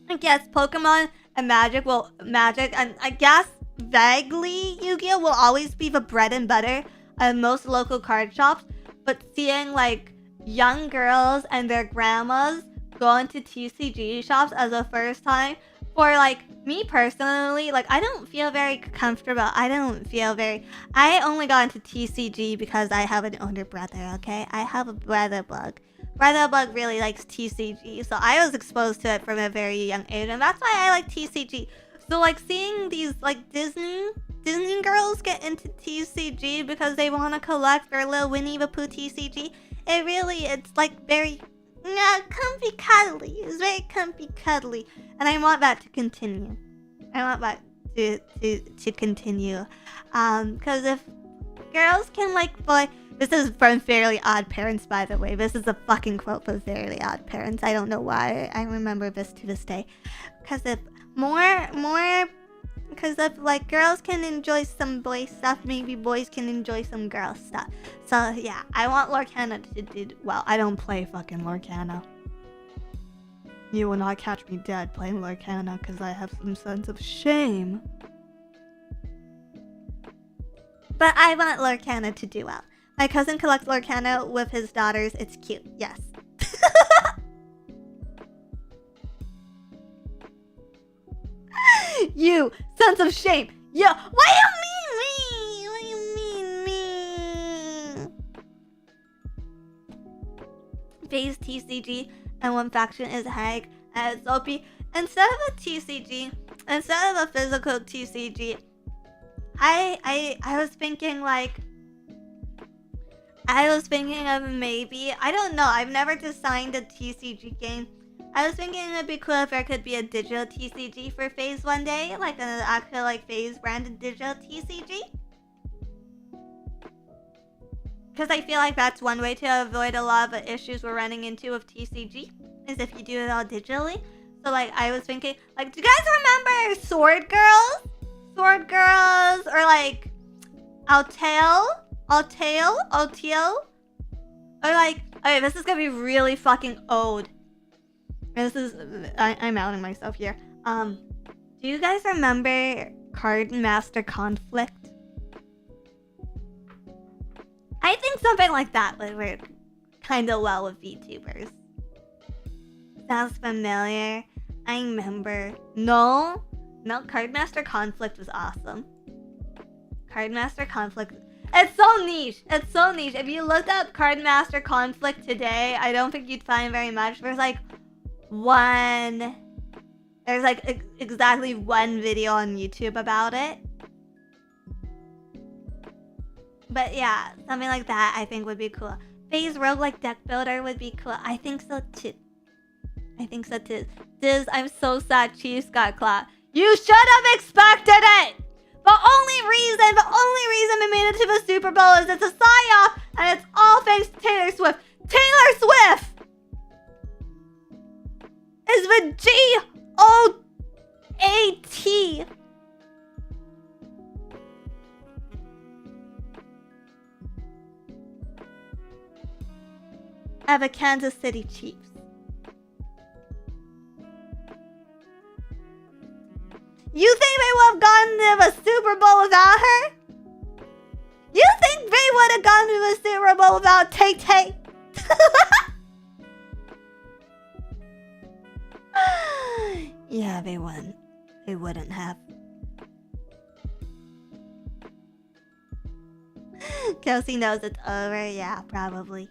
I guess Pokemon and Magic, and I guess vaguely Yu-Gi-Oh will always be the bread and butter of most local card shops, but seeing like young girls and their grandmas go into TCG shops as a first time, for like me personally, like I don't feel very comfortable. I only got into TCG because I have an older brother, okay? I have a brother bug. Brother bug really likes TCG, so I was exposed to it from a very young age, and that's why I like TCG. So like seeing these like Disney girls get into TCG because they want to collect their little Winnie the Pooh TCG, it's like very comfy cuddly. It's very comfy cuddly, and I want that to continue. I want that to continue, because if girls can like boy. This is from Fairly Odd Parents, by the way. This is a fucking quote from Fairly Odd Parents. I don't know why I remember this to this day. Because if like girls can enjoy some boy stuff, maybe boys can enjoy some girl stuff. So yeah, I want Lorcana to do well. I don't play fucking Lorcana. You will not catch me dead playing Lorcana because I have some sense of shame. But I want Lorcana to do well. My cousin collects Lorcana with his daughters. It's cute. Yes. You, sense of shame. Yo, what do you mean me? What do you mean me? Phase TCG and one faction is Hag and Soapy. Instead of a TCG, instead of a physical TCG, I was thinking like, of maybe, I don't know, I've never designed a TCG game. I was thinking it'd be cool if there could be a digital TCG for Phase one day, like an actual like Phase branded digital TCG. Because I feel like that's one way to avoid a lot of the issues we're running into with TCG, is if you do it all digitally. So like I was thinking, like, do you guys remember Sword Girls? Sword Girls, or like Alteo? Or like, okay, this is gonna be really fucking old. And I'm outing myself here. Do you guys remember Card Master Conflict? I think something like that would work kinda well with VTubers. Sounds familiar. I remember. No, Card Master Conflict was awesome. Card Master Conflict. It's so niche. If you looked up Card Master Conflict today, I don't think you'd find very much. There's like exactly one video on YouTube about it. But yeah, something like that I think would be cool. Phase Roguelike Deck Builder would be cool. I think so too. Diz, I'm so sad Chiefs got clapped. You should have expected it! The only reason we made it to the Super Bowl is it's a psyop, and it's all thanks to Taylor Swift. Taylor Swift is the G-O-A-T. Of the Kansas City Chiefs. You think they would have gone to the Super Bowl without her? You think they would have gone to the Super Bowl without Tay-Tay? Yeah, they wouldn't. They wouldn't have. Kelsey knows it's over. Yeah, probably.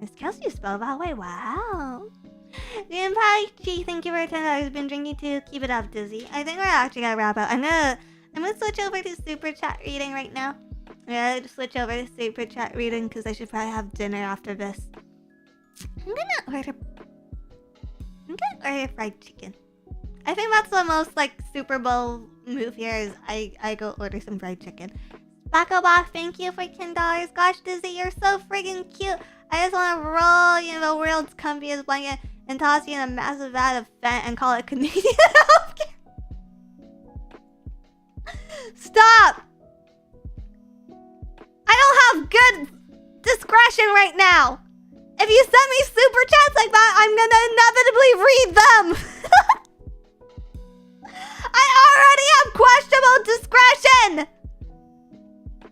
Is Kelsey spelled that way? Wow. Gee, thank you for $10. Been drinking too. Keep it up, Dizzy. I think we're actually gonna wrap up. I'm gonna switch over to super chat reading right now. I'm gonna switch over to super chat reading because I should probably have dinner after this. I'm gonna order fried chicken. I think that's the most like Super Bowl move here is I go order some fried chicken. Backlebach, thank you for $10. Gosh, Dizzy, you're so friggin' cute. I just want to roll you the world's comfiest blanket and toss you in a massive vat of Fent and call it Canadian healthcare. Stop! have good discretion right now. If you send me super chats like that, I'm gonna inevitably read them. I already have questionable discretion.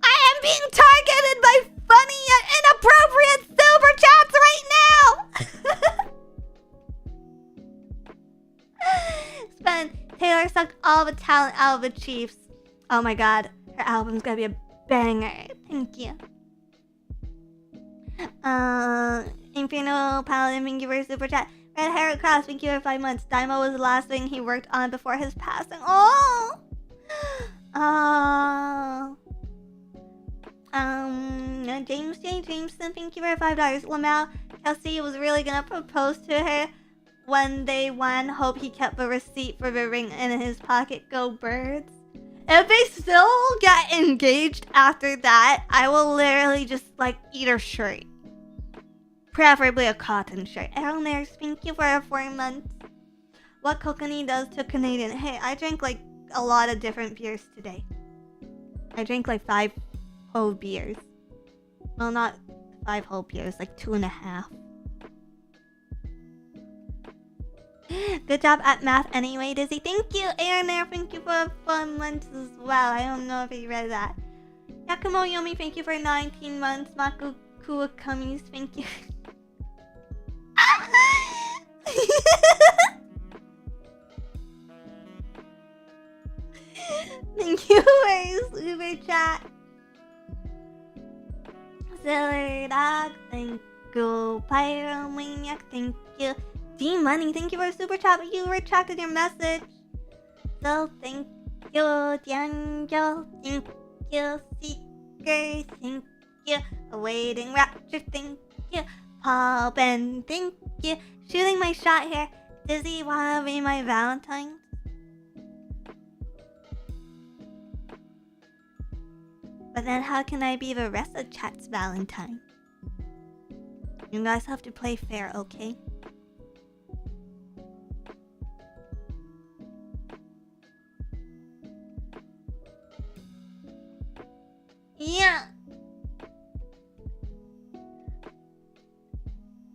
I am being targeted by funny yet inappropriate super chats right now. Spend Taylor sucked all the talent out of the Chiefs. Oh my god, her album's gonna be a banger. Thank you. Inferno Paladin, thank you for super chat. Red Hair Cross, thank you for 5 months. Daimo was the last thing he worked on before his passing. Oh! James J. Jameson, thank you for $5. Lamau, Kelsey was really gonna propose to her when they won. Hope he kept the receipt for the ring in his pocket. Go Birds. If they still get engaged after that, I will literally just like eat her shirt. Preferably a cotton shirt. Aaron Ayers, thank you for 4 months. What Kokanee does to Canadian. Hey, I drank like a lot of different beers today. I drank like 5 whole beers. Well, not 5 whole beers, like 2.5. Good job at math anyway, Dizzy. Thank you, Aaron Air. Thank you for 4 months as well. I don't know if you read that. Yakumo Yomi, thank you for 19 months. Maku Kuwakamis, thank you. Thank you for super chat. Silver Dog, thank you. Pyromaniac, thank you. D Money, thank you for super chat, but you retracted your message. So thank you. Daniel, thank you. Seeker, thank you. Awaiting Rapture, thank you. Paul Ben, thank you. Shooting my shot here. Dizzy, wanna be my Valentine? But then how can I be the rest of chat's Valentine? You guys have to play fair, okay? Yeah.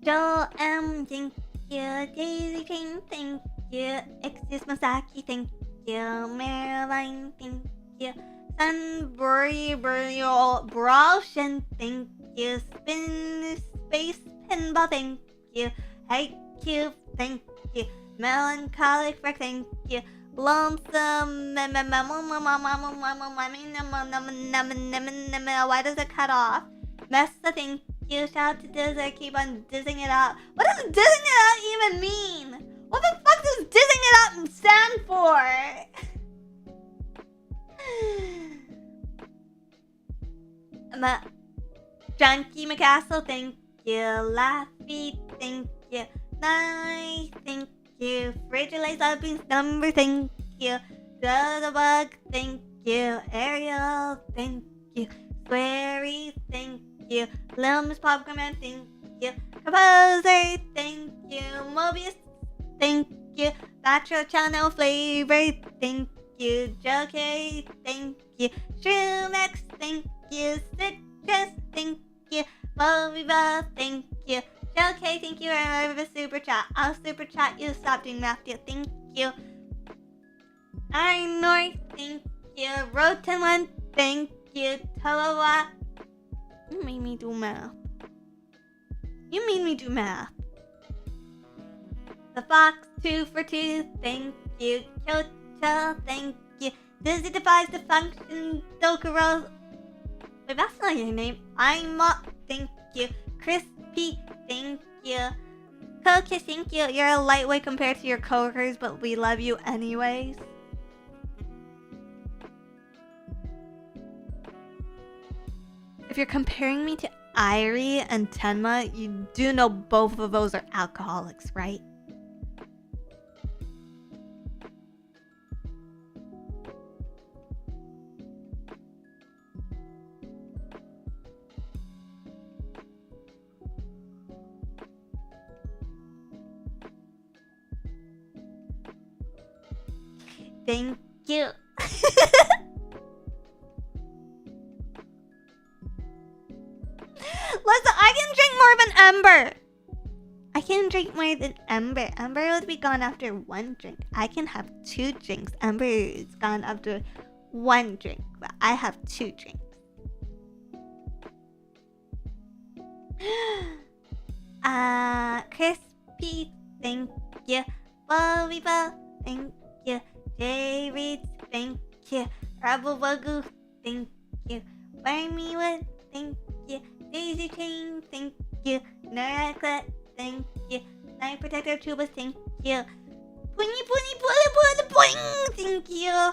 Joe M, thank you. Daisy Jane, thank you. Excuse Masaki, thank you. Marilyn, thank you. Sunbury Burial Broshen, thank you. Spin Space Pinball, thank you. Hey Cube, thank you. Melancholic Freck, thank you. Lonesome, why does it cut off? Messa, thank you. Shout out to Dizzer, keep on dizzing it out. What does dizzing it out even mean? What the fuck does dizzing it out stand for? Junkie McCastle, thank you. Laffy, thank you. Nice, thank you. Fragile Beans number, thank you. The Bug, thank you. Ariel, thank you. Sweary, thank you. Limbs Popcorn, thank you. Composer, thank you. Mobius, thank you. Natural Channel Flavor, thank you. Jockey, thank you. Shroomex, thank you. Citrus, thank you. Mobiba, thank you. Jockey, thank you for the super chat. I'll super chat you. Stop doing math, deal. Thank you. North, thank you. Rotan1, thank you. Talawa. You made me do math. You made me do math. The Fox 2 for 2, thank you. Kyoto, thank you. Dizzy defies the function. Dokuro. Wait, that's not your name. I'm up, thank you. Crispy, thank you. Koki, thank you. You're a lightweight compared to your coworkers, but we love you anyways. If you're comparing me to Irie and Tenma, you do know both of those are alcoholics, right? Thank you. Listen, I can drink more than Ember. I can drink more than Ember. Ember would be gone after 1 drink. I can have 2 drinks. Ember is gone after 1 drink, but I have 2 drinks. Crispy, thank you. Boliva, thank you. J Reeds, thank you. Rebel Wagu, thank you. Wormywood, thank you. Daisy Chain, thank you. Neraclet, thank you. Night Protector Tubas, thank you. Poony Poony Poony Poony Poing, thank you.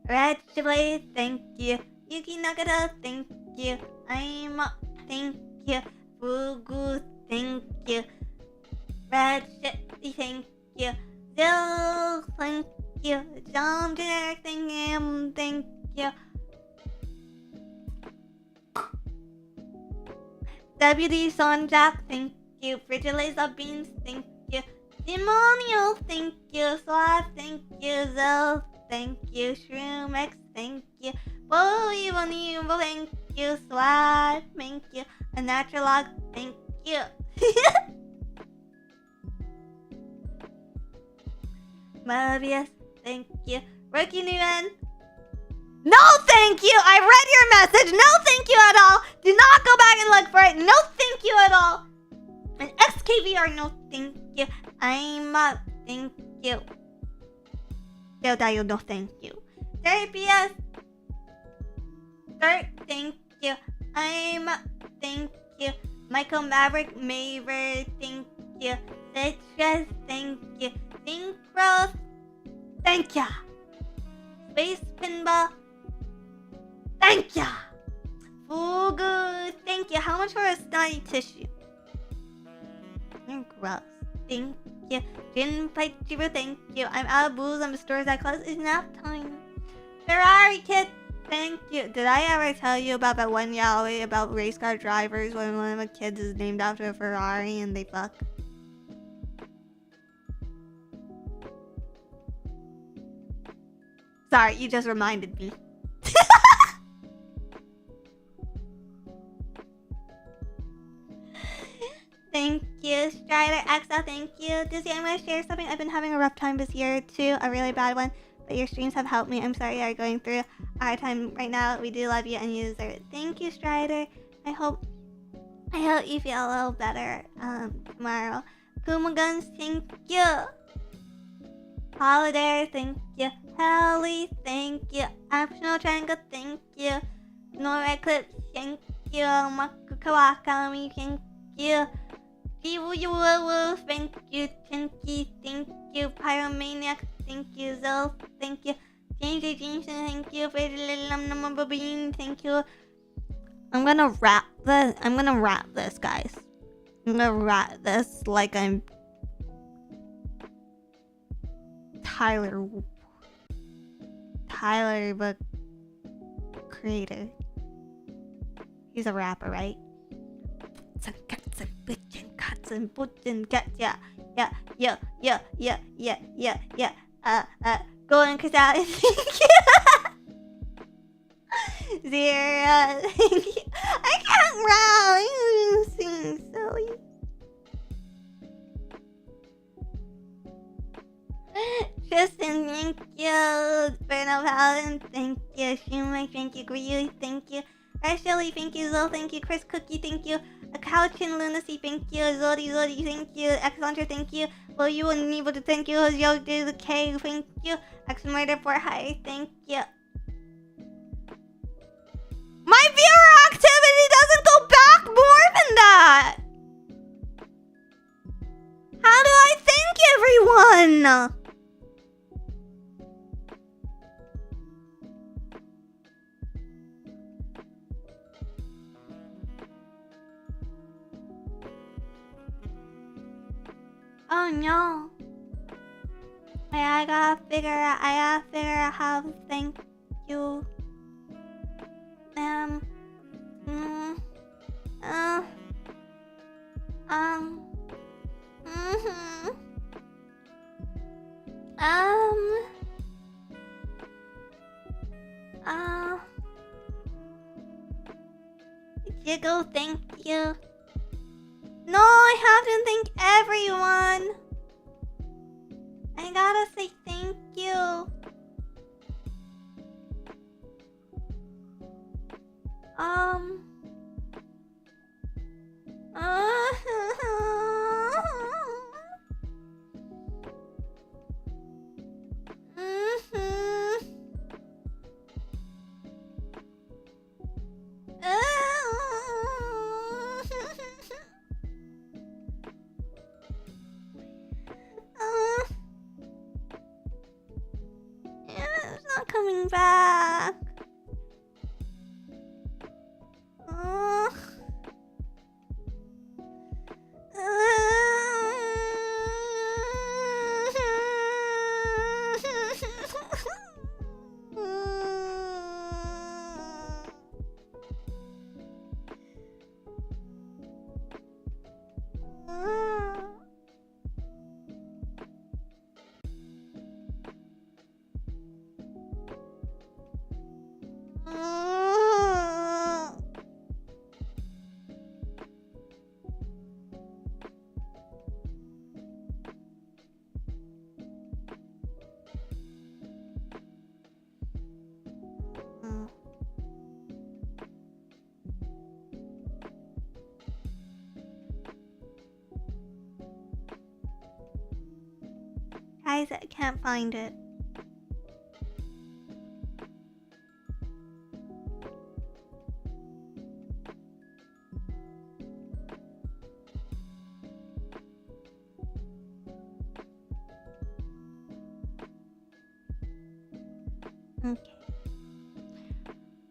Red Blade, thank you. Yuki Nagata, thank you. I'm up, thank you. Fugu, thank you. Red Shitty, thank you. Zill, thank you. John Generic, thank you. WD Sonjack, thank you. Frigiliza Beans, thank you. Demonio, thank you. Sloth, thank you. Zill, thank you. Shroomex, thank you. Boy, thank you. Swat, thank you. A Naturalog, thank you. Mobius, thank you. Rookie Nguyen. No thank you! I read your message! No thank you at all! Do not go back and look for it! No thank you at all! And XKVR, no thank you. I'm up, thank you. Deodayo, no thank you. Dirt BS. Dirt, thank you. I'm up, thank you. Michael Maverick Maver, thank you. Citrus, thank you. Synchros, thank ya. Space Pinball, thank ya. Fugu, thank you. How much for a snotty tissue? You're gross. Thank you. Gin Pipe Cheaper, thank you. I'm out of booze on the stores that close. It's nap time. Ferrari Kid, thank you. Did I ever tell you about that one yaoi about race car drivers when one of the kids is named after a Ferrari and they fuck? Sorry, you just reminded me. Thank you, Strider XL, thank you. Dizzy, I'm gonna share something. I've been having a rough time this year too, a really bad one. But your streams have helped me. I'm sorry you're going through a hard time right now. We do love you and you deserve it. Thank you, Strider. I hope you feel a little better tomorrow. Kumaguns, thank you. Holiday, thank you. Helly, thank you. Optional Triangle, thank you. Nora Eclipse, thank you. Maku Kawakami, thank you. Jiwu, thank you. Tinky, thank you. Pyromaniac, thank you. Zell, thank you. James A. Jameson, thank you. Number Bean, thank you. I'm gonna wrap this, guys. I'm gonna wrap this like I'm Tyler, the creator. He's a rapper, right? Some cats and bitchin' cats and butchin' cats, yeah. Golden Crystal, thank you. Zero, thank you. I can't rap. I'm singing silly. Tristan, thank you. Bruno Paladin, thank you. Shumai, thank you. Griyu, thank you. Ashley, thank you. Zol, thank you. Chris Cookie, thank you. A Couchin Lunacy, thank you. Zodi, thank you. Xantra, thank you. Well, you wouldn't be able to thank you. Yo, do the K, thank you. X Murder for Hi, thank you. My viewer activity doesn't go back more than that. How do I thank everyone? Oh no. I gotta figure out how to thank you. Mhm. You go thank you? No, I have to thank everyone. I gotta say thank you. It's not coming back. Guys, I can't find it.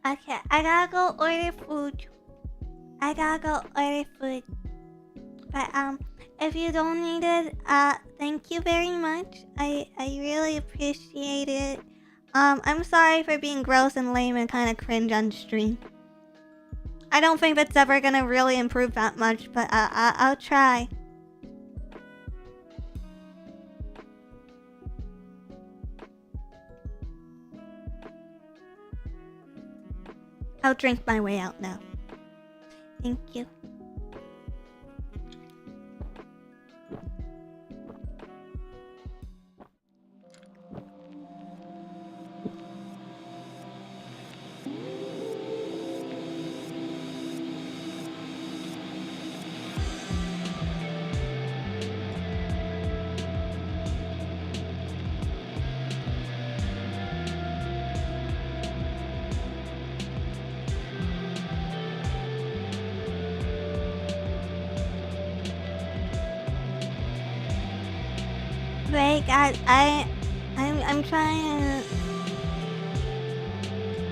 Okay, I gotta go order food. But if you don't need it, thank you very much. I really appreciate it. I'm sorry for being gross and lame and kind of cringe on stream. I don't think that's ever gonna really improve that much, but I'll try. I'll drink my way out now. Thank you. Wait, guys, I'm trying to...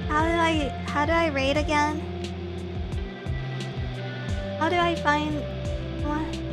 How do I raid again? How do I find... What?